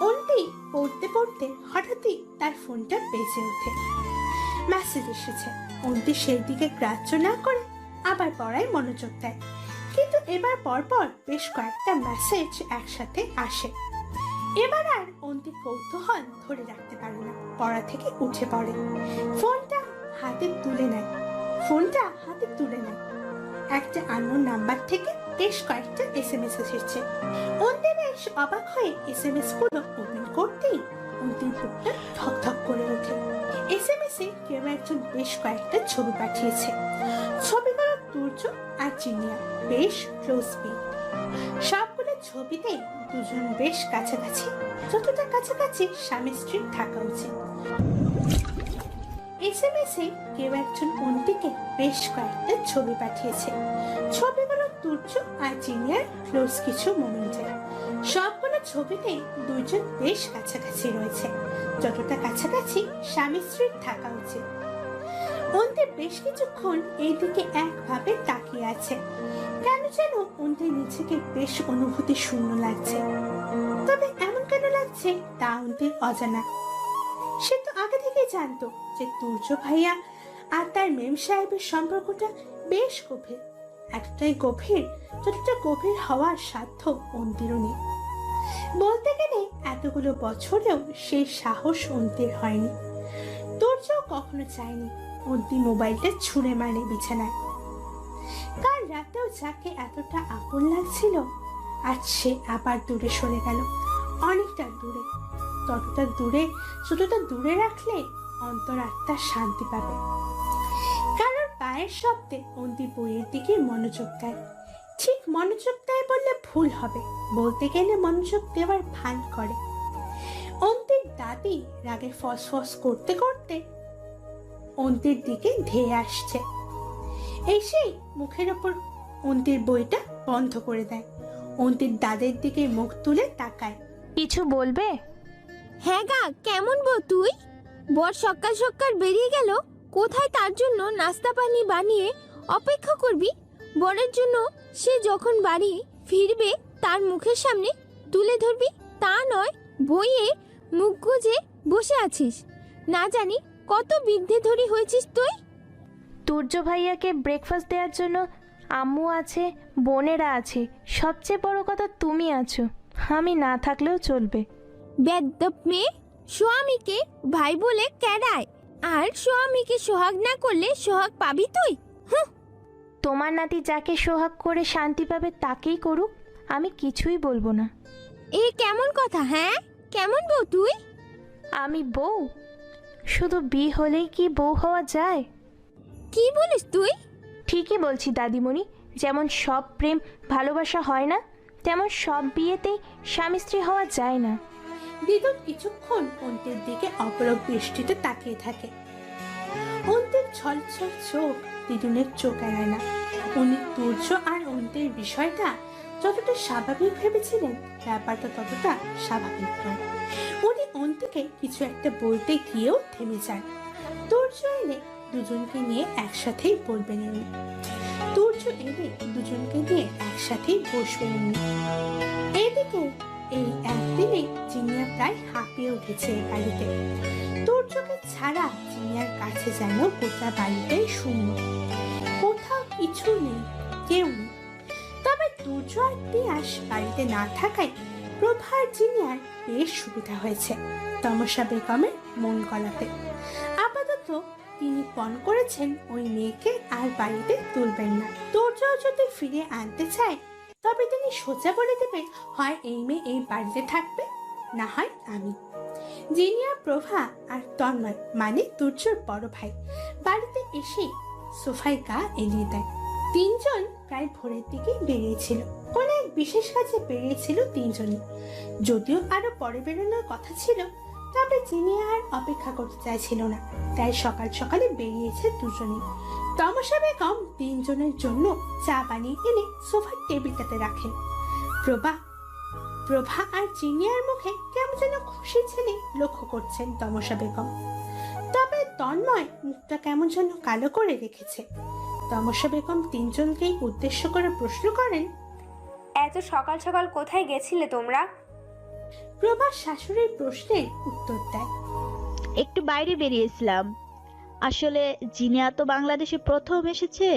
অন্তি পড়তে পড়তে হঠাৎই তার ফোনটা বেজে ওঠে। মেসেজ এসেছে। অন্তি সেই দিকে গ্রাহ্য না করে আবার পড়ায় মনোযোগ দেয়। কিন্তু এবার পরপর বেশ কয়েকটা মেসেজ একসাথে আসে। এবার আর অন্তি কৌতূহল ধরে রাখতে পারে না, পড়া থেকে উঠে পড়ে। ফোনটা হাতে তুলে নেয়। একটা আননোন নাম্বার থেকে বেশ কয়েকটা SMS এসেছে। অন্তি বেশ অবাক হয়ে SMS গুলো ওপেন করতেই অন্তির বুকটা ধক করে ওঠে। SMS এ কেউ একজন বেশ কয়েকটা ছবি পাঠিয়েছে। ছবিগুলো তুর্য আর জিনিয়া বেশ ক্লোজ পিক। সবগুলো ছবিতে দুজন বেশ কাছাকাছি, যতটা কাছাকাছি স্বামী স্ত্রীর থাকা উচিত। SMS এ কেউ একজন অন্তিকে বেশ কয়েকটা ছবি পাঠিয়েছে। ছবিগুলো তুর্য আর জিনিয়ার ক্লোজ কিছু মোমেন্টে। সবগুলো ছবিতে দুজন বেশ কাছাকাছি রয়েছে, যতটা কাছাকাছি স্বামী স্ত্রীর থাকা উচিত। অন্তি বেশ কিছুক্ষণ এইদিকে একভাবে তাকিয়ে আছে। কেন যেন অন্তি নিজেকে বেশ অনুভূতি শূন্য লাগছে। তবে এমন কেন লাগছে তা অন্তির অজানা। সে তো আগে থেকেই জানতো যে তুর্য ভাইয়া আর তার মেম সাহেবের সম্পর্কটা বেশ গভীর, এতটাই গভীর যতটা গভীর হওয়ার সাধ্য অন্তিরও নেই। বলতে গেলে এতগুলো বছরেও সেই সাহস অন্তির হয়নি। তুর্য কখনো চায়নি অন্তি মোবাইলটা ছুঁড়ে মারে বিছানায়। কাল রাতেও যাকে এতটা আপন লাগছিল, আজ সে আবার দূরে সরে গেল, অনেকটা দূরে। যতটা দূরে রাখলে অন্তরাত্মা শান্তি পাবে। কারোর পায়ের শব্দে অন্তি বইয়ের দিকে মনোযোগ দেয়। ঠিক মনোযোগ দেয় বললে ভুল হবে, বলতে গেলে মনোযোগ দেওয়ার ভান করে। অন্তির দাদি রাগে ফসফস করতে করতে অন্তির দিকে ধেয়ে আসছে। এসেই মুখের ওপর অন্তির বইটা বন্ধ করে দেয়। অন্তির দাদের দিকে মুখ তুলে তাকায়। কিছু বলবে? হ্যাঁ গা, কেমন বউ তুই? বর সকাল সকাল বেরিয়ে গেল কোথায়, তার জন্য নাস্তা পানি বানিয়ে অপেক্ষা করবি বরের জন্য? সে যখন বাড়ি ফিরবে তার মুখের সামনে তুলে ধরবি, তা নয় বইয়ে মুখ গুজে বসে আছিস। না জানি কত বিদ্ধে ধরি হয়েছিস তুই। তুর্য ভাইয়াকে ব্রেকফাস্ট দেওয়ার জন্য আম্মু আছে, বোনেরা আছে, সবচেয়ে বড় কথা তুমি আছো। আমি না থাকলেও চলবে। বেদ্যপ মেয়ে, স্বামীকে ভাই বলে ক্যাডায়, আর স্বামীকে সোহাগ না করলে সোহাগ পাবি তুই? তোমার নাতি যাকে সোহাগ করে শান্তি পাবে তাকেই করুক, আমি কিছুই বলবো না। এ কেমন কথা? হ্যাঁ, কেমন বউ তুই? আমি বউ? শুধু বিয়ে হলেই কি বউ হওয়া যায়? কি বলিস তুই? ঠিকই বলছি দাদিমণি, যেমন সব প্রেম ভালোবাসা হয় না, তেমন সব বিয়েতেই স্বামী স্ত্রী হওয়া যায় না। বিদ্যুৎ কিছুক্ষণ অন্তের দিকে অপলক দৃষ্টিতে তাকিয়ে থাকে। অন্তের ছলছল চোখ দিদুনের চোখ এড়ায় না। উনি তুর্য আর অন্তের বিষয়টা যতটা স্বাভাবিক ভেবেছিলেন, ব্যাপারটা ততটা স্বাভাবিক নয়। উনি অন্তিকে কিছু একটা বলতে গিয়েও থেমে যান। তুর্য এলে দুজনকে নিয়ে একসাথেই বলবেন উনি। তুর্য এলে দুজনকে নিয়ে একসাথেই বসবেন উনি। এদিকে এই একদিনে জিনিয়া প্রায় হাঁপিয়ে উঠেছে এই বাড়িতে। তুর্যকে ছাড়া জিনিয়ার কাছে যেন গোটা বাড়িতে শূন্য, কোথাও কিছু নেই, কেউ নেই। তবে তুর্য আর পিয়াস বাড়িতে না থাকায় প্রভার জিনিয়ার বেশ সুবিধা হয়েছে তমসা বেগমের মন গলাতে। আপাতত তিনি পণ করেছেন ওই মেয়েকে আর বাড়িতে তুলবেন না। তুর্য যদি ফিরে আনতে চায় তবে তিনি সোজা বলে দেবেন, হয় এই মেয়ে এই বাড়িতে থাকবে, না হয় আমি। জিনিয়া, প্রভা আর তন্ময় মানে তুর্যর বড় ভাই বাড়িতে এসে সোফায় গা এলিয়ে দেয়। তিনজন প্রায় ভোরের দিকে বেরিয়েছিল, কোনো এক বিশেষ কাজে বেরিয়েছিল তিনজনই। যদিও আরো পরে বেরোনোর কথা ছিল, তবে জিনিয়া আর অপেক্ষা করতে চাইছিল না, তাই সকাল সকালে বেরিয়েছে দুজনেই। তমসা বেগম তিনজনের জন্য চা বানিয়ে এনে সোফার টেবিলটাতে রাখেন। প্রভা আর জিনিয়ার মুখে কেমন যেন খুশি ছেলে লক্ষ্য করছেন তমসা বেগম। তবে তন্ময় মুখটা কেমন যেন কালো করে রেখেছে। তমসা বেগম তিনজনকেই উদ্দেশ্য করে প্রশ্ন করেন, এত সকাল সকাল কোথায় গেছিলে তোমরা? প্রভা শাশুড়ির প্রশ্নের উত্তর দেয়, একটু বাইরে বেরিয়েছিলাম। আসলে জিনিয়া তো বাংলাদেশে প্রথম এসেছে,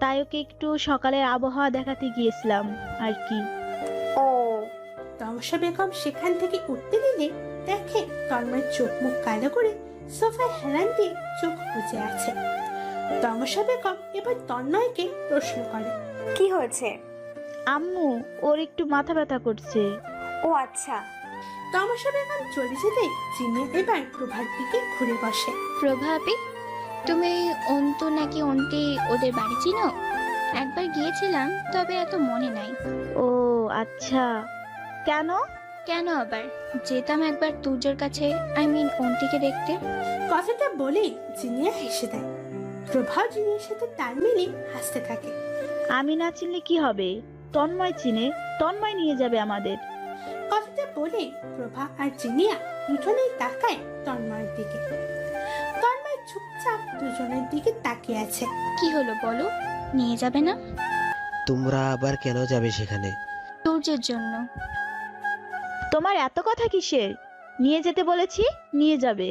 তাই ওকে একটু সকালের আবহাওয়া দেখাতে গিয়েছিলাম আর কি। ও। তমসা বেগম সেখান থেকে উঠতে নিলে দেখে তন্ময়ের চোখ মুখ কালো করে সোফায় হেলান দিয়ে চোখ বুজে আছে। তমসা বেগম এবার তন্ময়কে প্রশ্ন করে, কি হয়েছে? আম্মু, ওর একটু মাথা ব্যথা করছে। ও আচ্ছা। তমসা বেগম চলে যেতে জিনিয়া এবার প্রভার দিকে ঘুরে বসে। প্রভাবী, তুমি অন্তু নাকি অন্তি ওদের বাড়ি চিনো? একবার গিয়েছিলাম, তবে এত মনে নাই। ও আচ্ছা, কেন? কেন আবার, যেতাম একবার তুর্যর কাছে, আই মিন অন্তিকে দেখতে। কথাটা বলে জিনিয়া হেসে দেয়। প্রভা জিনিয়ার সাথে তাল মিলিয়ে হাসতে থাকে। আমি না চিনলে কি হবে, তন্ময় চিনে, তন্ময় নিয়ে যাবে আমাদের। কথাটা বলে প্রভা আর জিনিয়া দুজনেই তাকায় তন্ময়ের দিকে। তন্ময় চুপচাপ দুজনের দিকে তাকিয়ে আছে। কি হলো বলো, নিয়ে যাবে না? তোমরা আবার কেন যাবে সেখানে? তুর্যের জন্য। তোমার এত কথা কিসের? নিয়ে যেতে বলেছি, নিয়ে যাবে।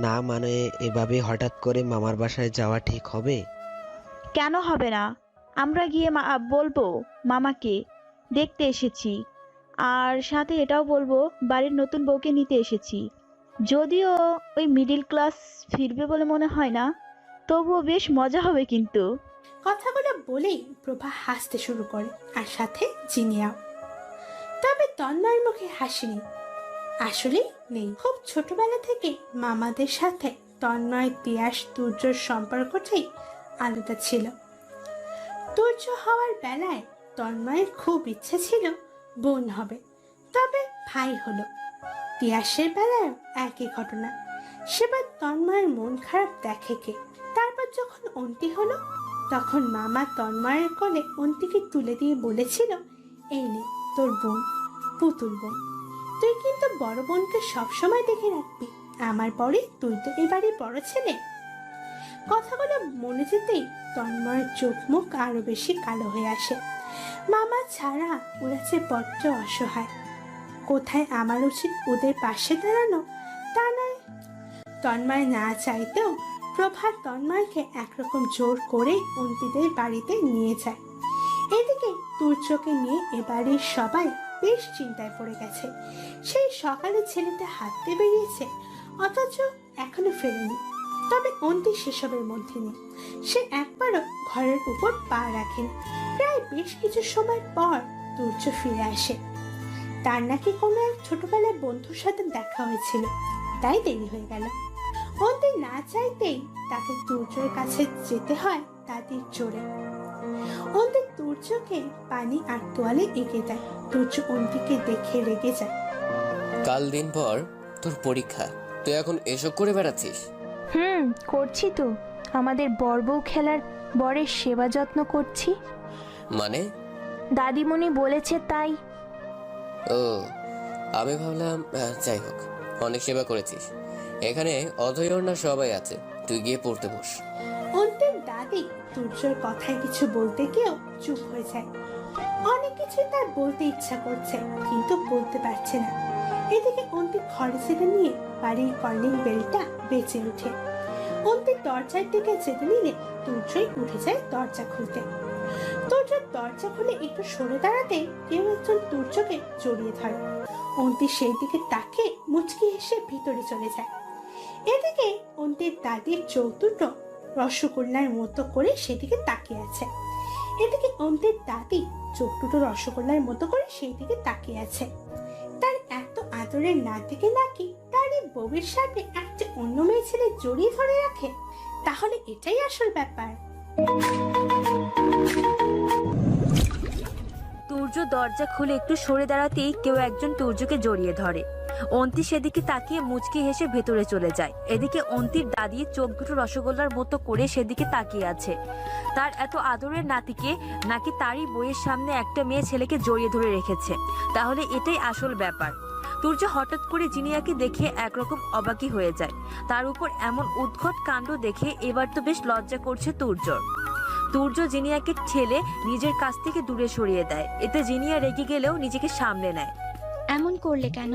না মানে এভাবে হঠাৎ করে মামার বাসায় যাওয়া ঠিক হবে? কেন হবে না? আমরা গিয়ে বলবো মামাকে দেখতে এসেছি, আর সাথে এটাও বলবো বাড়ির নতুন বউকে নিতে এসেছি। যদিও ওই মিডিল ক্লাস ফিরবে বলে মনে হয় না, তবুও বেশ মজা হবে কিন্তু। কথাগুলো বলেই প্রভা হাসতে শুরু করে, আর সাথে জিনিয়াও। তবে তন্ময়ের মুখে হাসি নেই, আসলেই নেই। খুব ছোটবেলা থেকে মামাদের সাথে তন্ময়, পিয়াস, তুর্যর সম্পর্কটাই আলাদা ছিল। তুর্য হওয়ার বেলায় তন্ময়ের খুব ইচ্ছে ছিল বোন হবে, তবে ভাই হলো। পিয়াসের বেলায় একই ঘটনা, সেবার তন্ময়ের মন খারাপ দেখে কে। তারপর যখন অন্তি হলো, তখন মামা তন্ময়ের কোলে অন্তিকে তুলে দিয়ে বলেছিল, এই নে তোর বোন, পুতুল বোন। তুই কিন্তু বড় বোনকে সবসময় দেখে রাখবি, আমার পরে তুই তো এবারে বড় ছেলে। কথাগুলো মনে যেতেই তন্ময়ের চোখ মুখ আরো বেশি কালো হয়ে আসে। মামা ছাড়া ওরা যে বড্ড অসহায়। কোথায় আমার উচিত ওদের পাশে দাঁড়ানো তা নয়। তন্ময় না চাইতেও প্রভা তন্ময়কে একরকম জোর করে অন্তিদের বাড়িতে নিয়ে যায়। এদিকে তুর্যকে নিয়ে এ বাড়ির সবাই বেশ চিন্তায় পড়ে গেছে। সেই সকালে ছেলেটা হাঁটতে বেরিয়েছে, অথচ এখনো ফেরেনি। তবে অন্তি সেসবের মধ্যে নেই। সে একবারও ঘরের উপর পা রাখেনি। প্রায় বেশ কিছু সময় পর তুর্য ফিরে আসে। তার নাকি কোনো এক ছোটবেলায় বন্ধুর সাথে দেখা হয়েছিল, তাই দেরি হয়ে গেল। অন্তি না চাইতেই তাকে তুর্যের কাছে যেতে হয় দাদির জোরে। অন্তি তুর্যকে পানি আর তোয়ালে এগিয়ে দেয়। তুর্য অন্তিকে দেখে রেগে যায়। কাল দিন পর তোর পরীক্ষা, তুই এখন এসব করে বেড়াচ্ছিস? করছি তো। আমাদের বড়বউ খেলার বরের সেবা যত্ন করছি। মানে? দাদিমণি বলেছে তাই। ও, আমি ভাবলাম যাই হোক, অনেক সেবা করেছিস। এখানে অধৈর্য না সবাই আছে, তুই গিয়ে পড়তে বস। অন্তির দাদি তুর্যর কথায় কিছু বলতে গিয়েও চুপ হয়ে যায়। অনেক কিছু তার বলতে ইচ্ছা করছে, কিন্তু বলতে পারছে না। এদিকে অন্তি ঘরে ছেড়ে নিয়ে বাড়ির কলিং বেলটা বেঁচে ওঠে। অন্তির দরজার দিকে যেতে নিলে তুর্যই উঠে যায় দরজা খুলতে। তুর্যর দরজা খুলে একটু সরে দাঁড়াতে কেউ একজন তুর্যকে জড়িয়ে ধরে। অন্তি সেই দিকে তাকে মুচকি হেসে ভিতরে চলে যায়। এদিকে অন্তির দাদির চোখ দুটো রসগোল্লার মতো করে সেদিকে তাকিয়ে আছে। এদিকে অন্তির দাদি চোখ দুটো রসগোল্লার মতো করে সেই দিকে তাকিয়ে আছে। তার এত আদরের নাতিকে নাকি তার এই বউয়ের সাথে একটা অন্য মেয়ে ছেলে জড়িয়ে ধরে রাখে, তাহলে এটাই আসল ব্যাপার। তুর্য দরজা খুলে একটু সরে দাঁড়াতেই কেউ একজন তুর্যকে জড়িয়ে ধরে। অন্তি সেদিকে তাকিয়ে মুচকি হেসে ভেতরে চলে যায়। এদিকে অন্তির দাদি চোখ দুটো রসগোল্লার মতো করে সেদিকে তাকিয়ে আছে। তার এত আদরের নাতিকে নাকি তারই বইয়ের সামনে একটা মেয়ে ছেলেকে জড়িয়ে ধরে রেখেছে, তাহলে এটাই আসল ব্যাপার। তুর্য হঠাৎ করে জিনিয়াকে দেখে একরকম অবাকই হয়ে যায়। তার উপর এমন উদ্ভট কাণ্ড দেখে এবার তো বেশ লজ্জা করছে তুর্যর। তুর্য জিনিয়াকে ঠেলে নিজের কাছ থেকে দূরে সরিয়ে দেয়। এতে জিনিয়া রেগে গেলেও নিজেকে সামলে নেয়। এমন করলে কেন?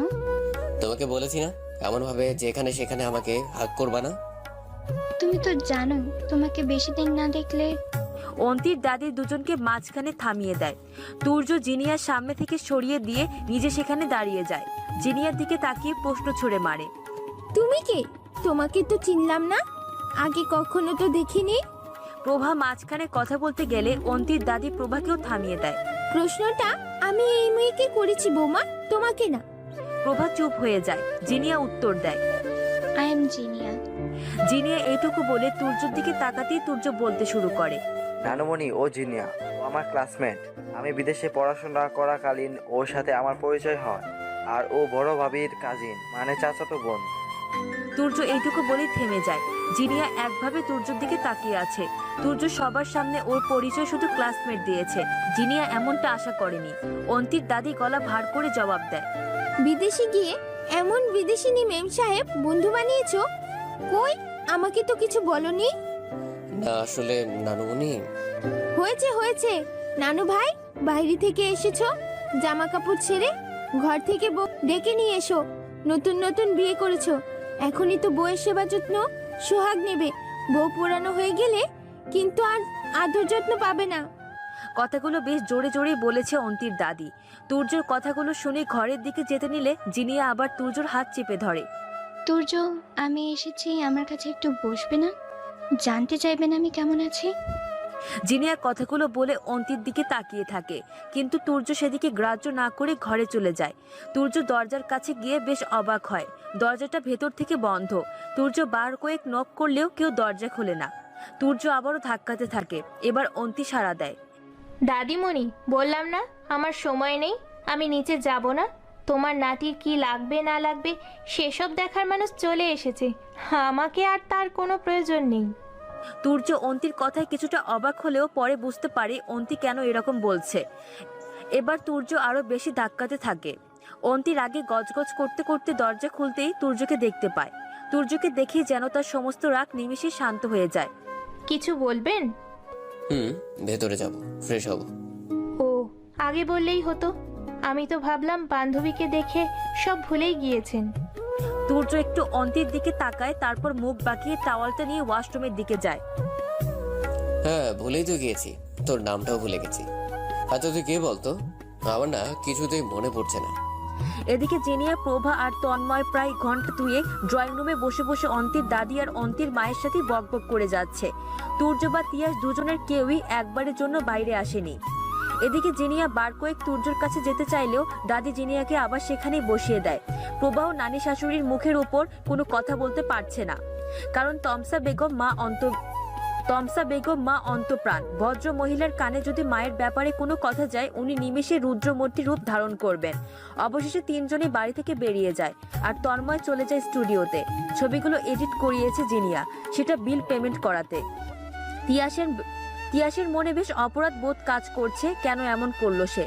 তোমাকে বলেছি না এমন ভাবে যেখানে সেখানে আমাকে হাক করবা না। তুমি তো জানো তোমাকে বেশি দিন না দেখলে। অন্তির দাদি দুজনকে মাঝখানে থামিয়ে দেয়। তুর্য জিনিয়ার সামনে থেকে সরিয়ে দিয়ে নিজে সেখানে দাঁড়িয়ে যায়। জিনিয়ার দিকে তাকিয়ে প্রশ্ন ছুড়ে মারে, তুমি কে? তোমাকে তো চিনলাম না, আগে কখনো তো দেখিনি। প্রভা মাঝখানে কথা বলতে গেলে অন্তির দাদি প্রভাকেও থামিয়ে দেয়। প্রশ্নটা আমি এই মেয়েকে করেছি বৌমা, তোমাকে না। প্রভা চুপ হয়ে যায়। জিনিয়া উত্তর দেয়, আই এম জিনিয়া। জিনিয়া এইটুকু বলে তুর্যর দিকে তাকাতেই তুর্য বলতে শুরু করে, নানুমণি, ও জিনিয়া, ও আমার ক্লাসমেট। আমি বিদেশে পড়াশোনা করাকালীন ওর সাথে আমার পরিচয় হয়, আর ও বড় ভাবির কাজিন, মানে চাচাতো বোন। তুর্য এইটুকু বলেই থেমে যায়। জিনিয়া একভাবে তুর্যর দিকে তাকিয়ে আছে। তুর্য সবার সামনে ওর পরিচয় শুধু ক্লাসমেট দিয়েছে, জিনিয়া এমনটা আশা করেনি। অন্তির দাদি গলা ভার করে জবাব দেয়, বিদেশে গিয়ে এমন বিদেশিনী মেম সাহেব বন্ধু বানিয়েছো? কই, আমাকে তো কিছু বলনি। না আসলে নানুমণি। হয়েছে হয়েছে, নানু ভাই বাইরে থেকে এসেছো, জামা কাপড় ছেড়ে ঘর থেকে বউ ডেকে নিয়ে এসো। নতুন নতুন বিয়ে করেছো, এখনই তো বউয়ের সেবা যত্ন সোহাগ নেবে। বউ পুরানো হয়ে গেলে কিন্তু আর আদর যত্ন পাবে না। কথাগুলো বেশ জোরে জোরে বলেছে অন্তির দাদি। তুর্যর কথাগুলো শুনে ঘরের দিকে যেতে নিলে জিনিয়া আবার তুর্যর হাত চেপে ধরে। তুর্য, আমি এসেছি, আমার কাছে একটু বসবে না? জানতে চাইবেন আমি কেমন আছি? জিনিয়া কথাগুলো বলে অন্তির দিকে তাকিয়ে থাকে, কিন্তু তুর্য সেদিকে গ্রাহ্য না করে ঘরে চলে যায়। তুর্য দরজার কাছে গিয়ে বেশ অবাক হয়। দরজাটা ভেতর থেকে বন্ধ। তুর্য বার কয়েক নক করলেও কেউ দরজা খোলে না। তুর্য আবারও ধাক্কাতে থাকে। এবার অন্তি সাড়া দেয়, দাদিমণি, বললাম না আমার সময় নেই, আমি নিচে যাব না। তোমার নাতির কি লাগবে না লাগবে সেসব দেখার মানুষ চলে এসেছে, আমাকে আর তার কোনো প্রয়োজন নেই। তুর্য অন্তির কথায় কিছুটা অবাক হলেও পরে বুঝতে পারে অন্তি কেন এরকম বলছে। এবার তুর্য আরো বেশি ধাক্কাতে থাকে। অন্তির আগে গজগজ করতে করতে দরজা খুলতেই তুর্যকে দেখতে পায়। তুর্যকে দেখে যেন তার সমস্ত রাগ নিমেষে শান্ত হয়ে যায়। কিছু বলবেন? ভেতরে যাব, ফ্রেশ হব। ও, আগে বললেই হতো। আমি তো ভাবলাম বান্ধবীকে দেখে সব ভুলেই গিয়েছেন। তুর্য একটু অন্তির দিকে তাকায়, তারপর মুখ বাঁকিয়ে টাওয়ালটা নিয়ে ওয়াশরুমের দিকে যায়। হ্যাঁ, ভুলেই তো গিয়েছি, তোর নামটাও ভুলে গেছি। আচ্ছা তুই কে বলতো? আমার না কিছুতেই মনে পড়ছে না। এদিকে জেনিয়া, প্রভা আর তন্ময় প্রায় ঘন্টা দুয়ে ড্রয়িং রুমে বসে বসে অন্তির দাদি আর অন্তির মায়ের সাথে বকবক করে যাচ্ছে। তুর্য বা তিয়াস দুজনের কেউই একবারের জন্য বাইরে আসেনি। এদিকে জেনিয়া বার কয়েক তুর্যর কাছে যেতে চাইলেও দাদি জেনিয়াকে আবার সেখানেই বসিয়ে দেয়। প্রভা ও নানি শাশুড়ির মুখের উপর কোনো কথা বলতে পারছে না, কারণ তমসা বেগম মা অন্তপ্রাণ। ভদ্র মহিলার কানে যদি মায়ের ব্যাপারে কোনো কথা যায়, উনি নিমেষে রুদ্রমূর্তি রূপ ধারণ করবেন। অবশেষে তিনজনই বাড়ি থেকে বেরিয়ে যায়, আর তন্ময় চলে যায় স্টুডিওতে। ছবিগুলো এডিট করিয়েছে জিনিয়া, সেটা বিল পেমেন্ট করাতে। তিয়াসের মনে বেশ অপরাধ বোধ কাজ করছে। কেন এমন করলো সে?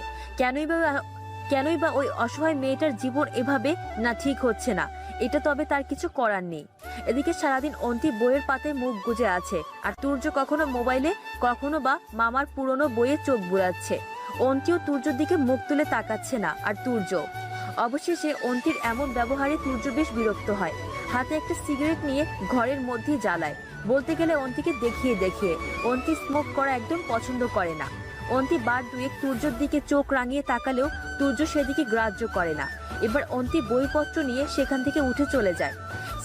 কেনই বা ওই অসহায় মেয়েটার জীবন এভাবে না ঠিক হচ্ছে না, এটা তবে তার কিছু করার নেই। এদিকে সারাদিন অন্তি বইয়ের পাতায় মুখ গুজে আছে, আর তুর্য কখনো মোবাইলে, কখনো বা মামার পুরনো বইয়ে চোখ বুলাচ্ছে। অন্তিও তুর্যর দিকে মুখ তুলে তাকাচ্ছে না, আর তুর্য। অবশেষে অন্তির এমন ব্যবহারে তুর্য বেশ বিরক্ত হয়। হাতে একটা সিগারেট নিয়ে ঘরের মধ্যেই জ্বালায়। বলতে গেলে অন্তিকে দেখিয়ে দেখিয়ে। অন্তি স্মোক করা একদম পছন্দ করে না। অন্তি বার দুয়েক তুর্যর দিকে চোখ রাঙিয়ে তাকালেও তুর্য সেদিকে গ্রাহ্য করে না। এবার অন্তি বইপত্র নিয়ে সেখান থেকে উঠে চলে যায়।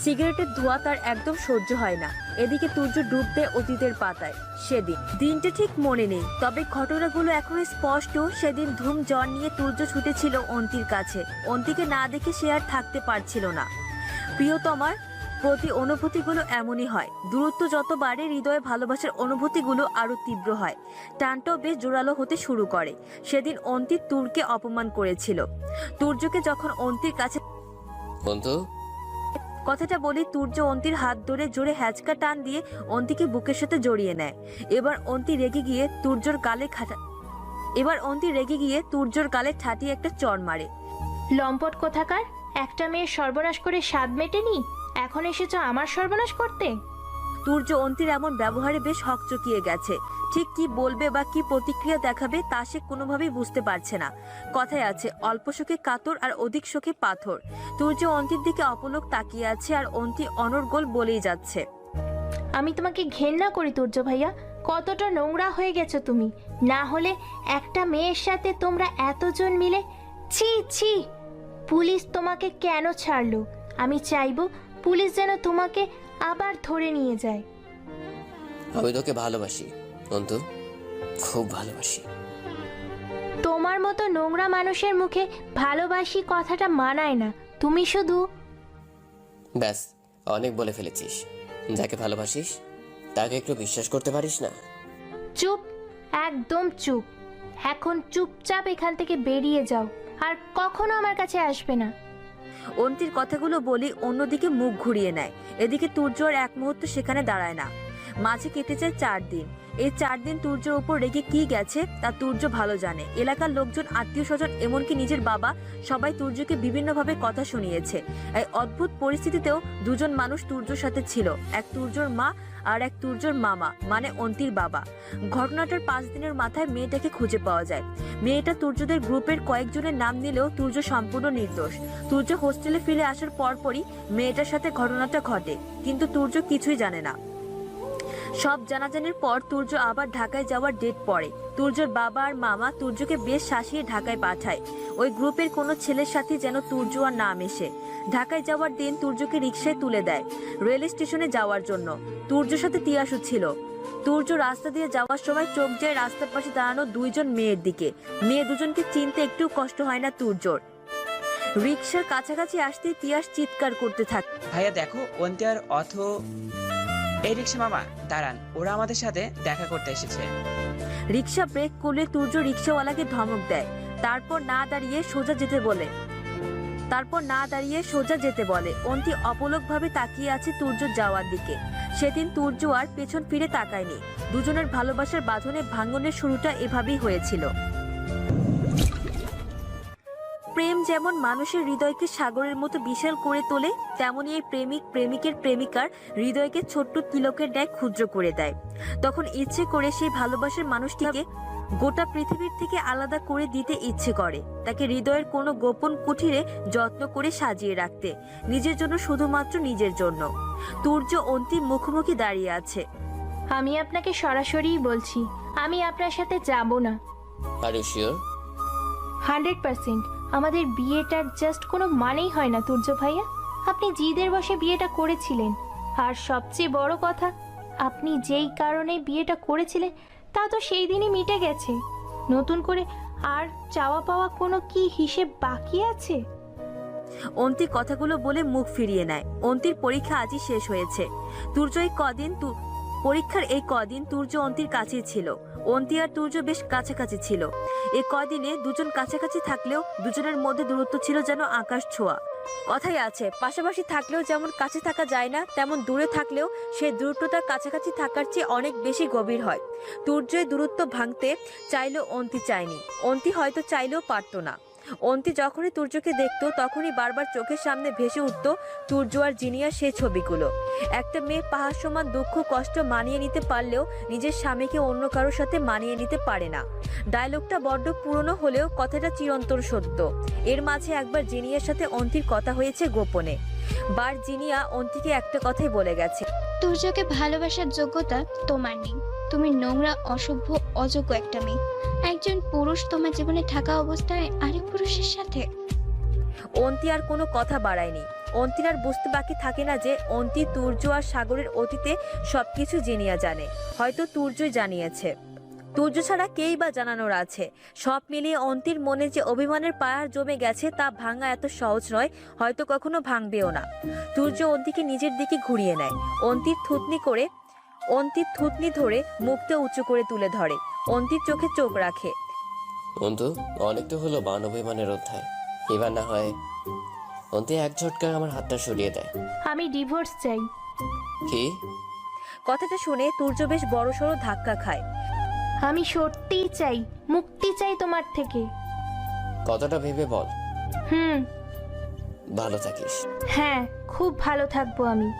সিগারেটের ধোঁয়া তার একদম সহ্য হয় না। এদিকে তুর্য ডুব দেয় অতীতের পাতায়। সেদিন দিনটা ঠিক মনে নেই, তবে ঘটনাগুলো এখনো স্পষ্ট। সেদিন ধুম জ্বর নিয়ে তুর্য ছুটেছিল অন্তির কাছে। অন্তিকে না দেখে সে আর থাকতে পারছিল না। প্রিয়তমার প্রতি অনুভূতিগুলো এমনই হয়, দূরত্ব যত বাড়ে হৃদয়ে ভালোবাসার অনুভূতিগুলো আরো তীব্র হয়। টানটাও বেশ জোরালো হতে শুরু করে। সেদিন অন্তি তুর্যকে অপমান করেছিল। তুর্যকে যখন অন্তির কাছে কথাটা বলি, তুর্য অন্তির হাত ধরে জোরে হ্যাচকা টান দিয়ে অন্তিকে বুকের সাথে জড়িয়ে নেয়। এবার অন্তি রেগে গিয়ে তুর্যর গালে ঠাটিয়ে একটা চড় মারে। লম্পট কোথাকার, একটা মেয়ের সর্বনাশ করে স্বাদ মেটেনি, এখন এসেছ আমার সর্বনাশ করতে? তুর্য অন্তির এমন ব্যবহারে বেশ হকচকিয়ে গেছে। ঠিক কি বলবে বা কি প্রতিক্রিয়া দেখাবে তা সে কোনোভাবেই বুঝতে পারছে না। কথায় আছে, অল্প শোকে কাতর আর অধিক শোকে পাথর। তুর্য অন্তির দিকে অপলক তাকিয়ে আছে, আর অন্তি অনর্গল বলেই যাচ্ছে, আমি তোমাকে ঘেন্না করি তুর্য ভাইয়া। কতটা নোংরা হয়ে গেছো তুমি। না হলে একটা মেয়ের সাথে তোমরা এতজন মিলে, ছি ছি। পুলিশ তোমাকে কেন ছাড়লো? আমি চাইবো পুলিশ যেন তোমাকে আবার ধরে নিয়ে যায়। আমি তোকে ভালোবাসি অন্তু, খুব ভালোবাসি। তোমার মতো নোংরা মানুষের মুখে ভালোবাসি কথাটা মানায় না। তুমি শুধু ব্যাস, অনেক বলে ফেলেছিস। যাকে ভালোবাসিস তাকে একটু বিশ্বাস করতে পারিস না? চুপ, একদম চুপ। এখন চুপচাপ এখান থেকে বেরিয়ে যাও, আর কখনো আমার কাছে আসবে না। অন্তির কথাগুলো বলি অন্যদিকে মুখ ঘুরিয়ে নেয়। এদিকে তুর্য আর এক মুহূর্ত সেখানে দাঁড়ায় না। মাঝে কেটে যায় 4 দিন। এই 4 দিন তুর্যর উপর রেগে কি গেছে তা তুর্য ভালো জানে। এলাকার লোকজন, আত্মীয় স্বজন, এমনকি নিজের বাবা, সবাই তুর্যকে বিভিন্নভাবে কথা শুনিয়েছে। এই অদ্ভুত পরিস্থিতিতেও দুজন মানুষ তুর্যর সাথে ছিল, এক তুর্যর মা আর এক তুর্যর মামা, মানে অন্তির বাবা। ঘটনাটার 5 দিনের মাথায় মেয়েটাকে খুঁজে পাওয়া যায়। মেয়েটা তুর্যদের গ্রুপের কয়েকজনের নাম নিলেও তুর্য সম্পূর্ণ নির্দোষ। তুর্য হোস্টেলে ফিরে আসার পরপরই মেয়েটার সাথে ঘটনাটা ঘটে, কিন্তু তুর্য কিছুই জানে না। সব জানাজানির পর তুর্য আবার ঢাকায় যাওয়ার ডেট পড়ে। তুর্যর বাবা আর মামা তুর্যকে বেশ শাসিয়ে ঢাকায় পাঠায়। ওই গ্রুপের কোনো ছেলের সাথে যেন তুর্য আর না মেশে। ঢাকায় যাওয়ার দিন তুর্যকে রিকশায় তুলে দেয় রেল স্টেশনে যাওয়ার জন্য। তুর্যর সাথে তিয়াসও ছিল। তুর্য রাস্তা দিয়ে যাওয়ার সময় চোখ যায় রাস্তার পাশে দাঁড়ানো 2 জন মেয়ের দিকে। মেয়ে দুজনকে চিনতে একটু কষ্ট হয় না তুর্যর। রিকশার কাছাকাছি আসতেই তিয়াস চিৎকার করতে থাকে, ভাইয়া দেখো, অন্তি আর অথ। এই রিক্সা মামা দাঁড়ান, ওরা আমাদের সাথে দেখা করতে এসেছে। রিকশা ব্রেক করলে তুর্য রিকশাওয়ালাকে ধমক দেয়। তারপর না দাঁড়িয়ে সোজা যেতে বলে। অন্তি অপলকভাবে তাকিয়ে আছে তুর্য যাওয়ার দিকে। সেদিন তুর্য আর পেছন ফিরে তাকায়নি। দুজনের ভালোবাসার বাঁধনে ভাঙনের শুরুটা এভাবেই হয়েছিল। প্রেম যেমন মানুষের হৃদয়কে সাগরের মতো বিশাল করে তোলে, তেমনি এই প্রেমিক প্রেমিকের প্রেমিকার হৃদয়কে ছোট্ট তিলকের ন্যায় ক্ষুদ্র করে দেয়। তখন ইচ্ছে করে সেই ভালোবাসার মানুষটিকে গোটা পৃথিবীর থেকে আলাদা করে দিতে ইচ্ছে করে, তাকে হৃদয়ের কোনো গোপন কুঠিরে যত্ন করে সাজিয়ে রাখতে, নিজের জন্য, শুধুমাত্র নিজের জন্য। তুর্য অন্তিম মুখোমুখি দাঁড়িয়ে আছে। আমি আপনাকে সরাসরিই বলছি, আমি আপনার সাথে যাব না। Are you sure? 100%। আমাদের বিয়েটার জাস্ট কোনো মানেই হয় না তুর্য ভাইয়া। আপনি জিদের বসে বিয়েটা করেছিলেন, আর সবচেয়ে বড় কথা, আপনি যেই কারণে বিয়েটা করেছিলেন তা তো সেই দিনই মিটে গেছে। নতুন করে আর চাওয়া পাওয়া কোনো কি হিসেব বাকি আছে? অন্তি কথাগুলো বলে মুখ ফিরিয়ে নেয়। অন্তির পরীক্ষা আজই শেষ হয়েছে। পরীক্ষার এই কদিন তুর্য অন্তির কাছেই ছিল। অন্তি আর তুর্য বেশ কাছাকাছি ছিল। এই কদিনে দুজন কাছাকাছি থাকলেও দুজনের মধ্যে দূরত্ব ছিল যেন আকাশ ছোঁয়া। কথাই আছে, পাশাপাশি থাকলেও যেমন কাছে থাকা যায় না, তেমন দূরে থাকলেও সেই দূরত্বটা কাছাকাছি থাকার চেয়ে অনেক বেশি গভীর হয়। তুর্যের দূরত্ব ভাঙতে চাইলেও অন্তি চায়নি, অন্তি হয়তো চাইলেও পারতো না। অন্তি যখনই তুর্যকে দেখতো তখনই বারবার চোখের সামনে ভেসে উঠত তুর্য আর জিনিয়ার সেই ছবিগুলো। একটা মেয়ে পাহাড় সমান দুঃখ কষ্ট মানিয়ে নিতে পারলেও নিজের স্বামীকে অন্য কারোর সাথে মানিয়ে নিতে পারে না। ডায়লগটা বড্ড পুরনো হলেও কথাটা চিরন্তন সত্য। এর মাঝে একবার জিনিয়ার সাথে অন্তির কথা হয়েছে গোপনে। বার জিনিয়া অন্তিকে একটা কথাই বলে গেছে, তুর্যকে ভালোবাসার যোগ্যতা তোমার নেই। তুমি নোংরা, অসভ্য, অযোগ্য একটা মেয়ে। একজন পুরুষ তোমার জীবনে থাকা অবস্থায় আরেক পুরুষের সাথে। অন্তি আর কোনো কথা বাড়ায়নি। অন্তির আর বুঝতে বাকি থাকে না যে অন্তি, তুর্য আর সাগরের অতীতে সবকিছু জিনিয়া জানে। হয়তো তুর্যই জানিয়েছে, তুর্য ছাড়া কেই বা জানানোর আছে। সব মিলিয়ে অন্তির মনে যে অভিমানের পাহাড় জমে গেছে তা ভাঙা এত সহজ নয়, হয়তো কখনো ভাঙবেও না। তুর্য অন্তিকে নিজের দিকে ঘুরিয়ে নেয়। অন্তির থুতনি ধরে মুখটা উঁচু করে তুলে ধরে, অন্তির চোখে চোখ রাখে। অন্তু, অনেক তো হলো মান অভিমানের অধ্যায়, এবার না হয়। অন্তি এক ঝটকায় আমার হাতটা সরিয়ে দেয়। আমি ডিভোর্স চাই। কি? কথাটা শুনে তুর্য বেশ বড়সড় ধাক্কা খায়। আমি সত্যিই চাই, মুক্তি চাই তোমার থেকে। কথাটা ভেবে বল। ভালো থাকিস। হ্যাঁ, খুব ভালো থাকবো আমি।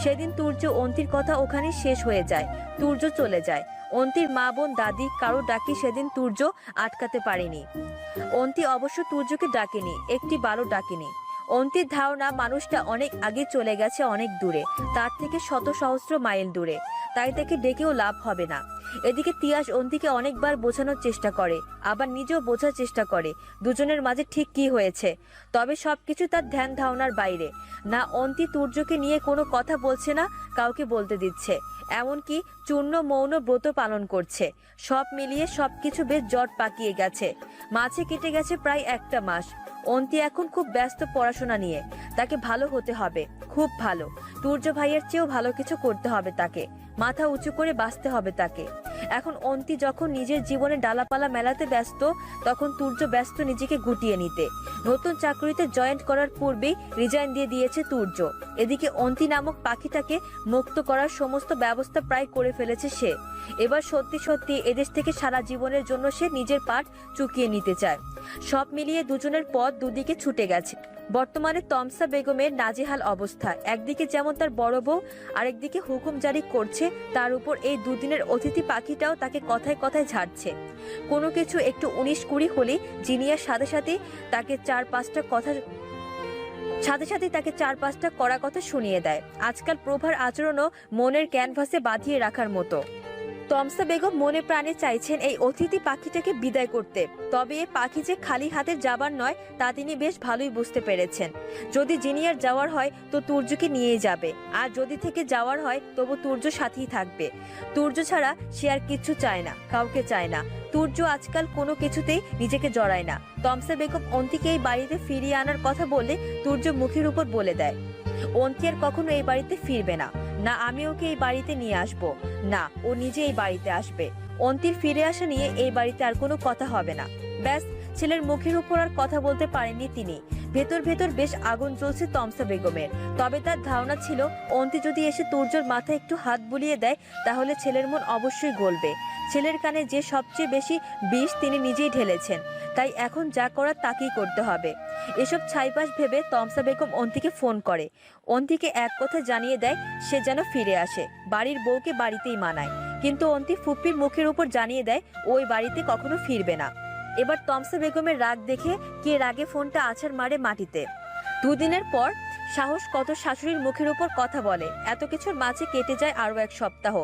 সেদিন তুর্য অন্তির কথা ওখানে শেষ হয়ে যায়। তুর্য চলে যায়। অন্তির মা, বোন, দাদি কারো ডাকি সেদিন তুর্য আটকাতে পারেনি। অন্তি অবশ্য তুর্যকে ডাকেনি, একটি বারও ডাকেনি। অন্তির ধারণা মানুষটা অনেক আগে চলে গেছে, অনেক দূরে, তার থেকে শত সহস্র মাইল দূরে, তাই তাকে ডেকেও লাভ হবে না। এদিকে তিয়াস অন্তিকে অনেকবার বোঝানোর চেষ্টা করে, আবার নিজেও বোঝার চেষ্টা করে দুজনের মাঝে ঠিক কি হয়েছে। তবে সবকিছু তার ধ্যান ধারণার বাইরে। না অন্তি তুর্যকে নিয়ে কোনো কথা বলছে, না কাউকে বলতে দিচ্ছে, এমনকি চূর্ণ মৌন ব্রত পালন করছে। সব মিলিয়ে সবকিছু বেশ জট পাকিয়ে গেছে। মাঝে কেটে গেছে প্রায় একটা মাস। অন্তি এখন খুব ব্যস্ত পড়াশোনা নিয়ে। তাকে ভালো হতে হবে, খুব ভালো। তুর্য ভাইয়ের চেয়েও ভালো কিছু করতে হবে তাকে, মাথা উঁচু করে বাঁচতে হবে তাকে। এখন অন্তি যখন নিজের জীবনে ডালাপালা মেলাতে ব্যস্ত, তখন তুর্য ব্যস্ত নিজেকে গুটিয়ে নিতে। নতুন চাকরিতে জয়েন্ট করার পূর্বেই রিজাইন দিয়ে দিয়েছে তুর্য। এদিকে অন্তি নামক পাখিটাকে মুক্ত করার সমস্ত ব্যবস্থা প্রায় করে ফেলেছে সে। এবার সত্যি সত্যি এদেশ থেকে সারা জীবনের জন্য সে নিজের পাঠ চুকিয়ে নিতে চায়। সব মিলিয়ে দুজনের পথ দুদিকে ছুটে গেছে। বর্তমানে তমসা বেগমের নাজেহাল অবস্থা। একদিকে যেমন তার বড় বউ, আরেকদিকে হুকুম জারি করছে, তার উপর এই দুদিনের অতিথি পাখিটাও তাকে কথায় কথায় ঝাড়ছে। কোনো কিছু একটু 19-20 হলে জিনিয়ার সাথে সাথে তাকে চার পাঁচটা কড়া কথা শুনিয়ে দেয়। আজকাল প্রভার আচরণও মনের ক্যানভাসে বাঁধিয়ে রাখার মতো। তমসা বেগম মনে প্রাণে চাইছেন এই অতিথি পাখিটাকে বিদায় করতে, তবে এ পাখি যে খালি হাতে যাবার নয় তা তিনি বেশ ভালোই বুঝতে পেরেছেন। যদি জিনিয়ার যাওয়ার হয় তো তুর্যকে নিয়েই যাবে, আর যদি থেকে যাওয়ার হয় তবু তুর্য সাথেই থাকবে। তুর্য ছাড়া সে আর কিচ্ছু চায় না, কাউকে চায় না। তুর্য আজকাল কোনো কিছুতেই নিজেকে জড়ায় না। তমসা বেগম অন্তিকে এই বাড়িতে ফিরিয়ে আনার কথা বললে তুর্য মুখের উপর বলে দেয়, অন্তি আর কখনো এই বাড়িতে ফিরবে না, না আমি ওকে এই বাড়িতে নিয়ে আসবো, না ও নিজে এই বাড়িতে আসবে। অন্তির ফিরে আসা নিয়ে এই বাড়িতে আর কোনো কথা হবে না। ব্যাস, ছেলের মুখের উপর আর কথা বলতে পারেননি তিনি। ভেতর ভেতর বেশ আগুন জ্বলছে তমসা বেগমের। তবে তার ধারণা ছিল অন্তি যদি এসে তুর্যর মাথায় একটু হাত বুলিয়ে দেয় তাহলে ছেলের মন অবশ্যই গলবে। ছেলের কানে যে সবচেয়ে বেশি বিষ তিনি নিজেই ঢেলেছেন, তাই এখন যা করার তাকেই করতে হবে। এসব ছাইপাশ ভেবে তমসা বেগম অন্তিকে ফোন করে। অন্তিকে এক কথা জানিয়ে দেয় সে যেন ফিরে আসে, বাড়ির বউকে বাড়িতেই মানায়। কিন্তু অন্তি ফুপ্পির মুখের উপর জানিয়ে দেয় ওই বাড়িতে কখনো ফিরবে না। এবার তমসা বেগমের রাগ দেখে কে রাগে ফোনটা আছাড় মারে মাটিতে। দুদিনের পর সাহস কত শাশুড়ির মুখের উপর কথা বলে। এত কিছুর মাঝে কেটে যায় আরো এক সপ্তাহ।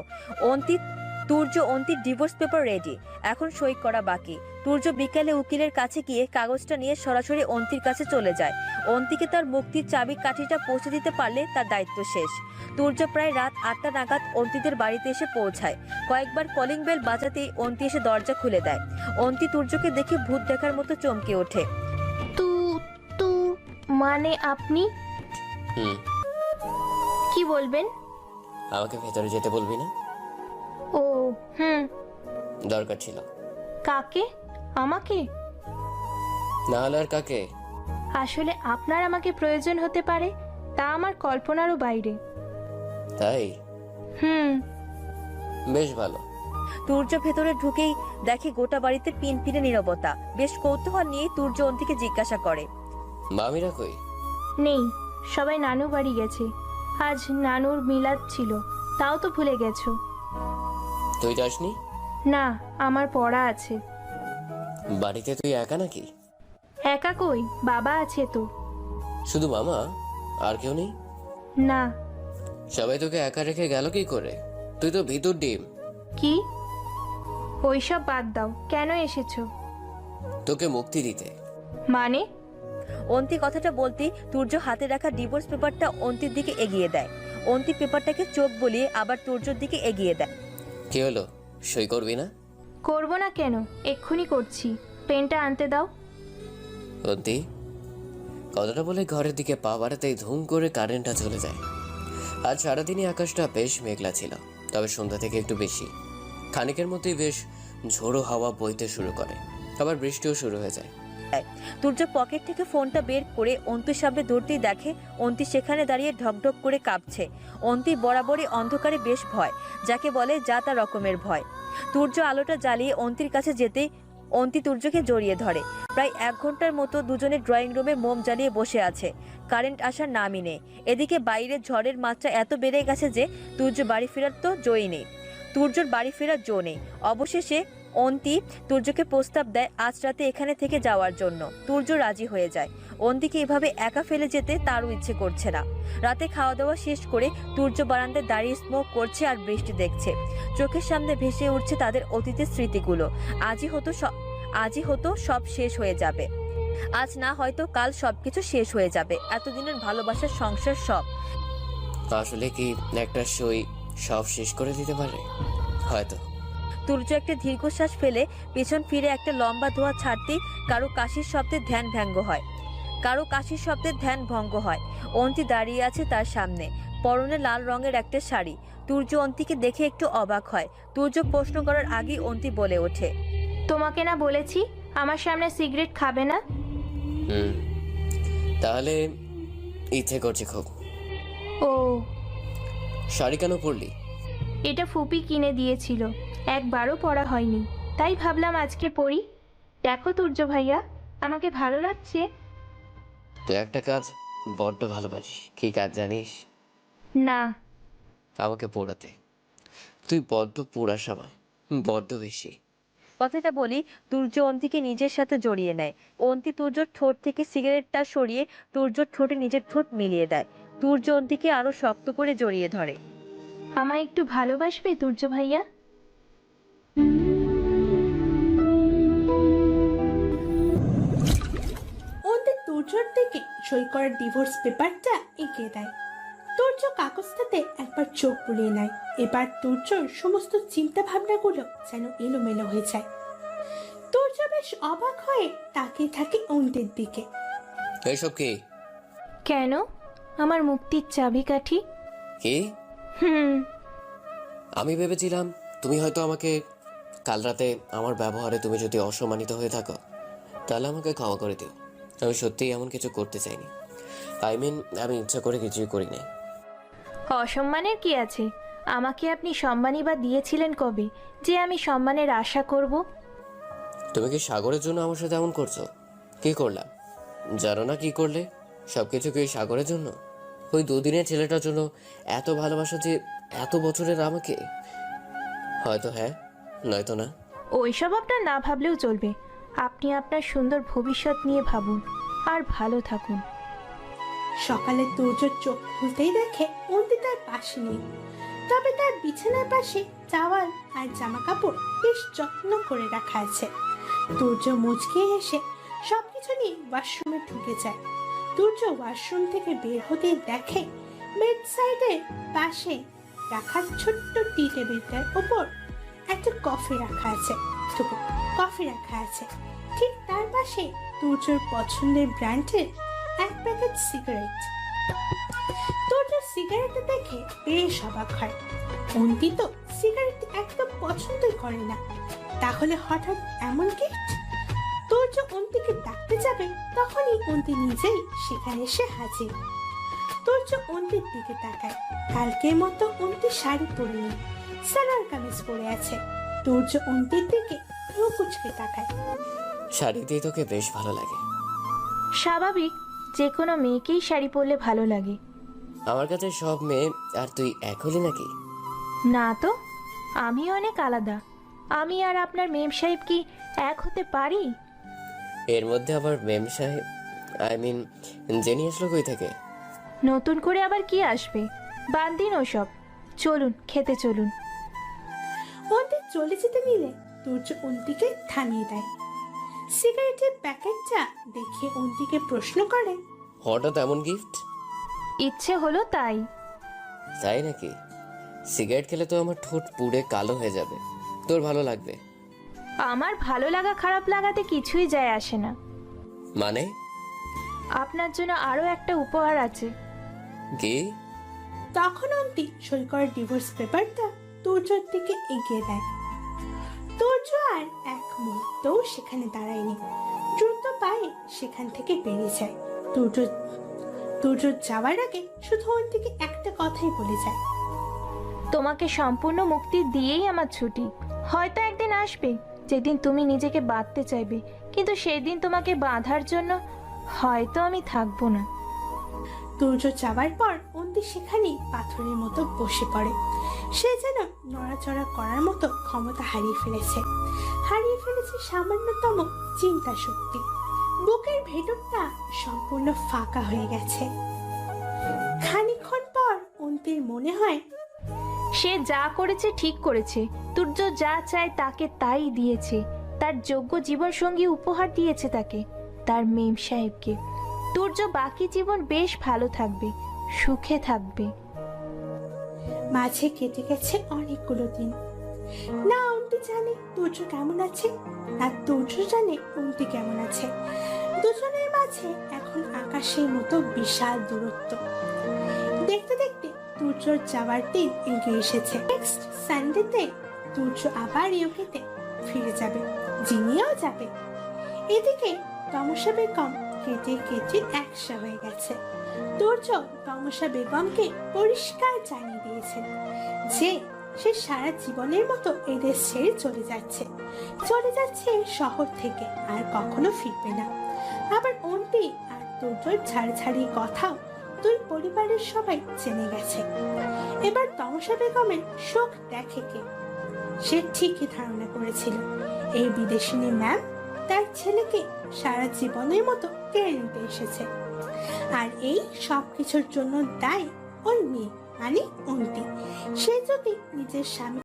অন্তির ডিভোর্স পেপার রেডি, এখন সই করা বাকি। তুর্য বিকেলে উকিলের কাছে গিয়ে কাগজটা নিয়ে সরাসরি অন্তির কাছে চলে যায়। অন্তিকে তার মুক্তির চাবি কাঠিটা পৌঁছে দিতে পারলে তার দায়িত্ব শেষ। তুর্য প্রায় রাত 8টা নাগাদ অন্তিদের বাড়িতে এসে পৌঁছায়। কয়েকবার কলিং বেল বাজাতেই অন্তি এসে দরজা খুলে দেয়। অন্তি তুর্যকে দেখে ভূত দেখার মতো চমকে ওঠে। তু মানে আপনি কি বলবেন? আমাকে ভেতরে যেতে বলবি না? ও দরকার ছিল। কাকে? আমাকে? না হলে আর কাকে? আসলে আপনার আমাকে প্রয়োজন হতে পারে, তা আমার কল্পনারও বাইরে। তাই? বেশ ভালো। তুর্য ভেতরে ঢুকেই দেখে গোটা বাড়িতে পিনপিনে নীরবতা। বেশ কৌতূহল নিয়ে তুর্য অন্তিকে জিজ্ঞাসা করে, মামিরা কই? নেই, সবাই নানু বাড়ি গেছে। আজ নানুর মিলাদ ছিল, তাও তো ভুলে গেছো। তুই যাসনি? না, আমার পড়া আছে। বাড়িতে তুই একা নাকি? একা কই, বাবা আছে তো। শুধু মামা? আর কেউ নেই? না। সবাই তোকে একা রেখে গেল কি করে? তুই তো ভিতর ডিম। কি? ওইসব বাদ দাও, কেন এসেছো? তোকে মুক্তি দিতে। মানে? অন্তি কথাটা বলতেই তুর্য হাতে রাখা ডিভোর্স পেপারটা অন্তির দিকে এগিয়ে দেয়। অন্তি পেপারটাকে চোখ বলিয়ে আবার তুর্যর দিকে এগিয়ে দেয়। কি হলো, সই করবি না? করবো না কেন, এক্ষুনি করছি। পেনটা আনতে দাও। অন্তি কথাটা বলে ঘরের দিকে পা বাড়াতেই ধুম করে কারেন্টটা চলে যায়। আজ সারাদিনই আকাশটা বেশ মেঘলা ছিল, তবে সন্ধ্যা থেকে একটু বেশি। খানিকের মধ্যেই বেশ ঝোড়ো হাওয়া বইতে শুরু করে, আবার বৃষ্টিও শুরু হয়ে যায়। তুর্য পকেট থেকে ফোনটা বের করে অন্তির সামনে ধরতেই দেখে অন্তি সেখানে দাঁড়িয়ে ঢকঢক করে কাঁপছে। অন্তি বরাবরই অন্ধকারে বেশ ভয়, যাকে বলে যা তা রকমের ভয়। তুর্য আলোটা জ্বালিয়ে অন্তির কাছে যেতেই অন্তি তুর্যকে জড়িয়ে ধরে। প্রায় 1 ঘন্টার মতো দুজনে ড্রয়িং রুমে মোম জ্বালিয়ে বসে আছে। কারেন্ট আসার নামই নেই। এদিকে বাইরে ঝড়ের মাত্রা এত বেড়ে গেছে যে তুর্য বাড়ি ফেরার তো জোই নেই। তুর্যর বাড়ি ফেরার জো নেই। অবশেষে অন্তি তুর্যকে প্রস্তাব দেয় আজ রাতে এখানে থেকে যাওয়ার জন্য। তুর্য রাজি হয়ে যায়। অন্তিকে এভাবে একা ফেলে যেতে তারও ইচ্ছে করছে না। রাতে খাওয়া দাওয়া শেষ করে তুর্য বারান্দায় দাঁড়িয়ে স্মোক করছে আর বৃষ্টি দেখছে। চোখের সামনে ভেসে উঠছে তাদের অতীতের স্মৃতিগুলো। আজই হতো সব শেষ হয়ে যাবে। আজ না হয়তো কাল সবকিছু শেষ হয়ে যাবে। এতদিনের ভালোবাসার সংসার সব। আসলে কি একটা সই সব শেষ করে দিতে পারে? হয়তো। তুর্য একটা দীর্ঘশ্বাস ফেলে পেছন ফিরে একটা লম্বা ধোঁয়া ছাড়তেই কারো কাশির শব্দে ধ্যান ভঙ্গ হয়। অন্তি দাঁড়িয়ে আছে তার সামনে, পরনে লাল রঙের একটা শাড়ি। তুর্য অন্তিকে দেখে একটু অবাক হয়। তুর্য প্রশ্ন করার আগেই অন্তি বলে ওঠে, তোমাকে না বলেছি আমার সামনে সিগারেট খাবে না? তাহলে ইচ্ছে করছে খুব। ও, শাড়ি কেন পরলি? এটা ফুপি কিনে দিয়েছিল, একবারও পরা হয়নি, তাই ভাবলাম আজকে পরি। দেখো তুর্য ভাইয়া, আমাকে ভালো লাগছে। তুই একটা কাজ বড্ড ভালোবাসিস। কি কাজ জানিস? না। আমাকে পড়াতে। তুই বড্ড পড়ার সময়, বড্ড বেশি। কথাটা বলি তুর্য অন্তিকে নিজের সাথে জড়িয়ে নেয়। অন্তি তুর্যর ঠোঁট থেকে সিগারেটটা সরিয়ে তুর্যর ঠোঁটে নিজের ঠোঁট মিলিয়ে দেয়। তুর্য অন্তিকে আরো শক্ত করে জড়িয়ে ধরে। আমায় একটু ভালোবাসবে তুর্য ভাইয়া? অন্তি তুর্যর দিকে সই করার ডিভোর্স পেপারটা এগিয়ে দেয়। তুর্য কাগজটাতে একবার চোখ বুলিয়ে নেয়। এবার তুর্যর সমস্ত চিন্তা ভাবনাগুলো যেন এলোমেলো হয়ে যায়। তুর্য বেশ অবাক হয়ে তাকিয়ে থাকে অন্তির দিকে। এসব কি? কেন? আমার মুক্তির চাবিকাঠি। কি? আমি ভেবেছিলাম তুমি হয়তো আমাকে কাল রাতে আমার ব্যবহারে তুমি যদি অসম্মানিত হয়ে থাকো তাহলে আমাকে ক্ষমা করে দিও। আমি সত্যিই এমন কিছু করতে চাইনি। আমি ইচ্ছা করে কিছুই করি নাই। অসম্মানের কি আছে? আমাকে আপনি সম্মানই বা দিয়েছিলেন কবে যে আমি সম্মানের আশা করব? তুমি কি সাগরের জন্য আমার সাথে এমন করছো? কি করলাম জানো না? কি করলে? সব কিছু কি সাগরের জন্য? ওই দুদিনের ছেলেটার জন্য এত ভালোবাসা যে এত বছরের আমাকে? হয়তো হ্যাঁ, নয়তো না। ওইসব আপনার না ভাবলেও চলবে। আপনি আপনার সুন্দর ভবিষ্যৎ নিয়ে ভাবুন আর ভালো থাকুন। সকালে তুর্যর চোখ খুলতেই দেখে অন্তি তার পাশে নেই, তবে তার বিছানার পাশে টাওয়াল আর জামা কাপড় বেশ যত্ন করে রাখা আছে। তুর্য মুচকে এসে সবকিছু নিয়ে ওয়াশরুমে ঢুকে যায়। তুর্য ওয়াশরুম থেকে বের হতে দেখে বেড সাইডের পাশে রাখা ছোট্ট টি টেবিলটার উপর একটা কফি রাখা আছে। ঠিক তার পাশে তুর্যর পছন্দের ব্র্যান্ডের এক প্যাকেট সিগারেট। তুর্যর সিগারেট দেখে বেশ অবাক হয়। অন্তি তো সিগারেট একদম পছন্দই করে না, তাহলে হঠাৎ এমন গিফট? তুর্য অন্তিকে ডাকতে যাবে, তখনই অন্তি নিজেই সেখানে এসে হাজির। তুর্য অন্তির দিকে তাকায়। কালকের মতো অন্তি শাড়ি পরেনি, সালোয়ার কামিজ পরে আছে। তুর্য অন্তির দিকে ভ্রু কুঁচকে তাকায়। শাড়ি দিয়ে তোকে বেশ ভালো লাগে। স্বাভাবিক, যে কোনো মেয়েকেই শাড়ি পরলে ভালো লাগে। আমার কাছে সব মেয়ে আর তুই এক হলি নাকি? না তো, আমি অনেক আলাদা। আমি আর আপনার মেম সাহেব কি এক হতে পারি? এর মধ্যে আবার মেম সাহেব, জেনি আসলো কই থেকে? নতুন করে আবার কি আসবে? বাদ দিন ওসব, চলুন খেতে চলুন। অন্তি চলে যেতে নিলে তুর্য অন্তিকে থামিয়ে দেয়। সিগারেটের প্যাকেটটা দেখে অন্তিকে প্রশ্ন করে, হঠাৎ এমন গিফট? ইচ্ছে হলো তাই। তাই নাকি? সিগারেট খেলে তো আমার ঠোঁট পুড়ে কালো হয়ে যাবে, তোর ভালো লাগবে? আমার ভালো লাগা খারাপ লাগাতে কিছুই যায় আসে না। মানে? আপনার জন্য আরো একটা উপহার আছে। কি? তখন অন্তি সই করা ডিভোর্স পেপারটা তুর্যর দিকে এগিয়ে দেয়। তুর্য আর এক মুহূর্তও সেখানে দাঁড়ায়নি, দ্রুত পায়ে সেখান থেকে বেরিয়ে যায়। তুর্য যাওয়ার আগে শুধু অন্তিকে একটা কথাই বলে যায়, তোমাকে সম্পূর্ণ মুক্তি দিয়েই আমার ছুটি। হয়তো একদিন আসবে যেদিন তুমি নিজেকে বাঁধতে চাইবে, কিন্তু সেই দিন তোমাকে বাঁধার জন্য হয়তো আমি থাকবো না। তুর্য যাওয়ার পর অন্তি সেখানেই পাথরের মতো বসে পড়ে। সে যেন নড়াচড়া করার মতো ক্ষমতা হারিয়ে ফেলেছে সামান্যতম চিন্তা শক্তি। বুকের ভেতরটা সম্পূর্ণ ফাঁকা হয়ে গেছে। খানিকক্ষণ পর অন্তির মনে হয় সে যা করেছে ঠিক করেছে। তুর্য যা চায় তাকে তাই দিয়েছে। তার যোগ্য জীবনসঙ্গী উপহার দিয়েছে তাকে, তার মেম সাহেবকে। তুর্য বাকি জীবন বেশ ভালো থাকবে, সুখে থাকবে। মাঝে কেটে গেছে অনেকগুলো দিন। না অন্তি জানে তুর্য কেমন আছে, আর তুর্য জানে অন্তি কেমন আছে। দুজনের মাঝে এখন আকাশের মতো বিশাল দূরত্ব। দেখতে দেখতে তুর্যর যাওয়ার দিন এগিয়ে এসেছে। নেক্সট সানডেতে তুর্য আবার ইউকেতে ফিরে যাবে, জিনিয়াও যাবে। এদিকে তমসা বেগম কেটে কেটে একশো হয়ে গেছে। তুর্য তমসা বেগমকে পরিষ্কার জানিয়ে দিয়েছেন যে সে সারা জীবনের মতো এদের ছেড়ে চলে যাচ্ছে শহর থেকে, আর কখনো ফিরবে না। আবার অন্তি আর তুর্যর ছাড়াছাড়ি কথাও দুই পরিবারের সবাই জেনে গেছে। এবার তমসা বেগমের শোক দেখে কে? সে ঠিকই ধারণা করেছিল এই বিদেশিনী ম্যাম তার ছেলেকে সারা জীবনের মতো কেড়ে নিতে এসেছে, আর এই সব কিছুর জন্য দায়ী ওই মেয়ে মানে অন্তি। সে যদি নিজের স্বামী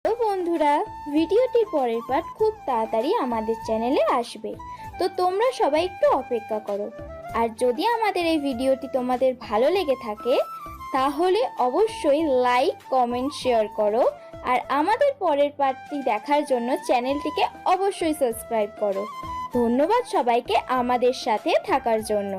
তো বন্ধুরা, ভিডিওটির পরের পার্ট খুব তাড়াতাড়ি আমাদের চ্যানেলে আসবে, তো তোমরা সবাই একটু অপেক্ষা করো। আর যদি আমাদের এই ভিডিওটি তোমাদের ভালো লেগে থাকে তাহলে অবশ্যই লাইক, কমেন্ট, শেয়ার করো। আর আমাদের পরের পার্টটি দেখার জন্য চ্যানেলটিকে অবশ্যই সাবস্ক্রাইব করো। ধন্যবাদ সবাইকে আমাদের সাথে থাকার জন্য।